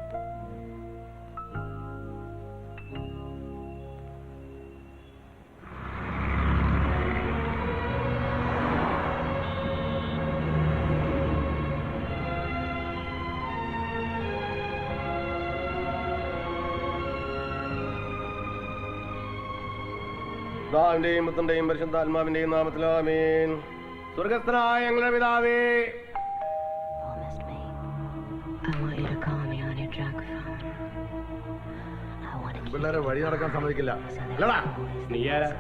പിതാവിന്റെയും പുത്രന്റെയും പരിശുദ്ധാത്മാവിന്റെയും നാമത്തിൽ ആമേൻ. സ്വർഗസ്ഥനായ ഞങ്ങളുടെ പിതാവേ, പിള്ളേരെ വഴി നടക്കാൻ സമ്മതിക്കില്ല. അല്ലടാ നീ ആരാ?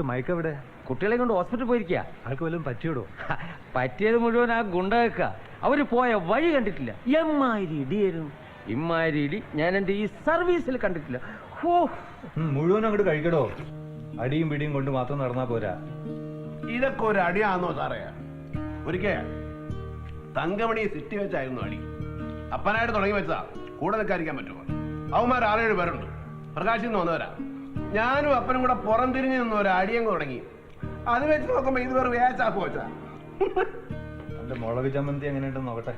മൈക്കെവിടെ? കുട്ടികളെ കൊണ്ട് ഹോസ്പിറ്റലിൽ പോയിരിക്കുക. ആൾക്ക് വല്ലതും പറ്റിയോടോ? പറ്റിയത് മുഴുവൻ ആ ഗുണ്ടക. അവര് പോയ വഴി കണ്ടിട്ടില്ല. എമ്മാതിരി ഇടിയായിരുന്നു. ഇമ്മാതിരി ഇടി ഞാൻ എന്റെ ഈ സർവീസിൽ കണ്ടിട്ടില്ല. മുഴുവൻ അങ്ങോട്ട് കഴിക്കടോ. അടിയും പിടിയും കൊണ്ട് മാത്രം നടന്നാ പോരാ. ഇതൊക്കെ ഒരു അടിയാണോ സാറേ? ഒരിക്കൽ തങ്കമണി സിറ്റി വെച്ചായിരുന്നു അടി. അപ്പനായിട്ട് തുടങ്ങി വെച്ചതാ. കൂടെ നിൽക്കാതിരിക്കാൻ പറ്റുമോ? അവന്മാർ 6-7 പേരുണ്ട്. പ്രകാശിൽ നിന്ന് വന്നവരാ. ഞാനും അപ്പനും കൂടെ പുറം തിരിഞ്ഞു നിന്ന് ഒരു അടിയങ്ങ് തുടങ്ങി. അത് വെച്ച് നോക്കുമ്പോ ഇത് വേറെ വേച്ചാപ്പ് വെച്ചാ. എന്റെ മുളക് ചമ്മന്തി എങ്ങനെയുണ്ടെന്ന് നോക്കട്ടെ.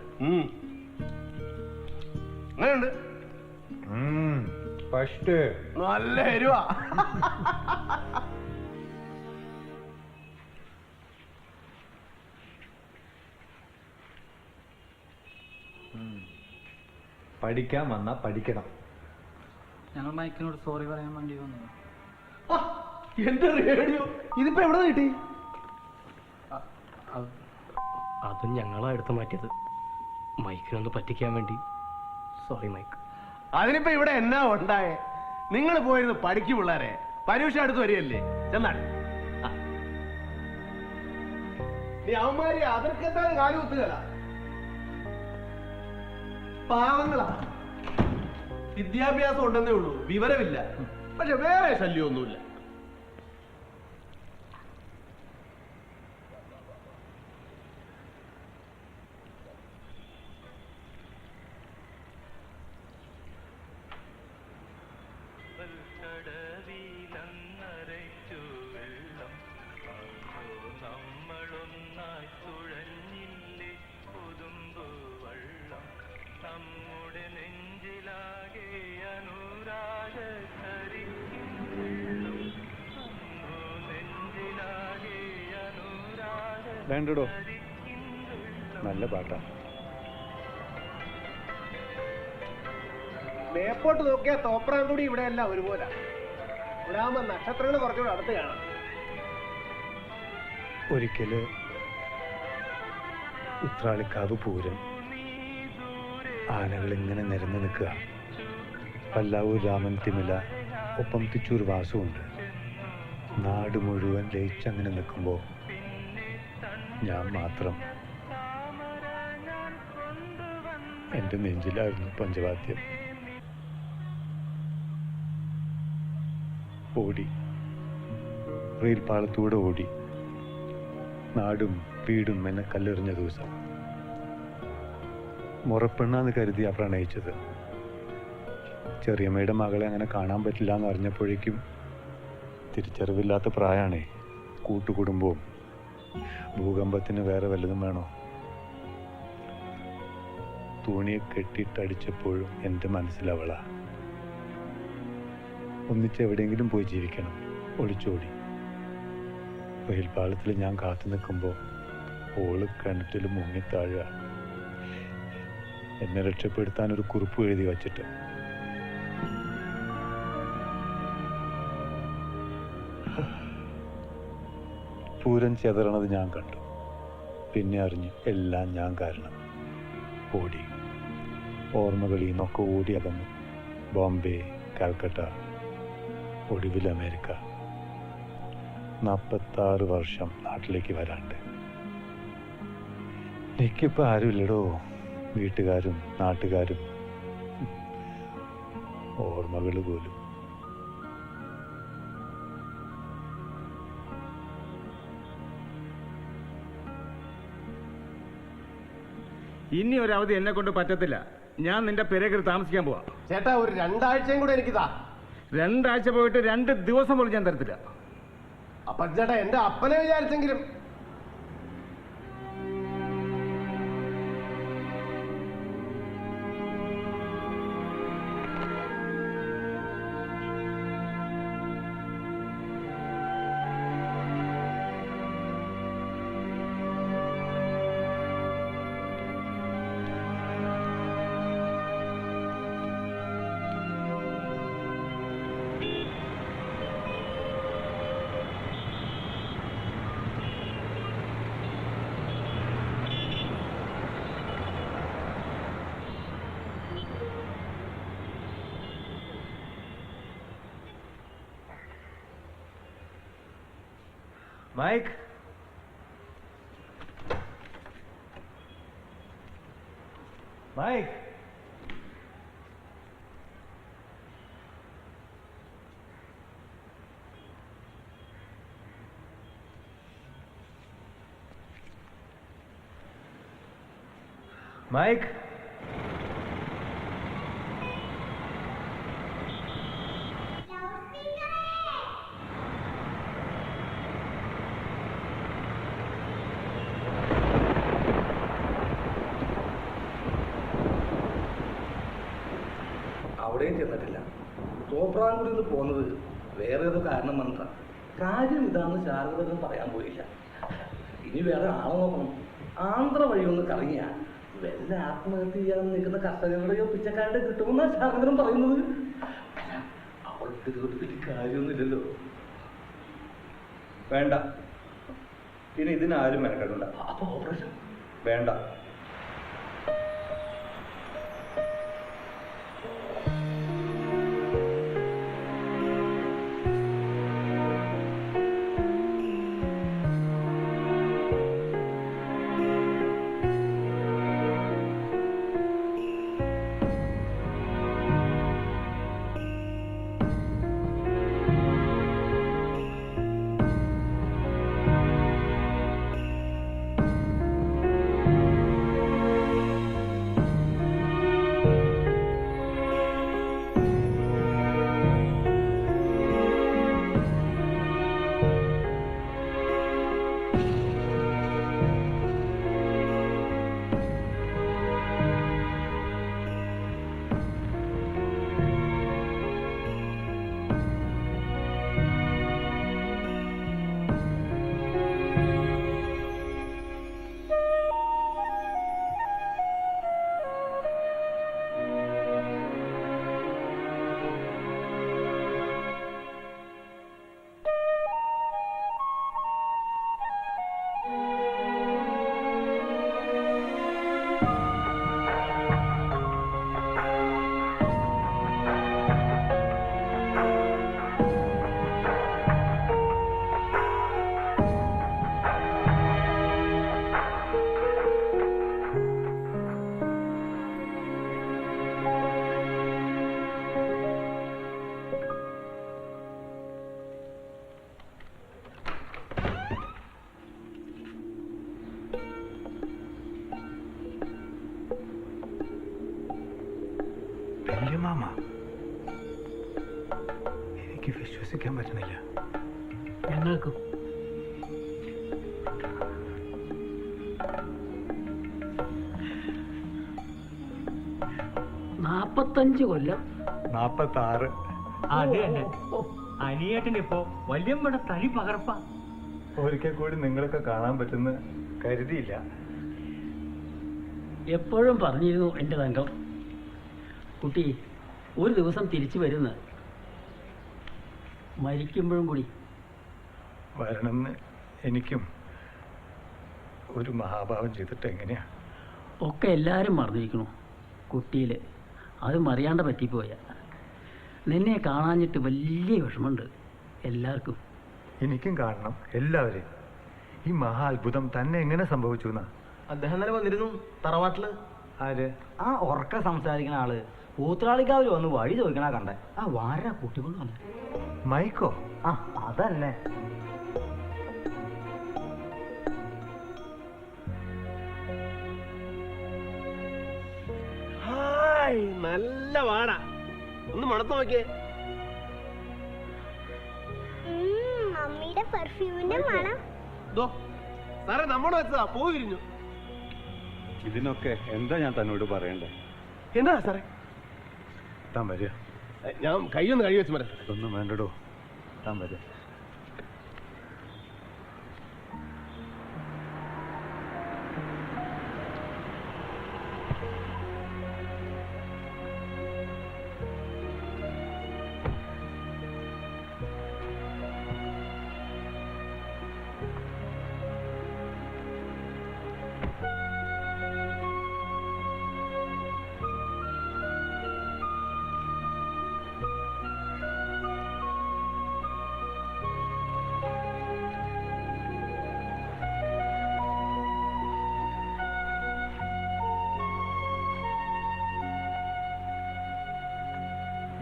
അങ്ങനെയുണ്ട്. നല്ല എരിവാ. പഠിക്കാൻ വന്നാ പഠിക്കണം. ഞങ്ങൾ മൈക്കിനോട് സോറി പറയാൻ വേണ്ടി വന്നു. എന്റെ റേഡിയോ ഇതിപ്പോ എവിടെ കിട്ടി? അതും ഞങ്ങളാ എടുത്തു മാറ്റിയത്, മൈക്കിനൊന്ന് പറ്റിക്കാൻ വേണ്ടി. Sorry mike. അതിനിപ്പോ ഇവിടെ എന്നാ ഉണ്ടായേ? നിങ്ങൾ പോയിരുന്നു പഠിക്കും പിള്ളേരെ, പരീക്ഷ അടുത്ത് വരികയല്ലേ, ചെന്നാണ് നീ അവന്മാരി അതിർക്കെന്തായാലും കാലുകുത്തുകല. പാവങ്ങളാ, വിദ്യാഭ്യാസം ഉണ്ടെന്നേ ഉള്ളൂ, വിവരമില്ല. പക്ഷെ വേറെ ശല്യമൊന്നുമില്ല. വേണ്ടടോ, നല്ല പാട്ടാണ്. മേപ്പോട്ട് നോക്കിയാൽ തോപ്രാൻ കൂടി ഇവിടെ എല്ലാം ഒരുപോലെ. ഇവിടെ ആകുമ്പോ നക്ഷത്രങ്ങൾ കുറച്ചുകൂടെ അടുത്ത് കാണാം. ഒരിക്കല് ഉത്രാളിക്കാവ് പൂരം, ആനകൾ ഇങ്ങനെ നിരന്ന് നിൽക്കുക. പല്ലാവൂർ രാമൻ തിമില, ഒപ്പം തിച്ചൂർ വാസുണ്ട്. നാട് മുഴുവൻ ലയിച്ചങ്ങനെ നിൽക്കുമ്പോൾ ഞാൻ മാത്രം. എൻ്റെ നെഞ്ചിലായിരുന്നു പഞ്ചവാദ്യം. ഓടി, റെയിൽപാളത്തൂടെ ഓടി. നാടും വീടും എന്നെ കല്ലെറിഞ്ഞ ദിവസം. മുറപ്പെണ്ണാന്ന് കരുതിയാ പ്രണയിച്ചത്. ചെറിയമ്മയുടെ മകളെ അങ്ങനെ കാണാൻ പറ്റില്ല എന്ന് അറിഞ്ഞപ്പോഴേക്കും തിരിച്ചറിവില്ലാത്ത പ്രായമാണേ. കൂട്ടുകുടുംബവും ഭൂകമ്പത്തിന് വേറെ വല്ലതും വേണോ? തുണിയെ കെട്ടിയിട്ടടിച്ചപ്പോഴും എൻ്റെ മനസ്സിലവളാ. ഒന്നിച്ചെവിടെയെങ്കിലും പോയി ജീവിക്കണം, ഒളിച്ചോടി. റെയിൽപാളത്തിൽ ഞാൻ കാത്തു നിൽക്കുമ്പോൾ ഓള് കിണറ്റിൽ മുങ്ങിത്താഴുക. എന്നെ രക്ഷപ്പെടുത്താൻ ഒരു കുറിപ്പ് എഴുതി വച്ചിട്ട്. പൂരം ചെതറണത് ഞാൻ കണ്ടു. പിന്നെ അറിഞ്ഞു എല്ലാം ഞാൻ കാരണം. ഓടി, ഓർമ്മകളിൽ നിന്നൊക്കെ ഓടി അകന്നു. ബോംബെ, കാൽക്കട്ട, ഒടുവിൽ അമേരിക്ക. 46 വർഷം നാട്ടിലേക്ക് വരാണ്ട്. എനിക്കിപ്പോൾ ആരുമില്ലടോ, വീട്ടുകാരും നാട്ടുകാരും ഓർമ്മകൾ പോലും. ഇനി ഒരു അവധി എന്നെ കൊണ്ട് പറ്റത്തില്ല. ഞാൻ നിന്റെ പെരേക്കറി താമസിക്കാൻ പോവാ. ചേട്ടാ, ഒരു 2 ആഴ്ചയും കൂടെ എനിക്കിതാ. 2 ആഴ്ച പോയിട്ട് 2 ദിവസം പോലും ഞാൻ തരത്തില്ല. അപ്പൊ ചേട്ടാ, എന്റെ അപ്പനെ വിചാരിച്ചെങ്കിലും. Mic, mic, mic. അവിടെയും ചെന്നിട്ടില്ല. തോപ്രാംകുടി നിന്ന് പോകുന്നത് വേറെ ഏതോ കാരണം വന്നിട്ടാ. കാര്യം ഇതാണെന്ന് ശാരദ പറയാൻ പോയില്ല. ഇനി വേറെ ആളെ നോക്കണം. ആന്ധ്ര വഴി ഒന്ന് കറങ്ങിയാ വല്ല ആത്മഹത്യ ചെയ്യാൻ നിൽക്കുന്ന കർഷകരുടെയോ പിച്ചക്കാരുടെ കിട്ടുമെന്നാണ് ശാന്തനും പറയുന്നത്. അവൾക്ക് ഇതുകൊണ്ട് വലിയ കാര്യമൊന്നുമില്ലല്ലോ. വേണ്ട, ഇനി ഇതിനാരും മെനക്കെടണ്ട. അപ്പൊ ഓപ്പറേഷൻ വേണ്ട. മാമ, എനിക്ക് വിശ്വസിക്കാൻ പറ്റുന്നില്ല. ഞങ്ങൾക്കും. നാപ്പത്തഞ്ച് കൊല്ലം. 46. അത് തന്നെ. അനിയേട്ടൻ ഇപ്പോ വല്യമ്മയുടെ തനി പകർപ്പ. ഒരിക്കൽ കൂടി നിങ്ങളൊക്കെ കാണാൻ പറ്റുന്ന കരുതിയില്ല. എപ്പോഴും പറഞ്ഞിരുന്നു എൻ്റെ തങ്കം, കുട്ടി ഒരു ദിവസം തിരിച്ചു വരുന്ന, മരിക്കുമ്പോഴും കൂടി വരണമെന്ന് എനിക്കും. ഒരു മഹാഭാവം ചെയ്തിട്ട് എങ്ങനെയാ? ഒക്കെ എല്ലാവരും മറന്നിരിക്കണു. കുട്ടിയിൽ അത് മറിയാണ്ട് പറ്റിപ്പോയ. നിന്നെ കാണാഞ്ഞിട്ട് വലിയ വിഷമമുണ്ട് എല്ലാവർക്കും. എനിക്കും കാണണം എല്ലാവരെയും. ഈ മഹാ അത്ഭുതം തന്നെ എങ്ങനെ സംഭവിച്ചു എന്നാ? അദ്ദേഹം തന്നെ വന്നിരുന്നു തറവാട്ടില്. ആര്? ആ ഉറക്ക സംസാരിക്കുന്ന ആള് പൂത്രാളിക്കാവിൽ വന്ന് വഴി ചോദിക്കണ കണ്ടേ. ആ വാര കൂട്ടിക്കൊണ്ട് വന്നു. മൈക്കോ? ആ അതന്നെ. ഹായ്, നല്ല വാട. ഒന്ന് മണത്ത് നോക്കിയേ. മമ്മിയുടെ പെർഫ്യൂമിന്റെ മണം. സാറേ നമ്മുടെ വെച്ചതാ, പോയിരുന്നു. ഇതിനൊക്കെ എന്താ ഞാൻ തന്നോട് പറയണ്ടേ? എന്താ സാറേ? താൻ വരിക. ഞാൻ കൈയൊന്ന് കഴി വെച്ച് മരം. ഒന്നും വേണ്ടടോ, താൻ വരിക.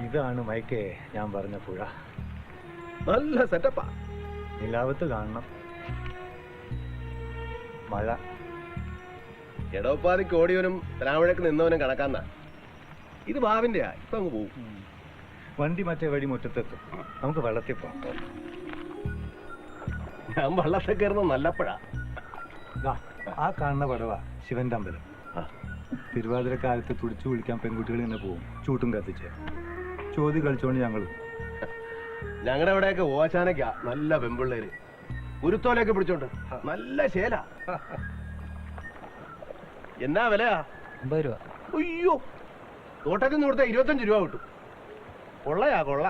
ഇതാണ് മൈക്കേ ഞാൻ പറഞ്ഞ പുഴ. നല്ല സെറ്റപ്പാ. നിലാവത്ത് കാണണം. മഴ. എടവപ്പാതിക്ക് ഓടിയവനും രാമഴക്ക് നിന്നവനും കണക്കാന്നാ. ഇത് ബാവിന്റെയാ. ഇപ്പൊ അങ്ങ് പോകും. വണ്ടി മറ്റേ വഴി മുറ്റത്തെത്തും. നമുക്ക് വെള്ളത്തിൽ പോകാം. ഞാൻ വള്ളത്തിൽ കയറുന്ന നല്ലപ്പഴാ. ആ കാണുന്ന പടവാ ശിവന്റെ അമ്പലം. തിരുവാതിരക്കാലത്ത് തുടിച്ചു വിളിക്കാൻ പെൺകുട്ടികൾ തന്നെ പോകും, ചൂട്ടും കത്തിച്ച്. ചോദ്യ കളിച്ചോണ്ട് ഞങ്ങളും. ഞങ്ങളുടെ അവിടെയൊക്കെ ഓശാനക്കാ നല്ല പെമ്പിള്ളേര്. ഉരുത്തോലൊക്കെ പിടിച്ചോണ്ട് നല്ല ശേല. എന്നാ വിലയാ? 50 രൂപ. അയ്യോ, തോട്ടത്തിൽ നിന്ന് കൊടുത്ത 25 രൂപ കിട്ടും. കൊള്ളയാ കൊള്ള.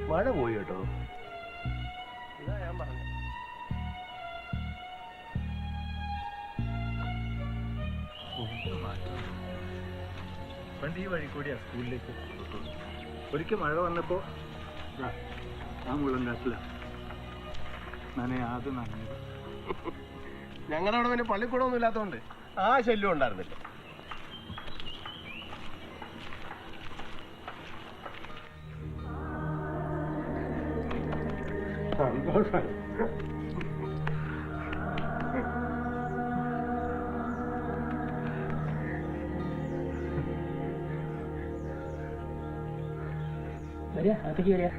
മഴ പോയി കേട്ടോ. ഇതാ ഞാൻ പറഞ്ഞു. പണ്ട് ഈ വഴി കൂടിയാ സ്കൂളിലേക്ക്. ഒരിക്കൽ മഴ വന്നപ്പോ ആ മുളങ്കാട്ടില നനയാതെ നനഞ്ഞത്. ഞങ്ങളുടെ അവിടെ പിന്നെ പള്ളിക്കൂടമൊന്നും ഇല്ലാത്തതുകൊണ്ട് ആ ശല്യം ഉണ്ടായിരുന്നില്ല. സന്തോഷം. വരിക, അകത്തേക്ക് വരിക.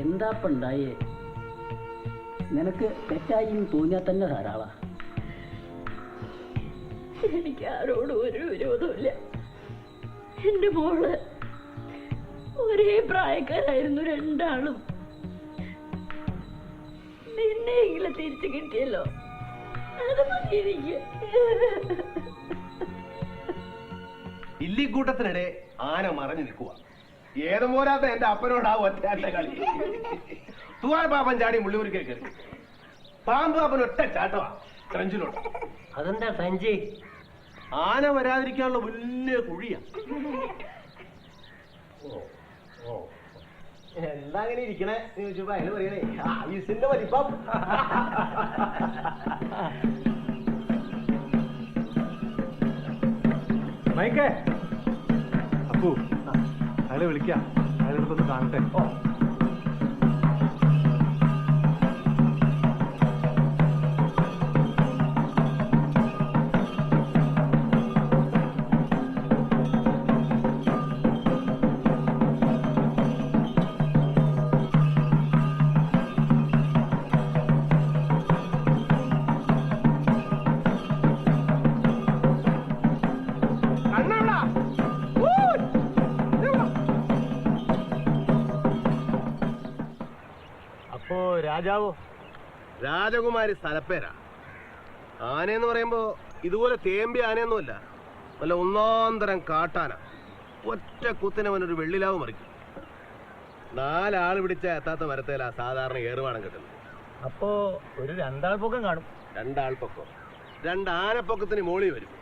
എന്താപ്പണ്ടായേ? നിനക്ക് തെറ്റായി തോന്നിയാൽ തന്നെ ധാരാളാ. എനിക്ക് ആരോടും ഒരു വിരോധമില്ല. എന്റെ മോള് ഒരേ പ്രായക്കാരായിരുന്നു രണ്ടാളും. നിന്നെയെങ്കിലും തിരിച്ചു കിട്ടിയല്ലോ, അത് മതി എനിക്ക്. ഇല്ലിക്കൂട്ടത്തിനിടെ ആന മറഞ്ഞു നിൽക്കുക. ഏതും പോരാത്ത എന്റെ അപ്പനോടാ ഒറ്റ കളി. തൂവാൻ പാപ്പൻ ചാടി മുള്ളിമുറിക്കൽ കയറി. പാമ്പ് പാപ്പൻ ഒറ്റ ചാട്ടവാ ഫ്രഞ്ചിലോട്ട്. അതെന്താ ഫ്രഞ്ച്? ആന വരാതിരിക്കാനുള്ള വലിയ കുഴിയാ. എന്താ അങ്ങനെ ഇരിക്കണേ ചോദിച്ചപ്പോ അയാൾ പറയണേ ആയുസിന്റെ വലിപ്പം. മൈക്കേ, അപ്പു അയാളെ വിളിക്കാം. അയാളെടുത്തൊന്ന് കാണട്ടെ. അപ്പോ രാജാവോ? രാജകുമാരി സ്ഥലപ്പേരാ. ആനയെന്ന് പറയുമ്പോ ഇതുപോലെ തേമ്പി ആനയൊന്നുമല്ല, നല്ല ഒന്നാന്തരം കാട്ടാന. ഒറ്റ കുത്തിനവനൊരു വെള്ളിലാവ് മറിക്കും. 4 ആള് പിടിച്ച എത്താത്ത മരത്തേലാ സാധാരണ ഏറുവാണം കിട്ടുന്നത്. അപ്പോ ഒരു 2 ആൾ പൊക്കം കാണും. 2 ആൾ പൊക്കം, 2 ആനപ്പൊക്കത്തിന് മോളി വരും.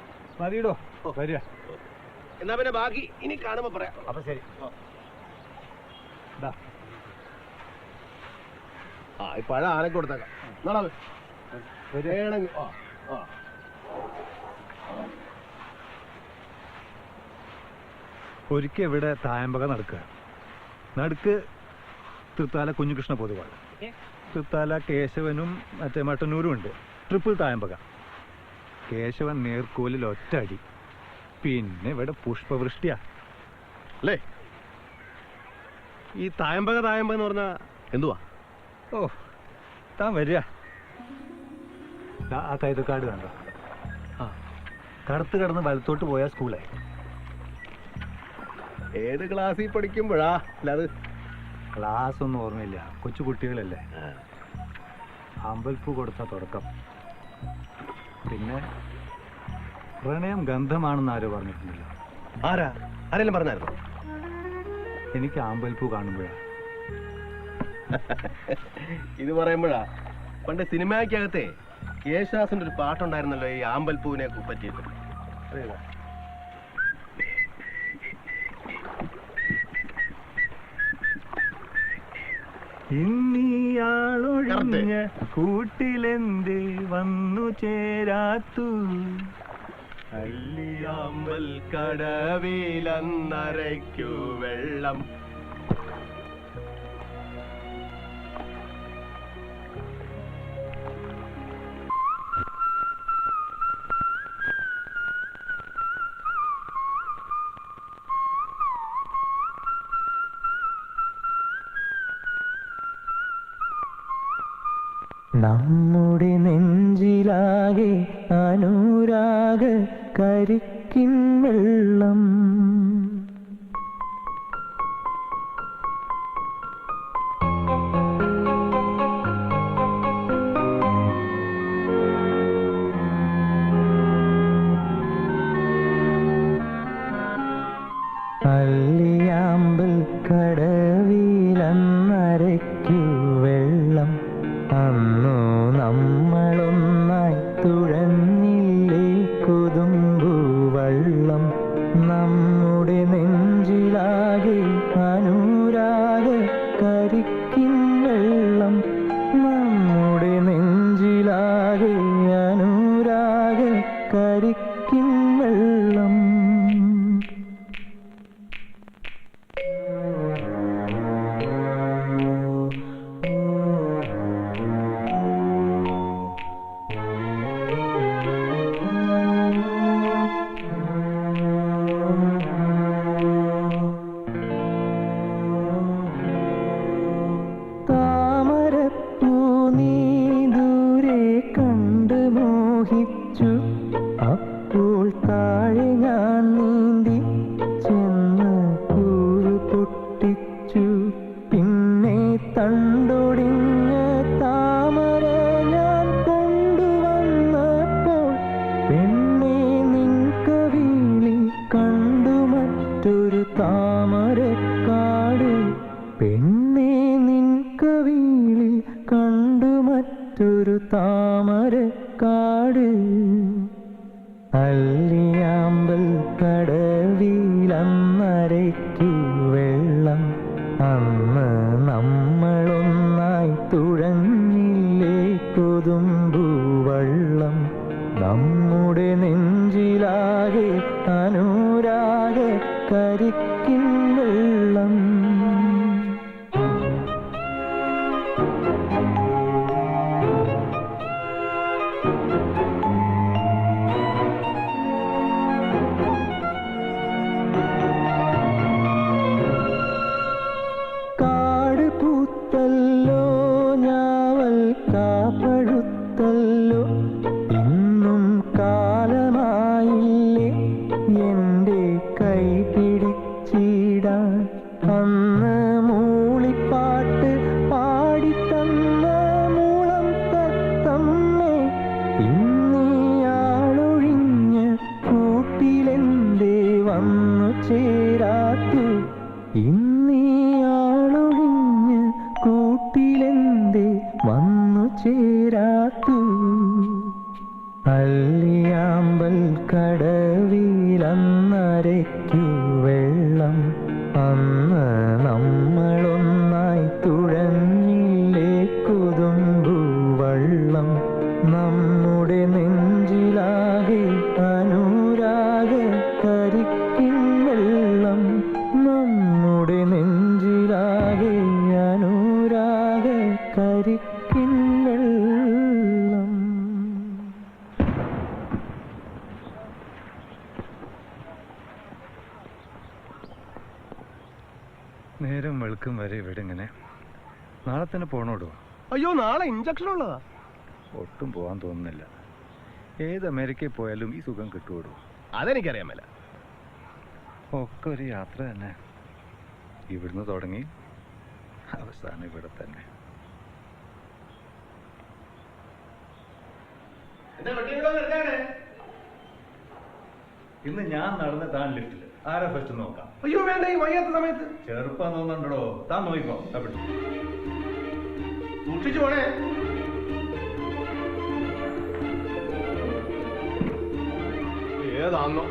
മതിയിടോ, വരിക. എന്നാ പിന്നെ ബാക്കി ഇനി കാണുമ്പോ പറയാം. അപ്പൊ ശരി. ആ ഈ പഴം ആനക്ക് കൊടുത്തേക്കാം. ഒരിക്കൽ ഇവിടെ തായമ്പക നടക്കുക. നടുക്ക് തൃത്താല കുഞ്ഞുകൃഷ്ണ പൊതുവാൾ, തൃത്താല കേശവനും മറ്റേ മട്ടന്നൂരും ഉണ്ട്. ട്രിപ്പിൾ തായമ്പക. കേശവൻ നേർക്കോലിൽ ഒറ്റ അടി. പിന്നെ ഇവിടെ പുഷ്പവൃഷ്ടിയാ അല്ലേ? ഈ തായമ്പക എന്ന് പറഞ്ഞാ എന്തുവാ? ഓ, താൻ വരിക. ആ കൈതക്കാട് കണ്ടോ? ആ, കടത്ത് കടന്ന് വലത്തോട്ട് പോയ സ്കൂളെ. ഏത് ക്ലാസ്സിൽ പഠിക്കുമ്പോഴാ? അല്ലാതെ ക്ലാസ് ഒന്നും ഓർമ്മയില്ല, കൊച്ചു കുട്ടികളല്ലേ. അമ്പൽപ്പൂ കൊടുത്ത തുടക്കം. പിന്നെ പ്രണയം ഗന്ധമാണെന്ന് ആരോ പറഞ്ഞിട്ടുണ്ടല്ലോ. ആരാ? ആരെല്ലാം പറഞ്ഞായിരുന്നു? എനിക്ക് ആമ്പൽപ്പൂ കാണുമ്പോഴാ. ഇത് പറയുമ്പോഴാ പണ്ട് സിനിമയ്ക്കകത്തെ യേശുദാസിന്റെ ഒരു പാട്ടുണ്ടായിരുന്നല്ലോ ഈ ആമ്പൽപ്പൂവിനെ പറ്റിയിട്ട്. ഇന്നിയാളൊഴിഞ്ഞ കൂട്ടിലെന്തേ വന്നു ചേരാത്തു? അല്ലിയാമ്പൽ കടവിലന്നരയ്ക്കു വെള്ളം. നമ്മുടെ നെഞ്ച നെഞ്ചിലാകെ അനുരാഗ കരിക്കിൻ വെള്ളം. അല്ലിയാമ്പൽ കടവിലന്നരയ്ക്കു വെള്ളം. അന്നു നമ്മളൊന്നായി തുഴഞ്ഞില്ലേ കൊതുമ്പു വള്ളം. നമ്മുടെ നെഞ്ചിലാകെ അനുരാഗ കരിക്കിൻ വെള്ളം. നമ്മുടെ നെഞ്ചിലാകെ അനുരാഗ കരിക്കിൻ വെള്ളം. താമരപ്പൂ നീ ദൂരെ കണ്ട് മോഹിച്ചു. അപ്പോൾ താഴെ ഞാൻ നീന്തി ചെന്ന് പൂവ് പൊട്ടിച്ചു. പിന്നെ തണ്ടൊടിഞ്ഞ താമര ഞാൻ കൊണ്ടുവന്നപ്പോൾ പെണ്ണെ നിൻ കവിളിൽ കണ്ടു മറ്റൊരു താമരക്കാട്. പെണ്ണെ നിൻ കവിളിൽ കണ്ടു മറ്റൊരു താമരക്കാട്. അല്ലിയാമ്പൽ കടവിലന്നരയ്ക്കു വെള്ളം. അന്ന് നമ്മളൊന്നായി തുഴഞ്ഞില്ലേ കൊതുമ്പു വള്ളം. നമ്മുടെ നെഞ്ചിലാകെ അനുരാഗ കരിക്കിൻ വെള്ളം. കാട് പൂത്തല്ലോ ഞാവൽ കാപ്പഴുത്തല്ലോ. ഇന്നും കാലമായില്ലേ എൻ്റെ കൈ പിടിച്ചിടാൻ. അന്ന് മൂളിപ്പാട്ട് പാടിത്തന്ന മൂളം തത്തമ്മേ ഇന്നീയാളൊഴിഞ്ഞ കൂട്ടിലെന്തേ വന്നു ചേരാത്തു. ഇന്നീയാളൊഴിഞ്ഞ് കൂട്ടിലെന്തേ വന്നു ചേരാത്തു. അല്ലിയാമ്പൽ കടവിലന്നരയ്ക്കു വെള്ളം. അന്ന് നമ്മളൊന്നായി തുഴഞ്ഞില്ലേ കൊതുമ്പു വള്ളം. നമ്മുടെ നെഞ്ചിലാകെ അനുരാഗ കരിക്കിൻ വെള്ളം. നമ്മുടെ നെഞ്ചിലാകെ അനുരാഗ കരിക്കിൻ വെള്ളം. നേരം വെളുക്കും വരെ ഇവിടെ ഇങ്ങനെ. നാളെ തന്നെ പോണോടോ? അയ്യോ, നാളെ ഇഞ്ചക്ഷൻ ഉള്ളതാ. ഒട്ടും പോകാൻ തോന്നുന്നില്ല. ഏത് അമേരിക്കയിൽ പോയാലും ഈ സുഖം കിട്ടുവോടോ? അതെനിക്കറിയാൻ മേല. ഒക്കെ ഒരു യാത്ര തന്നെ. ഇവിടുന്ന് തുടങ്ങി അവസാനം ഇവിടെ തന്നെ. ഇന്ന് ഞാൻ നടന്ന താൻ ലിഫ്റ്റില്. ആരാ ഫസ്റ്റ് നോക്കാം? അയ്യോ വേണ്ട, ഈ വയ്യാത്ത സമയത്ത്. ചെറുപ്പം തോന്നുന്നുണ്ടോ? താൻ നോക്കിക്കോ. സൂക്ഷിച്ചു പോണേ. ഏതാന്നോ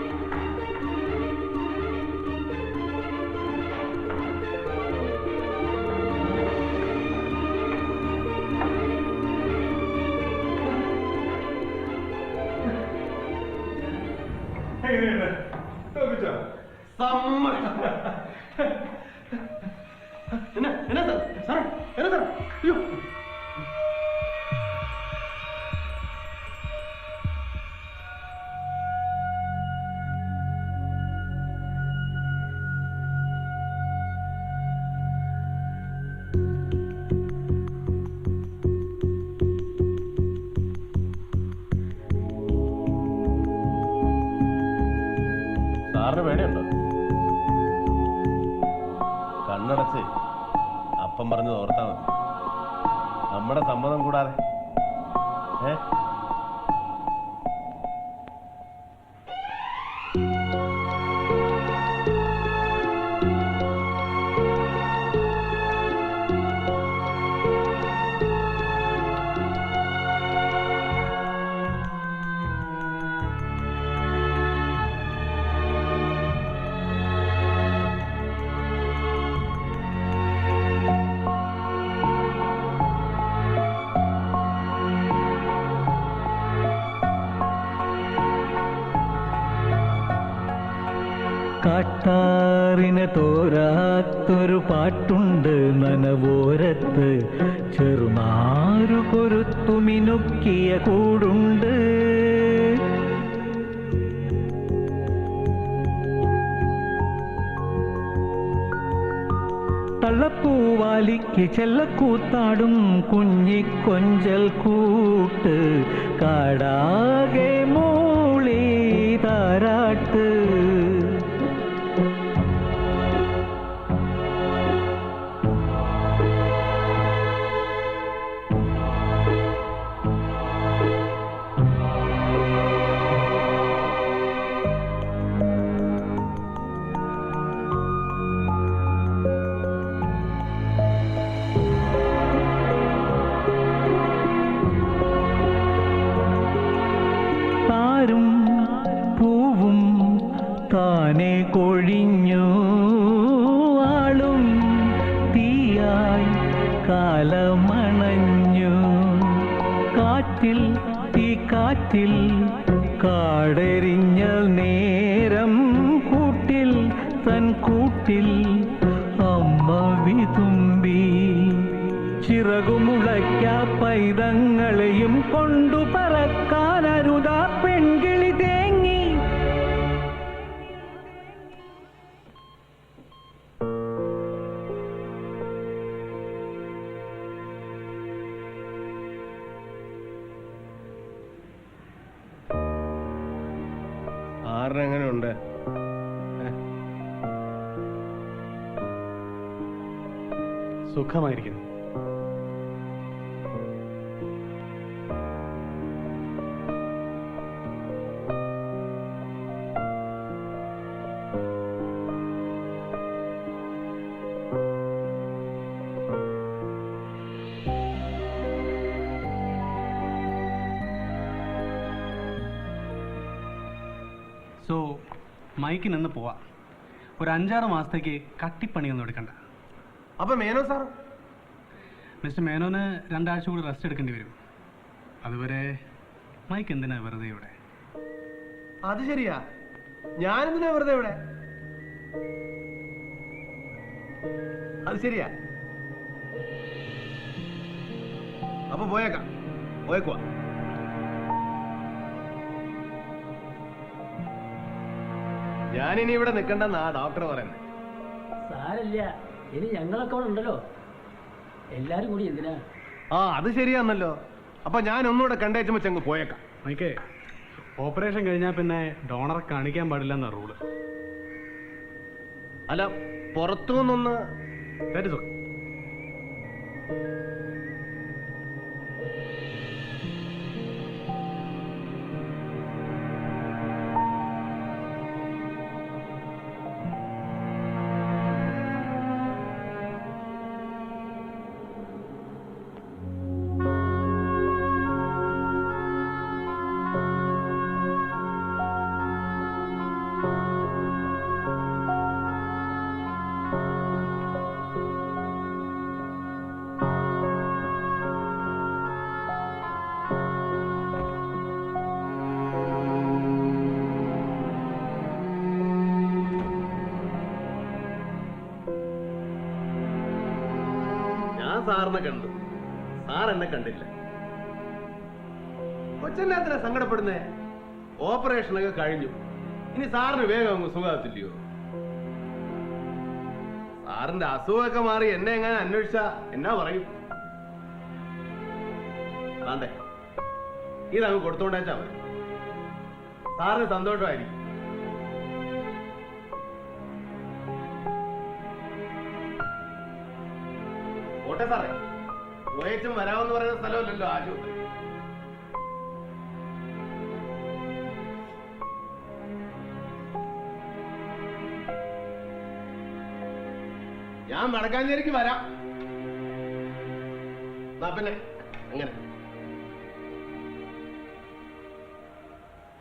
എന്നാ സാർ? സാറേ എന്നാ സാർ? അയ്യോ, സാറിന് പേടിയുണ്ടോ? കണ്ണടച്ച് അപ്പം പറഞ്ഞ് ഓർത്താ മതി. നമ്മുടെ സമ്മതം കൂടാതെ. കാട്ടാറിന് തോരാത്തൊരു പാട്ടുണ്ട് നനവോരത്ത്, ചെറുനാരു കൊരുത്തു മിനുക്കിയ കൂടുണ്ട്. തള്ളപ്പൂവാലിക്ക് ചെല്ലക്കൂത്താടും കുഞ്ഞിക്കൊഞ്ചൽ കൂട്ട്, കാടാകെ മൂളി താരാട്ട്. പൂവും താനെ കൊഴിഞ്ഞു, ആളും തീയായി കാലമണഞ്ഞു. കാറ്റിൽ തീ കാറ്റിൽ കാടെരിഞ്ഞ നേരം, കൂട്ടിൽ തൻ കൂട്ടിൽ അമ്മ വിതുമ്പി. ചിറകുമുളയ്ക്ക പൈതങ്ങളെയും കൊണ്ടു പറക്കാനരുതാ പെൺകിളി തേങ്ങി. ആറിനെങ്ങനെയുണ്ട്? സുഖമായിരിക്കുന്നു. സോ മൈക്ക് നിന്ന് പോവാം. ഒരു 5-6 മാസത്തേക്ക് കട്ടിപ്പണിയൊന്നും എടുക്കണ്ട. അപ്പൊ മേനോ സാർ? മിസ്റ്റർ മേനോന് 2 ആഴ്ച കൂടി റെസ്റ്റ് എടുക്കേണ്ടി വരും. അതുവരെ മൈക്ക് എന്തിനാ വെറുതെ ഇവിടെ? അത് ശരിയാ, ഞാനെന്തിനാ വെറുതെ ഇവിടെ? അത് ശരിയാ. അപ്പൊ പോയേക്കാം, പോയേക്കുവാ. ഞാനിനി ഇവിടെ നിൽക്കണ്ടെന്നാ ഡോക്ടർ പറയുന്നത്. സാരല്ല, ഇനി ഞങ്ങളൊക്കെ അവിടെ ഉണ്ടല്ലോ. എല്ലാരും കൂടി എന്തിനാ? ആ അത് ശരിയാന്നല്ലോ. അപ്പൊ ഞാൻ ഒന്നുകൂടെ കണ്ടേച്ചുമ്പോ ചെങ്ങ് പോയേക്കാം. മൈക്കേ, ഓപ്പറേഷൻ കഴിഞ്ഞാൽ പിന്നെ ഡോണറെ കാണിക്കാൻ പാടില്ല എന്നാ റൂള്. അല്ല, പുറത്തുനിന്നൊന്ന് സാറിനെ കണ്ടു, സാർ എന്നെ കണ്ടില്ല. കൊച്ചെന്നാത്തിനാ സങ്കടപ്പെടുന്നേ? ഓപ്പറേഷനൊക്കെ കഴിഞ്ഞു, ഇനി സാറിന് വേഗം അങ്ങ് സുഖത്തില്ലയോ? സാറിന്റെ അസുഖമൊക്കെ മാറി എന്നെ എങ്ങനെ അന്വേഷിച്ച എന്നാ പറയും? ആണ്ടേ, ഇതങ്ങ് കൊടുത്തോണ്ടേച്ചാ മതി, സാറിന് സന്തോഷമായിരിക്കും. പോട്ടെ സാറേ, പോയേച്ചും വരാമെന്ന് പറയുന്ന സ്ഥലമല്ലല്ലോ ആശുപത്രി. ഞാൻ വടക്കാഞ്ചേരിക്ക് വരാം. പിന്നെ അങ്ങനെ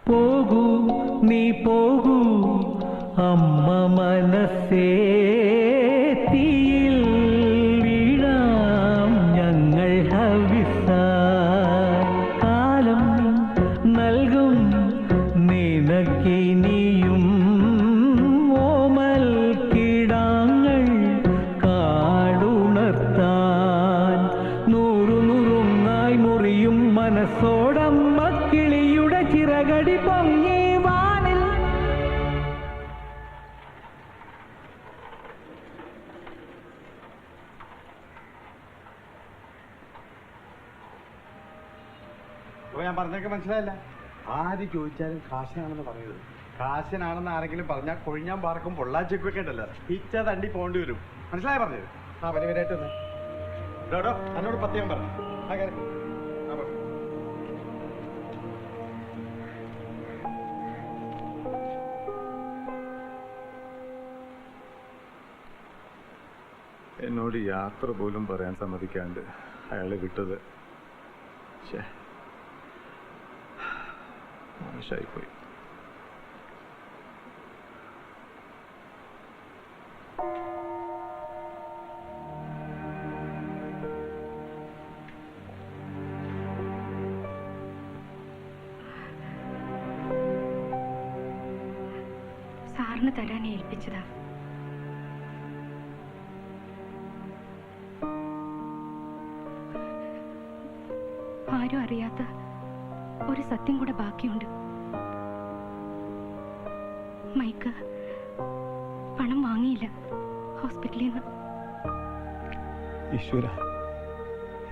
പോകൂ നീ പോകൂ അമ്മ മനസ്സേ, തീയിൽ വീഴാം ഞങ്ങൾ ഹവിസ. കാലം നൽകും നിനക്കിനിയും ഓമൽ കിടാങ്ങൾ കാടുണർത്താൻ. നൂറു നുറുങ്ങായി മുറിയും മനസ്സോടമ്മ കിളിയുടെ ചിറകടി പൊങ്ങി വാനിൽ. അപ്പൊ ഞാൻ പറഞ്ഞൊക്കെ മനസ്സിലായില്ല. ആര് ചോദിച്ചാലും കാശിനാണെന്ന് പറയരുത്. കാശിനാണെന്ന് ആരെങ്കിലും പറഞ്ഞാൽ കൊഴിഞ്ഞാൻ പാർക്കും പൊള്ളാച്ചൊക്കെ ഉണ്ടല്ലോ, പിച്ച തണ്ടി പോണ്ടി വരും. മനസ്സിലായി പറഞ്ഞത്? ആ വലിയവരായിട്ട് വന്നേ. ഡോഡോ എന്നോട് പ്രത്യേകം പറഞ്ഞു. ആ കാര്യം എന്നോട് യാത്ര പോലും പറയാൻ സമ്മതിക്കാണ്ട് അയാളെ വിട്ടത് മോശമായിപ്പോയി. സാറിന് തരാൻ ഏൽപ്പിച്ചതാ. ആരും അറിയാത്ത ഒരു സത്യം കൂടെ ബാക്കിയുണ്ട്. മൈക്ക് പണം വാങ്ങിയില്ല ഹോസ്പിറ്റലിൽ നിന്ന്. ഈശ്വര,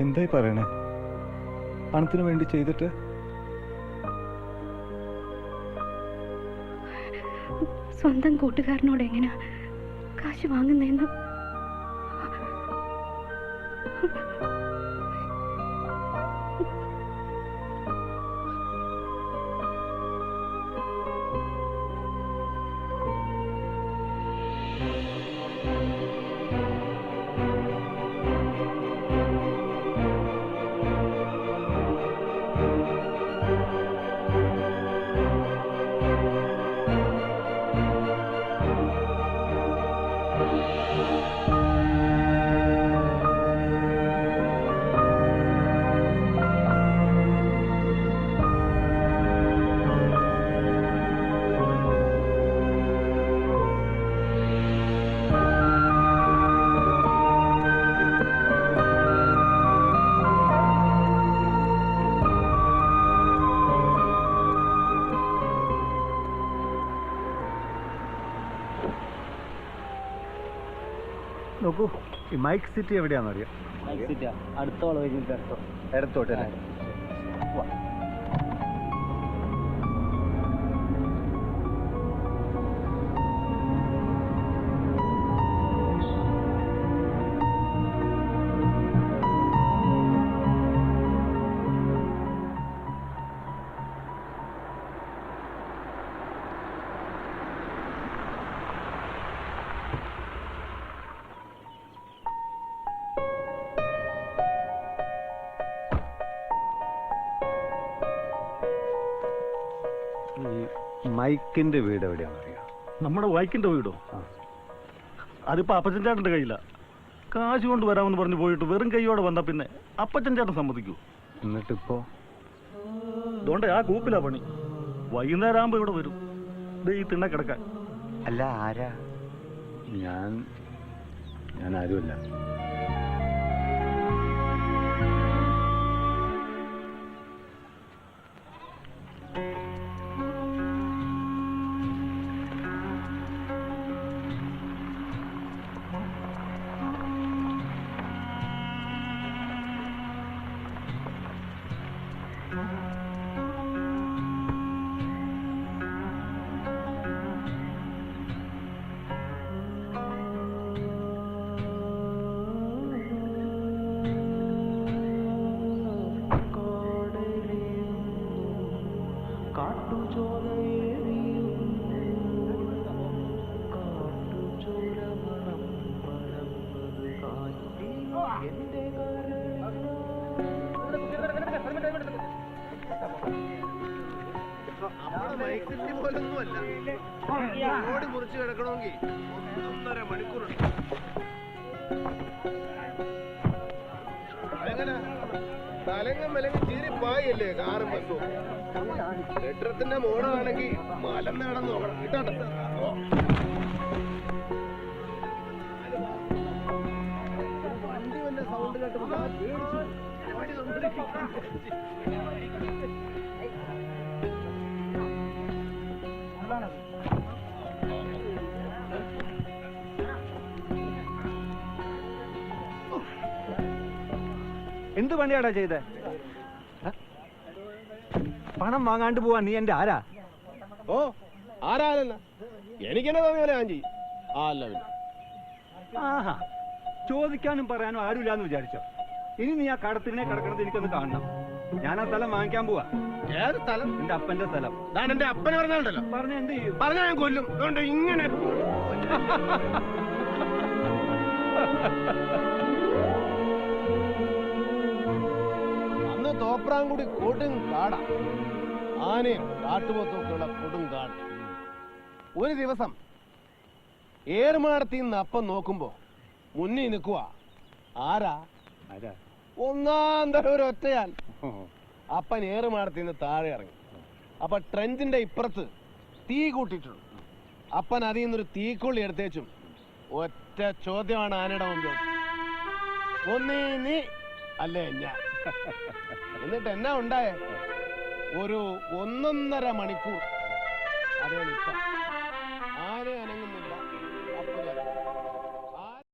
എന്തായി പറയണേ? പണത്തിന് വേണ്ടി ചെയ്തിട്ട് സ്വന്തം കൂട്ടുകാരനോട് എങ്ങനെയാ കാശ് വാങ്ങുന്നതെന്ന് നോക്കൂ. ഈ മൈക്ക് സിറ്റി എവിടെയാണെന്നറിയാം? അടുത്ത വളവ് കഴിഞ്ഞിട്ട് ഇടത്തോട്ട് മൈക്കിന്റെ വീട് എവിടെയാണെന്നറിയാം? നമ്മുടെ വൈക്കിന്റെ വീടോ? അതിപ്പോ അപ്പച്ചൻ ചേട്ടന്റെ കയ്യില. കാശ് കൊണ്ട് വരാമെന്ന് പറഞ്ഞു പോയിട്ട് വെറും കൈയോടെ വന്നാ പിന്നെ അപ്പച്ചൻ ചേട്ടൻ സമ്മതിക്കൂ? എന്നിട്ടിപ്പോ അതുകൊണ്ട് ആ കൂപ്പിലാ പണി. വൈകുന്നേരം ആകുമ്പോ ഇവിടെ വരും, ഈ തിണ്ണ കിടക്കാൻ. അല്ല, ആരാ? ഞാൻ ആരുമല്ല. പോലൊന്നുമല്ല ഓടി മുറിച്ച് കിടക്കണമെങ്കിൽ 1.5 മണിക്കൂറുണ്ട്. അതെങ്ങനെ തലങ്ങും വിലങ്ങും ചീരിപ്പായല്ലേ കാറും ബസ്സും. കെട്ടിടത്തിന്റെ മോളാണെങ്കിൽ മലന്ന് കിടന്ന് നോക്കണം കിട്ടാട്ടെ. വണ്ടി വല്ല സൗണ്ട് കേട്ടപ്പോ എന്ത് പണിയാടാ ചെയ്തേ? പണം വാങ്ങാണ്ട് പോവാ നീ എന്റെ ആരാ? ഓ ആരാലെന്ന എനിക്കെന്നെ തോന്നിയ പോലെ ഞാൻ ചെയ്യും. അല്ല പിന്നെ ആഹാ, ചോദിക്കാനും പറയാനും ആരുമില്ലാന്ന് വിചാരിച്ചോ? ഇനി നീ ആ കടത്തിനെ കിടക്കണത് എനിക്കൊന്ന് കാണണം. ഞാൻ ആ സ്ഥലം വാങ്ങിക്കാൻ പോവാ. ഏത് സ്ഥലം? എന്റെ അപ്പന്റെ സ്ഥലം. ഞാൻ എന്റെ അപ്പനെ പറഞ്ഞാണ്ടല്ലോ. പറഞ്ഞ എന്ത് ചെയ്യും? പറഞ്ഞാൽ ഞാൻ കൊല്ലും. അതുകൊണ്ട് ഇങ്ങനെ അന്ന് തോപ്രാങ്കുടി കൊടും കാടാ. ആനയും കാട്ടുപോത്തൊക്കെയുള്ള കൊടും കാട്. ഒരു ദിവസം ഏറുമാടത്തിൽ നിന്ന് അപ്പം നോക്കുമ്പോ മുന്നിൽ നിൽക്കുക ആരാ? ഒന്നാം തരം ഒരു ഒറ്റയാൻ. അപ്പൻ ഏറുമാടത്തിൽ നിന്ന് താഴെ ഇറങ്ങി. അപ്പൊ ട്രെഞ്ചിന്റെ ഇപ്പുറത്ത് തീ കൂട്ടിയിട്ടുണ്ട്. അപ്പൻ അതിൽ നിന്നൊരു തീക്കൊള്ളി എടുത്തേച്ചും ഒറ്റ ചോദ്യമാണ് ആനയുടെ മുമ്പിൽ. ഒന്നീ നീ അല്ലേ ഞാൻ. എന്നിട്ട് എന്നാ ഉണ്ടായേ? ഒരു 1.5 മണിക്കൂർ അതേ നിൽക്കാം.